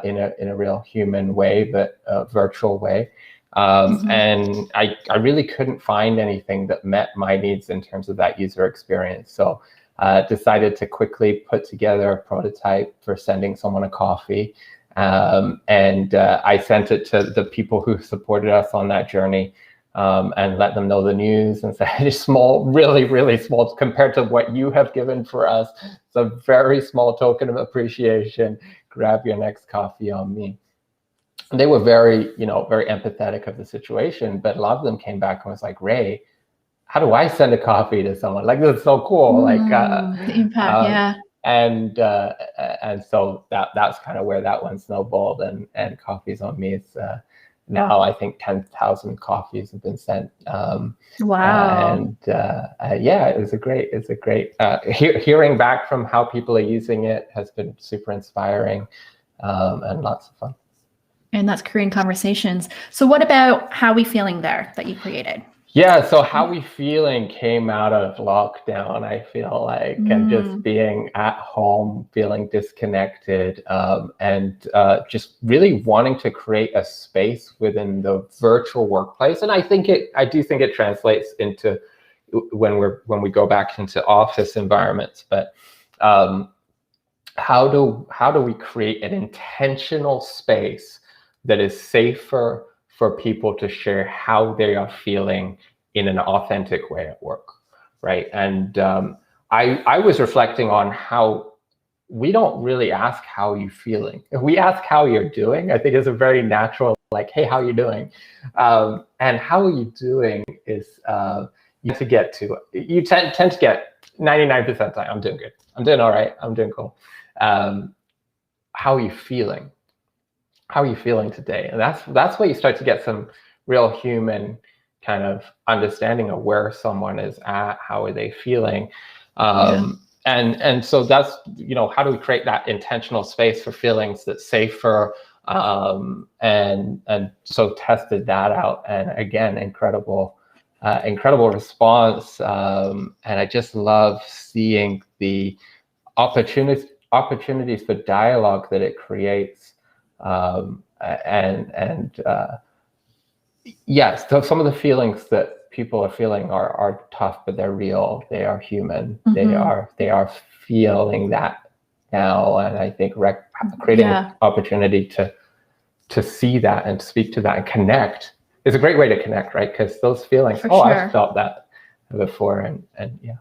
in a real human way, but a virtual way. And I really couldn't find anything that met my needs in terms of that user experience. So decided to quickly put together a prototype for sending someone a coffee. And I sent it to the people who supported us on that journey, and let them know the news and say, it's small, really, really small compared to what you have given for us. It's a very small token of appreciation. Grab your next coffee on me. And they were very empathetic of the situation, but a lot of them came back and was like, Ray, how do I send a coffee to someone? Like, this is so cool. The impact, And so that's kind of where that one snowballed, and Coffee's on Me is now I think 10,000 coffees have been sent. Wow. And it's a great hearing back from how people are using it has been super inspiring, and lots of fun. And that's creating conversations. So what about How We Feeling there that you created? Yeah, so How We Feeling came out of lockdown, I feel like, and just being at home, feeling disconnected, and just really wanting to create a space within the virtual workplace. And I do think it translates into when we go back into office environments. But how do we create an intentional space that is safer for people to share how they are feeling in an authentic way at work, right? And I was reflecting on how we don't really ask how you're feeling. If we ask how you're doing, I think it's a very natural, like, hey, how are you doing? And how are you doing is you tend to get 99% of the time, I'm doing good. I'm doing all right. I'm doing cool. How are you feeling? How are you feeling today? And that's where you start to get some real human kind of understanding of where someone is at, how are they feeling. And so that's, how do we create that intentional space for feelings that's safer? And so tested that out, and again, incredible response. And I just love seeing the opportunities for dialogue that it creates. Yes, so some of the feelings that people are feeling are tough, but they're real. They are human. They are feeling that now, and I think creating an opportunity to see that and speak to that and connect is a great way to connect, right? Because those feelings, I've felt that before, and yeah.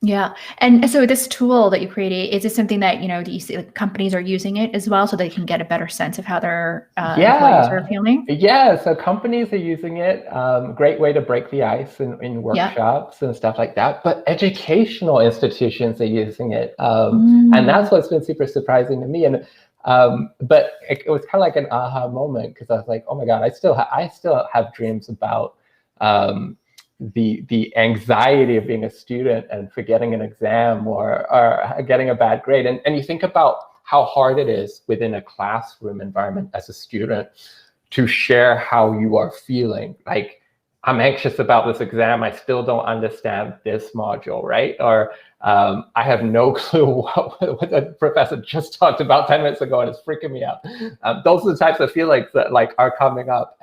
Yeah. And so this tool that you created, is it something that, do you see like companies are using it as well so they can get a better sense of how their employees are feeling? Yeah. So companies are using it. Great way to break the ice in workshops and stuff like that. But educational institutions are using it. And that's what's been super surprising to me. And but it was kind of like an aha moment, because I was like, oh my God, I still have dreams about the anxiety of being a student and forgetting an exam or getting a bad grade. And you think about how hard it is within a classroom environment as a student to share how you are feeling. Like, I'm anxious about this exam. I still don't understand this module, right? Or I have no clue what the professor just talked about 10 minutes ago, and it's freaking me out. Those are the types of feelings that are coming up.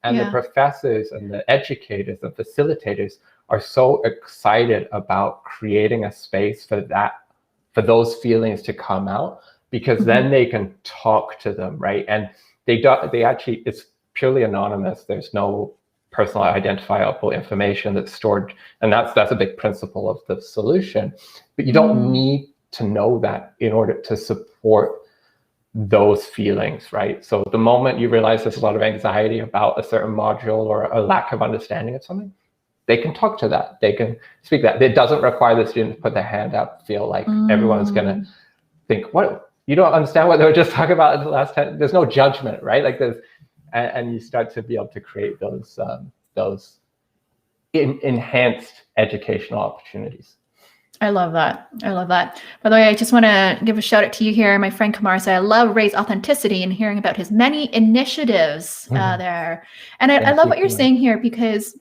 And the professors and the educators and facilitators are so excited about creating a space for those feelings to come out, because then they can talk to them, right? And they actually, it's purely anonymous. There's no personal identifiable information that's stored, and that's a big principle of the solution. But you don't need to know that in order to support those feelings, right? So the moment you realize there's a lot of anxiety about a certain module or a lack of understanding of something, they can talk to that. They can speak that. It doesn't require the student to put their hand up, feel like everyone's going to think, what? You don't understand what they were just talking about in the last 10. There's no judgment, right? Like there's, and you start to be able to create those enhanced educational opportunities. I love that. I love that. By the way, I just want to give a shout out to you here. My friend Kamar said, I love Ray's authenticity and hearing about his many initiatives there. And I love what you're saying here, because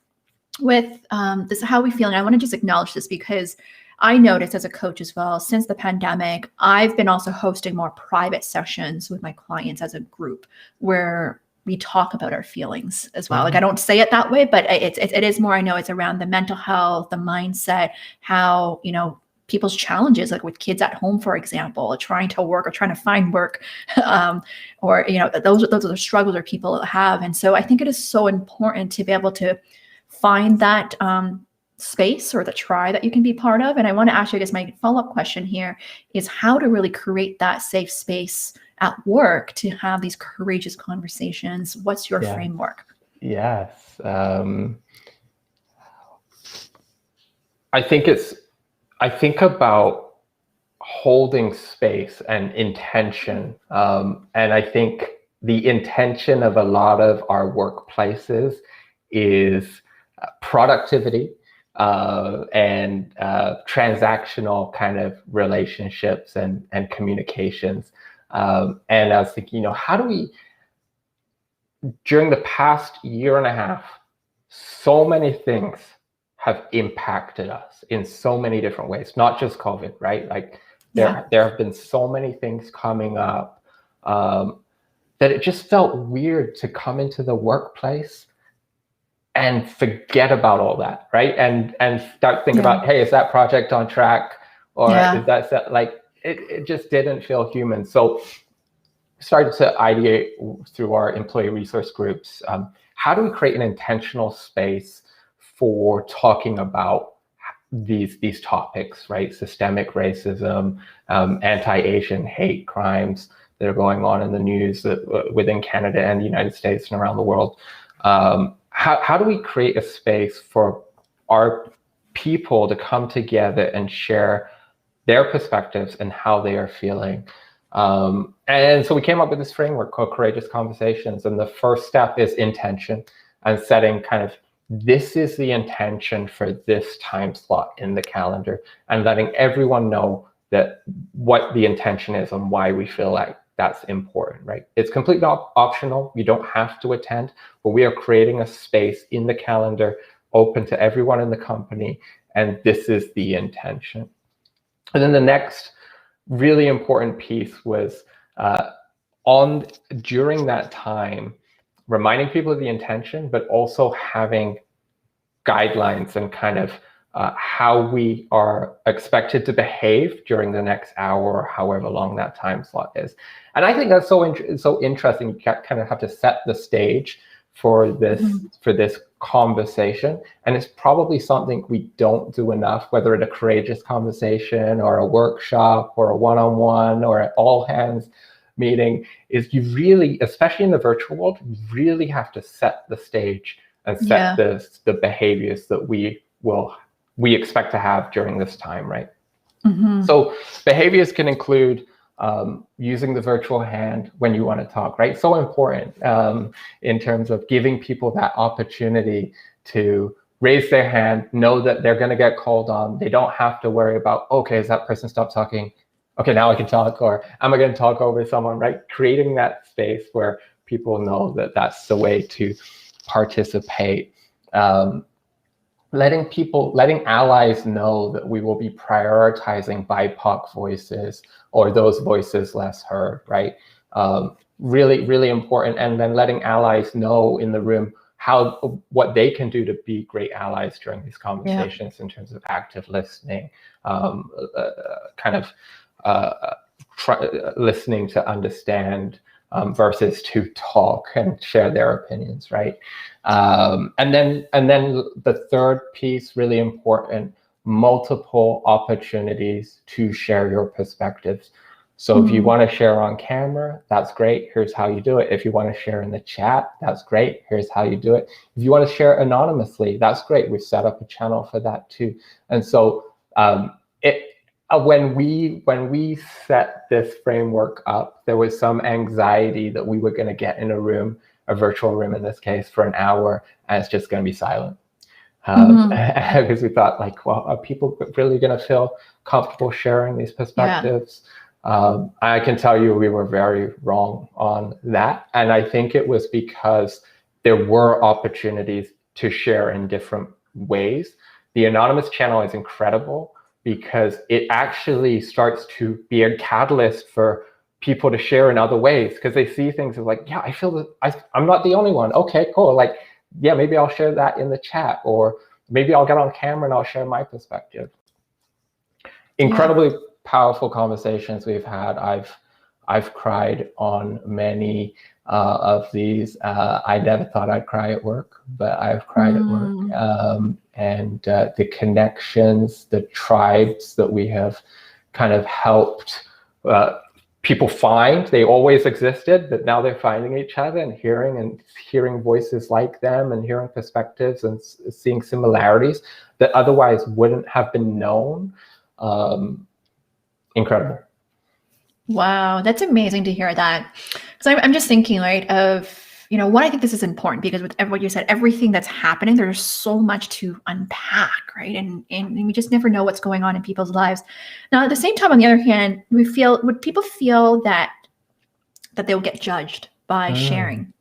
with this, how we feel, and I want to just acknowledge this because I noticed as a coach as well, since the pandemic, I've been also hosting more private sessions with my clients as a group where we talk about our feelings as well. Like I don't say it that way, but it is more, I know it's around the mental health, the mindset, how, you know, people's challenges, like with kids at home, for example, trying to work or trying to find work, or, you know, those are the struggles that people have. And so I think it is so important to be able to find that space or the tribe that you can be part of. And I want to ask you, I guess my follow-up question here is how to really create that safe space at work to have these courageous conversations. What's your framework? Yes. I think about holding space and intention. And I think the intention of a lot of our workplaces is productivity and transactional kind of relationships and communications. And I was thinking, you know, how do we, during the past year and a half, so many things have impacted us in so many different ways, not just COVID, right? Like there have been so many things coming up that it just felt weird to come into the workplace and forget about all that, right? And start thinking about, hey, is that project on track? Or is that like, it just didn't feel human. So started to ideate through our employee resource groups. How do we create an intentional space for talking about these topics, right? Systemic racism, anti-Asian hate crimes that are going on in the news within Canada and the United States and around the world. How do we create a space for our people to come together and share their perspectives and how they are feeling? And so we came up with this framework called Courageous Conversations. And the first step is intention and setting kind of, this is the intention for this time slot in the calendar, and letting everyone know that what the intention is and why we feel like that's important, right? It's completely optional. You don't have to attend, but we are creating a space in the calendar open to everyone in the company. And this is the intention. And then the next really important piece was during that time, reminding people of the intention, but also having guidelines and kind of how we are expected to behave during the next hour or however long that time slot is. And I think that's so interesting. You kind of have to set the stage for this conversation. And it's probably something we don't do enough, whether it's a courageous conversation or a workshop or a one-on-one or an all hands meeting, is you really, especially in the virtual world, you really have to set the stage and set the behaviors that we expect to have during this time, right? So behaviors can include using the virtual hand when you want to talk, right? So important in terms of giving people that opportunity to raise their hand, know that they're going to get called on. They don't have to worry about, okay, has that person stopped talking? Okay, now I can talk, or am I going to talk over someone, right? Creating that space where people know that that's the way to participate. Letting allies know that we will be prioritizing BIPOC voices or those voices less heard, right? Really, really important. And then letting allies know in the room what they can do to be great allies during these conversations in terms of active listening, listening to understand versus to talk and share their opinions, right? And then the third piece, really important, multiple opportunities to share your perspectives. So if you want to share on camera, that's great. Here's how you do it. If you want to share in the chat, that's great. Here's how you do it. If you want to share anonymously, that's great. We've set up a channel for that too. And so when we set this framework up, there was some anxiety that we were going to get in a room, a virtual room in this case, for an hour, and it's just going to be silent. Because we thought, like, well, are people really going to feel comfortable sharing these perspectives? I can tell you we were very wrong on that. And I think it was because there were opportunities to share in different ways. The anonymous channel is incredible because it actually starts to be a catalyst for people to share in other ways, because they see things as like, yeah, I feel that I'm not the only one. Okay, cool. Like, yeah, maybe I'll share that in the chat, or maybe I'll get on camera and I'll share my perspective. Incredibly powerful conversations we've had. I've cried on many of these. I never thought I'd cry at work, but I've cried at work. And the connections, the tribes that we have kind of helped people find, they always existed, but now they're finding each other and hearing voices like them and hearing perspectives and seeing similarities that otherwise wouldn't have been known. Incredible. Wow, that's amazing to hear that. Because I'm just thinking, right, of, one, I think this is important because with what you said, everything that's happening, there's so much to unpack, right? And we just never know what's going on in people's lives. Now, at the same time, on the other hand, would people feel that they will get judged by sharing?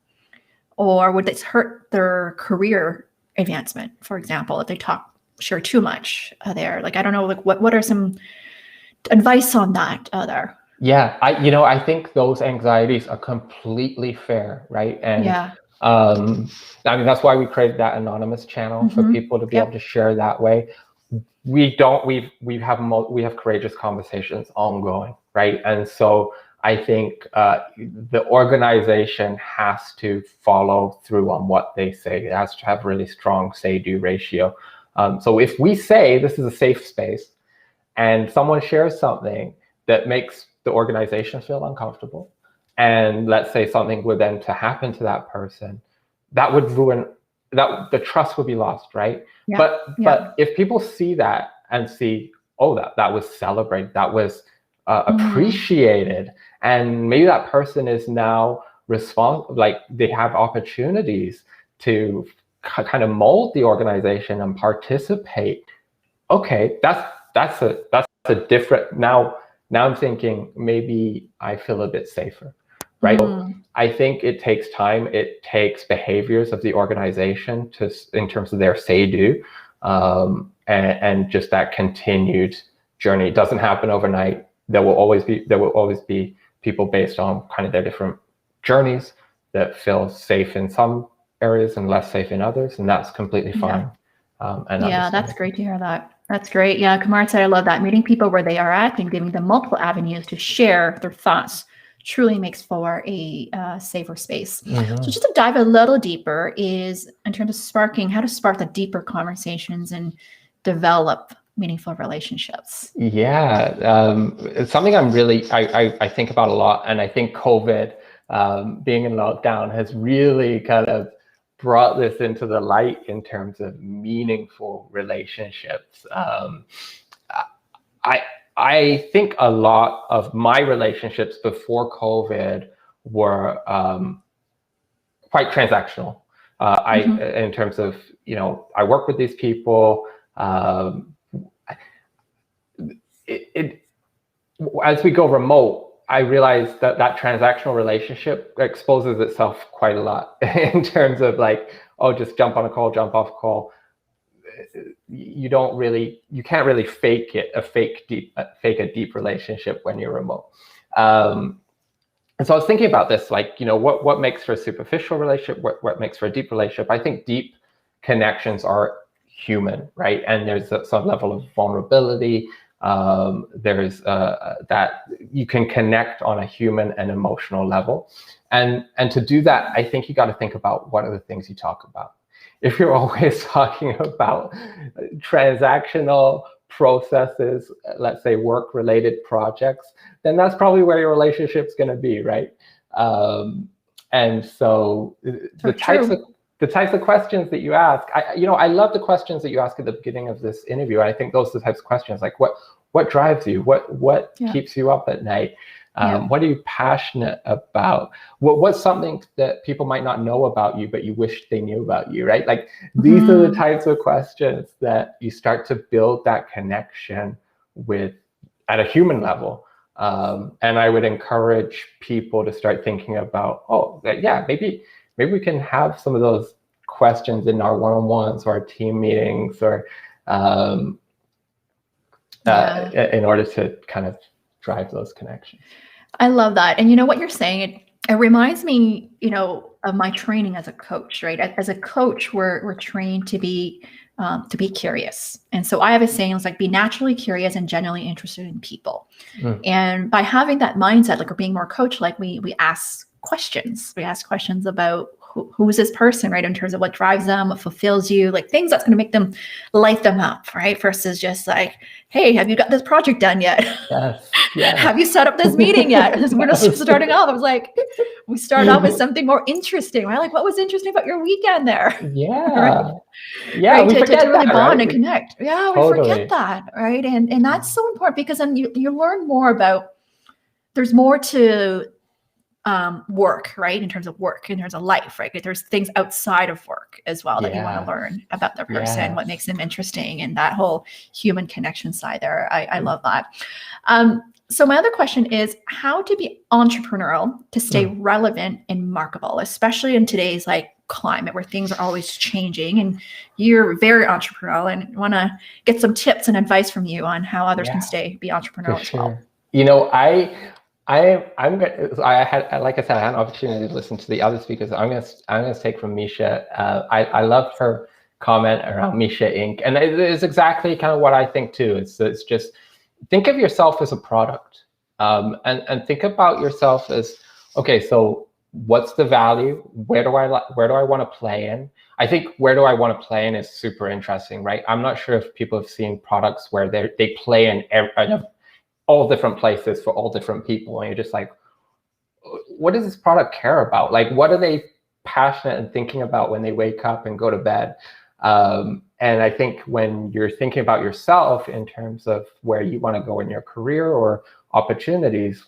Or would this hurt their career advancement, for example, if they share too much there? Like, I don't know, like what are some advice on that there? Yeah, I think those anxieties are completely fair, right? And I mean, that's why we created that anonymous channel for people to be able to share that way. We have courageous conversations ongoing, right? And so I think the organization has to follow through on what they say. It has to have really strong say-do ratio. So if we say this is a safe space and someone shares something that makes the organization feel uncomfortable, and let's say something were then to happen to that person, that would ruin that. The trust would be lost, right? But if people see that and see, oh, that was celebrated, that was appreciated, and maybe that person is now like they have opportunities to kind of mold the organization and participate. Okay, that's a different now. Now I'm thinking maybe I feel a bit safer, right? I think it takes time. It takes behaviors of the organization in terms of their say-do, and just that continued journey. It doesn't happen overnight. There will always be people based on kind of their different journeys that feel safe in some areas and less safe in others, and that's completely fine. That's great to hear that. That's great. Yeah, Kumar said, I love that. Meeting people where they are at and giving them multiple avenues to share their thoughts truly makes for a safer space. So just to dive a little deeper is in terms of how to spark the deeper conversations and develop meaningful relationships. Yeah, it's something I think about a lot. And I think COVID, being in lockdown, has really kind of brought this into the light in terms of meaningful relationships. I think a lot of my relationships before COVID were quite transactional. In terms of, I work with these people. As we go remote, I realized that transactional relationship exposes itself quite a lot in terms of like, oh, just jump on a call, jump off call. You can't really fake a deep relationship when you're remote. And so I was thinking about this, like, what makes for a superficial relationship, what makes for a deep relationship. I think deep connections are human, right? And there's some level of vulnerability. There's that you can connect on a human and emotional level. And to do that, I think you got to think about what are the things you talk about. If you're always talking about transactional processes, let's say work-related projects, then that's probably where your relationship's going to be, right? And so the types of questions that you ask, I love the questions that you ask at the beginning of this interview. I think those are the types of questions, like what drives you, what keeps you up at night. What are you passionate about? What's something that people might not know about you, but you wish they knew about you, right? Like these are the types of questions that you start to build that connection with at a human level. And I would encourage people to start thinking about, maybe we can have some of those questions in our one-on-ones or our team meetings or in order to kind of drive those connections. I love that. And what you're saying, it reminds me, of my training as a coach, right? As a coach, we're trained to be curious. And so I have a saying, it's like, be naturally curious and genuinely interested in people. And by having that mindset, like, we're being more coach-like, we ask questions. We ask questions about who is this person, right? In terms of what drives them, what fulfills you, like things that's going to make them light them up, right? Versus just like, hey, have you got this project done yet? Yes. Have you set up this meeting yet? We're just starting off. I was like, we start off with something more interesting, right? Like, what was interesting about your weekend there? Yeah. Right? We forget to really that, bond right? and connect. Yeah, we Totally. forget that, right? And that's so important, because then you learn more about, there's more to work, right? In terms of work, in terms of life, right? There's things outside of work as well that you want to learn about the person, what makes them interesting, and that whole human connection side there. I love that. So my other question is how to be entrepreneurial to stay relevant and marketable, especially in today's climate where things are always changing, and you're very entrepreneurial, and want to get some tips and advice from you on how others can be entrepreneurial as well. I had, like I said, I had an opportunity to listen to the other speakers. I'm gonna take from Misha. I loved her comment around Misha Inc. And it is exactly kind of what I think too. It's just think of yourself as a product, and think about yourself as, okay, so what's the value? Where do I want to play in? I think where do I want to play in is super interesting, right? I'm not sure if people have seen products where they play in all different places for all different people, and you're just like, what does this product care about? Like, what are they passionate and thinking about when they wake up and go to bed? And I think when you're thinking about yourself in terms of where you want to go in your career or opportunities,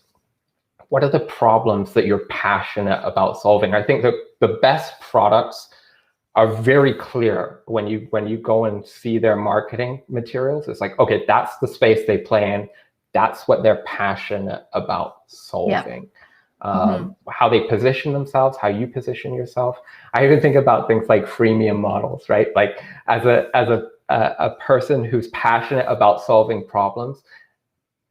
what are the problems that you're passionate about solving? I think that the best products are very clear when you go and see their marketing materials. It's like, okay, that's the space they play in. That's what they're passionate about solving. How they position themselves, how you position yourself. I even think about things like freemium models, right? Like as a person who's passionate about solving problems,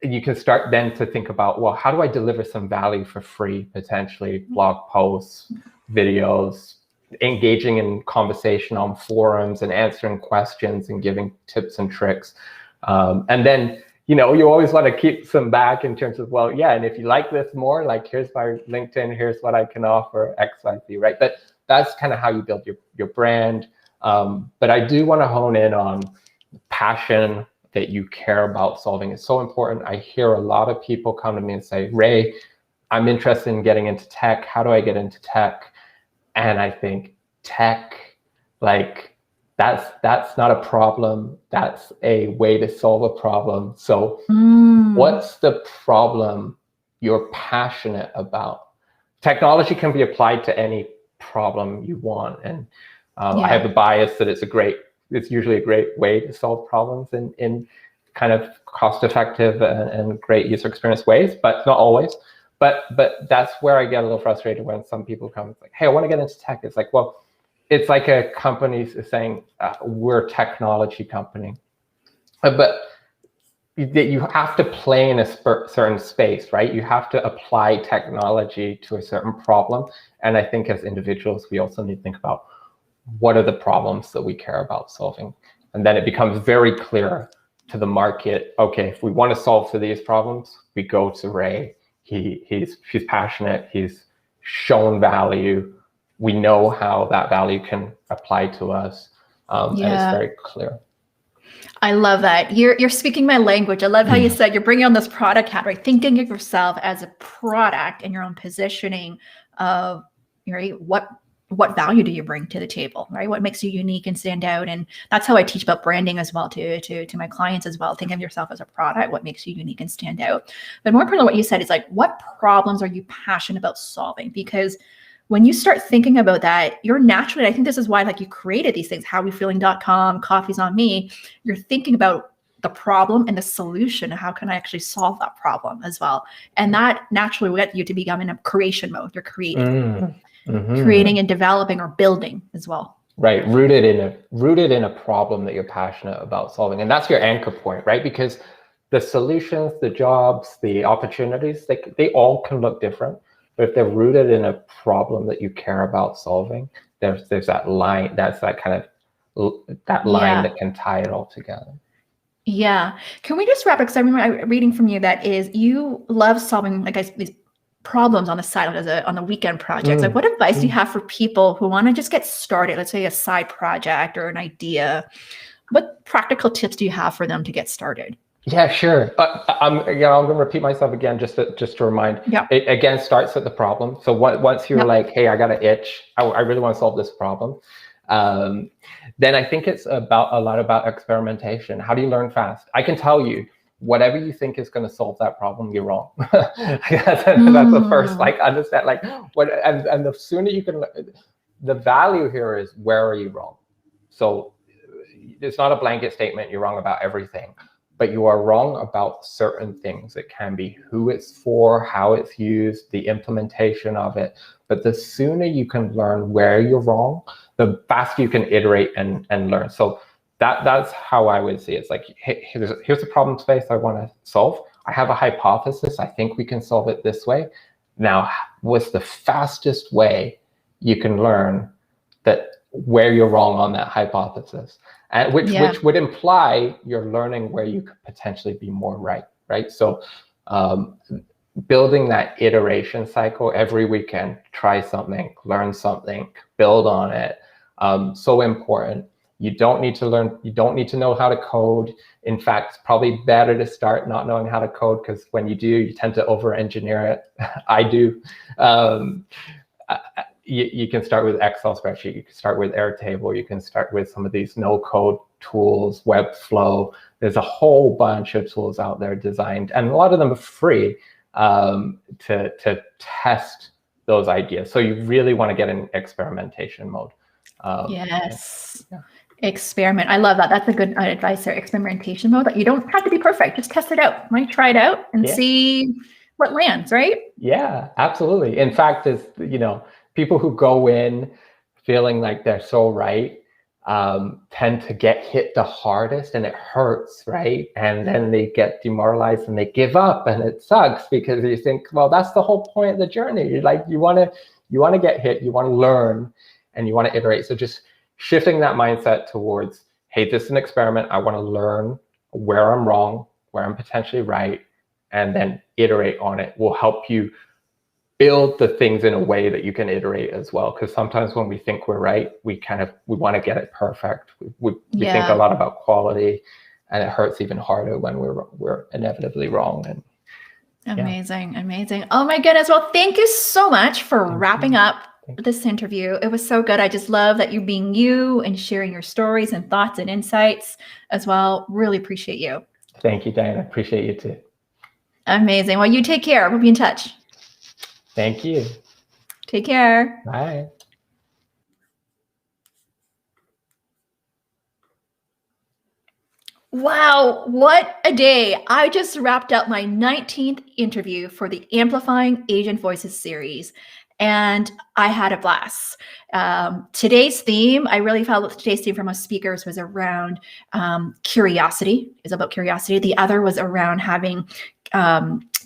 you can start then to think about, well, how do I deliver some value for free, potentially blog posts, videos, engaging in conversation on forums and answering questions and giving tips and tricks. And then, you always want to keep some back in terms of, well, yeah, and if you like this more, like, here's my LinkedIn, here's what I can offer, X, Y, Z, right? But that's kind of how you build your brand. But I do want to hone in on passion that you care about solving. It's so important. I hear a lot of people come to me and say, Ray, I'm interested in getting into tech. How do I get into tech? And I think tech, that's not a problem. That's a way to solve a problem. So what's the problem you're passionate about? Technology can be applied to any problem you want. And I have a bias that it's usually a great way to solve problems in kind of cost-effective and great user experience ways, but not always. But that's where I get a little frustrated when some people come, it's like, hey, I want to get into tech. It's like, well, it's like a company saying, we're a technology company. But you have to play in a certain space, right? You have to apply technology to a certain problem. And I think as individuals, we also need to think about what are the problems that we care about solving. And then it becomes very clear to the market, okay, if we want to solve for these problems, we go to Ray. He's passionate, he's shown value. We know how that value can apply to us, and it's very clear. I love that. You're speaking my language. I love how you said you're bringing on this product hat, right? Thinking of yourself as a product and your own positioning of, right, what value do you bring to the table, right? What makes you unique and stand out? And that's how I teach about branding as well to my clients as well. Think of yourself as a product, what makes you unique and stand out. But more importantly, what you said is like, what problems are you passionate about solving? Because when you start thinking about that, you're naturally, I think this is why like you created these things, howwefeeling.com, Coffee's on Me. You're thinking about the problem and the solution. How can I actually solve that problem as well? And that naturally will get you to become in a creation mode. You're creating, creating and developing or building as well. Right, rooted in a problem that you're passionate about solving, and that's your anchor point, right? Because the solutions, the jobs, the opportunities, they all can look different. But if they're rooted in a problem that you care about solving, there's that line, that's that kind of that line that can tie it all together. Yeah. Can we just wrap it? Because I remember reading from you that is you love solving, I guess, these problems on the side on the weekend projects. Like, what advice do you have for people who want to just get started? Let's say a side project or an idea. What practical tips do you have for them to get started? Yeah, sure. I'm going to repeat myself again, just to remind. Yeah. It again starts at the problem. So once you're like, hey, I got an itch, I really want to solve this problem. Then I think it's a lot about experimentation. How do you learn fast? I can tell you, whatever you think is going to solve that problem, you're wrong. That's the first, like, understand, like, and the sooner you can, the value here is, where are you wrong? So it's not a blanket statement, you're wrong about everything. But you are wrong about certain things. It can be who it's for, how it's used, the implementation of it. But the sooner you can learn where you're wrong, the faster you can iterate and learn. So that's how I would see it. It's like, hey, here's the problem space I want to solve. I have a hypothesis. I think we can solve it this way. Now, what's the fastest way you can learn that where you're wrong on that hypothesis? And which would imply you're learning where you could potentially be more right? So building that iteration cycle every weekend, try something, learn something, build on it. So important. You don't need to learn, you don't need to know how to code. In fact, it's probably better to start not knowing how to code, because when you do, you tend to over-engineer it. I do. You can start with Excel spreadsheet, you can start with Airtable, you can start with some of these no-code tools, Webflow. There's a whole bunch of tools out there designed, and a lot of them are free to test those ideas. So you really want to get in experimentation mode. Yes. Yeah. Experiment. I love that. That's a good advice there. Experimentation mode. But you don't have to be perfect. Just test it out. Right? Try it out and see what lands, right? Yeah, absolutely. In fact, is people who go in feeling like they're so right tend to get hit the hardest, and it hurts, right? And then they get demoralized and they give up, and it sucks, because you think, well, that's the whole point of the journey. You're like, you want to get hit, you want to learn, and you want to iterate. So just shifting that mindset towards, hey, this is an experiment. I want to learn where I'm wrong, where I'm potentially right, and then iterate on it will help you build the things in a way that you can iterate as well. Because sometimes when we think we're right, we want to get it perfect. We think a lot about quality, and it hurts even harder when we're inevitably wrong. And amazing. Oh my goodness. Well, thank you so much for wrapping up this interview. It was so good. I just love that you're being you and sharing your stories and thoughts and insights as well. Really appreciate you. Thank you, Diana. Appreciate you too. Amazing. Well, you take care. We'll be in touch. Thank you. Take care. Bye. Wow, what a day. I just wrapped up my 19th interview for the Amplifying Asian Voices series, and I had a blast. Today's theme, I really felt that today's theme from our speakers was around curiosity. It's about curiosity. The other was around having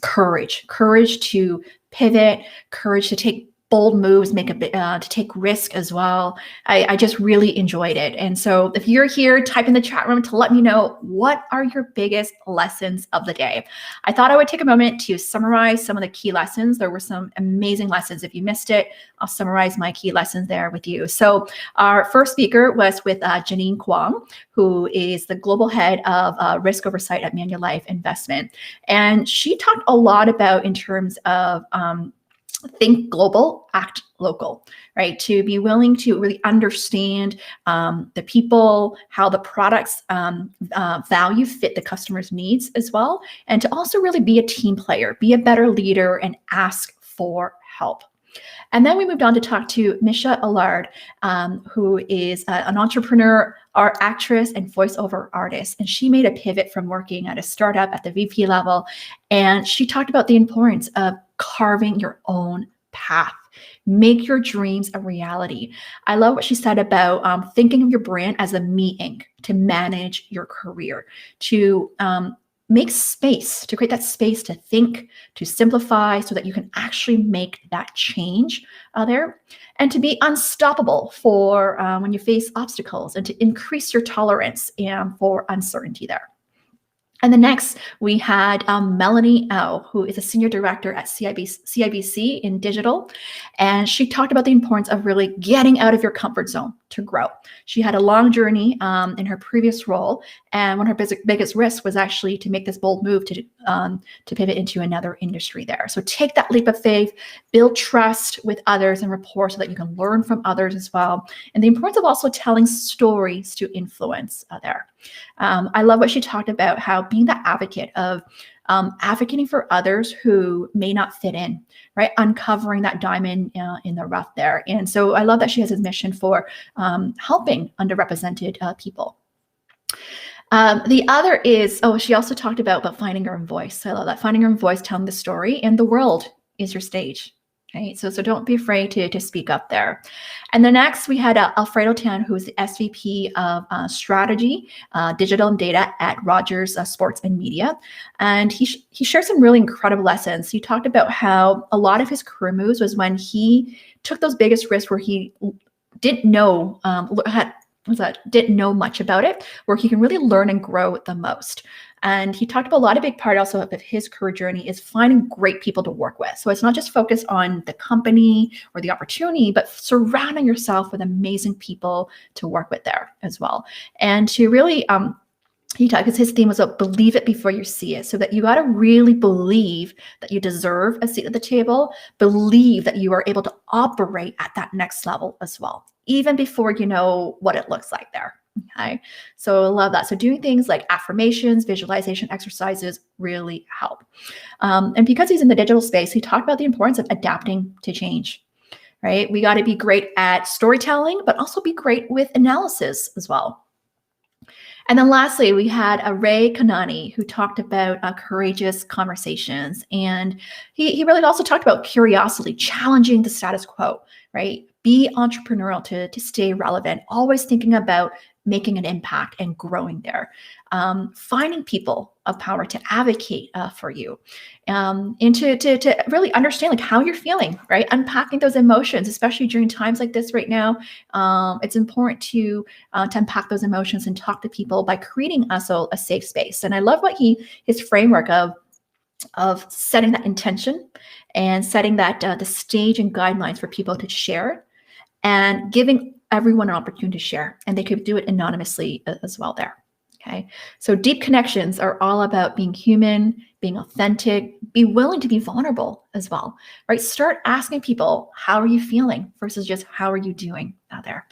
courage to pivot, courage to take bold moves, to take risk as well. I just really enjoyed it. And so if you're here, type in the chat room to let me know, what are your biggest lessons of the day? I thought I would take a moment to summarize some of the key lessons. There were some amazing lessons. If you missed it, I'll summarize my key lessons there with you. So our first speaker was with Jeanine Kwong, who is the global head of risk oversight at Manulife Investment. And she talked a lot about in terms of think global, act local, right? To be willing to really understand the people, how the products value fit the customer's needs as well, and to also really be a team player, be a better leader, and ask for help. And then we moved on to talk to Misha, Allard, who is an entrepreneur, art actress, and voiceover artist. And she made a pivot from working at a startup at the VP level. And she talked about the importance of carving your own path. Make your dreams a reality. I love what she said about thinking of your brand as a meeting to manage your career, to make space, to create that space to think, to simplify so that you can actually make that change there, and to be unstoppable for when you face obstacles, and to increase your tolerance for uncertainty there. And the next, we had Melanie, who is a senior director at CIBC in digital. And she talked about the importance of really getting out of your comfort zone to grow. She had a long journey in her previous role. And one of her biggest risks was actually to make this bold move to pivot into another industry there. So take that leap of faith, build trust with others and rapport so that you can learn from others as well. And the importance of also telling stories to influence there. I love what she talked about, how being the advocate of advocating for others who may not fit in, right? Uncovering that diamond in the rough there. And so I love that she has this mission for helping underrepresented people. The other is, she also talked about finding your own voice. I love that, finding your own voice, telling the story, and the world is your stage. Right? So don't be afraid to speak up there. And the next, we had Alfredo, who's the SVP of Strategy, Digital and Data at Rogers Sports and Media. And he shared some really incredible lessons. He talked about how a lot of his career moves was when he took those biggest risks where he didn't know, didn't know much about it, where he can really learn and grow the most. And he talked about a lot of big part also of his career journey is finding great people to work with. So it's not just focused on the company or the opportunity, but surrounding yourself with amazing people to work with there as well. And to really, he talked, because his theme was about believe it before you see it. So that you got to really believe that you deserve a seat at the table, believe that you are able to operate at that next level as well, even before you know what it looks like there. Okay, so I love that. So doing things like affirmations, visualization exercises really help. And because he's in the digital space, he talked about the importance of adapting to change, right? We got to be great at storytelling, but also be great with analysis as well. And then lastly, we had Ray Kanani, who talked about courageous conversations. And he really also talked about curiosity, challenging the status quo, right? Be entrepreneurial to stay relevant, always thinking about making an impact and growing there. Finding people of power to advocate for you, and to really understand like how you're feeling, right? Unpacking those emotions, especially during times like this right now. It's important to unpack those emotions and talk to people by creating also a safe space. And I love what his framework of setting that intention and setting that the stage and guidelines for people to share, and giving everyone an opportunity to share, and they could do it anonymously as well there. Okay, so deep connections are all about being human, being authentic, be willing to be vulnerable as well, right? Start asking people, how are you feeling versus just how are you doing out there?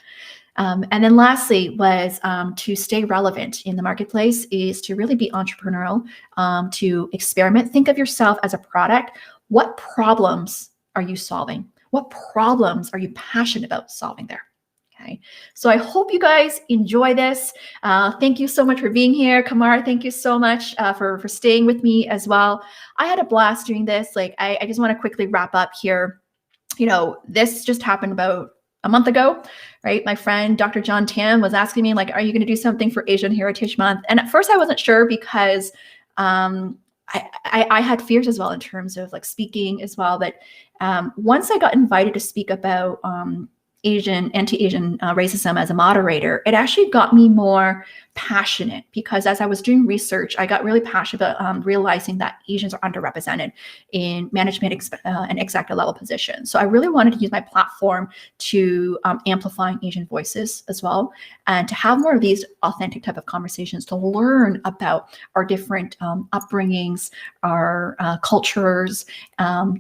And then lastly was to stay relevant in the marketplace is to really be entrepreneurial, to experiment. Think of yourself as a product. What problems are you solving? What problems are you passionate about solving there? Okay, so I hope you guys enjoy this. Thank you so much for being here. Kamar, thank you so much for staying with me as well. I had a blast doing this. Like, I just want to quickly wrap up here. You know, this just happened about a month ago, right? My friend, Dr. John Tam, was asking me, like, are you going to do something for Asian Heritage Month? And at first I wasn't sure because I had fears as well in terms of like speaking as well. But once I got invited to speak about anti-Asian racism as a moderator, it actually got me more passionate, because as I was doing research, I got really passionate about realizing that Asians are underrepresented in management and executive level positions. So I really wanted to use my platform to amplifying Asian voices as well, and to have more of these authentic type of conversations, to learn about our different upbringings, our cultures,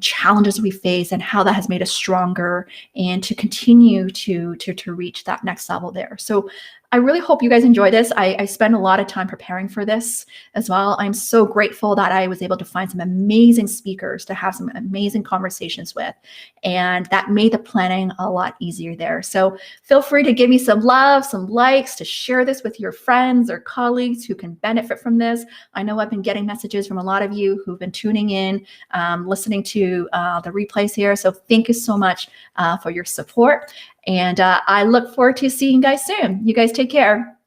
challenges we face, and how that has made us stronger, and to continue to reach that next level there. So I really hope you guys enjoy this. I spent a lot of time preparing for this as well. I'm so grateful that I was able to find some amazing speakers to have some amazing conversations with, and that made the planning a lot easier there. So feel free to give me some love, some likes, to share this with your friends or colleagues who can benefit from this. I know I've been getting messages from a lot of you who've been tuning in, listening to the replays here. So thank you so much for your support. And I look forward to seeing you guys soon. You guys take care.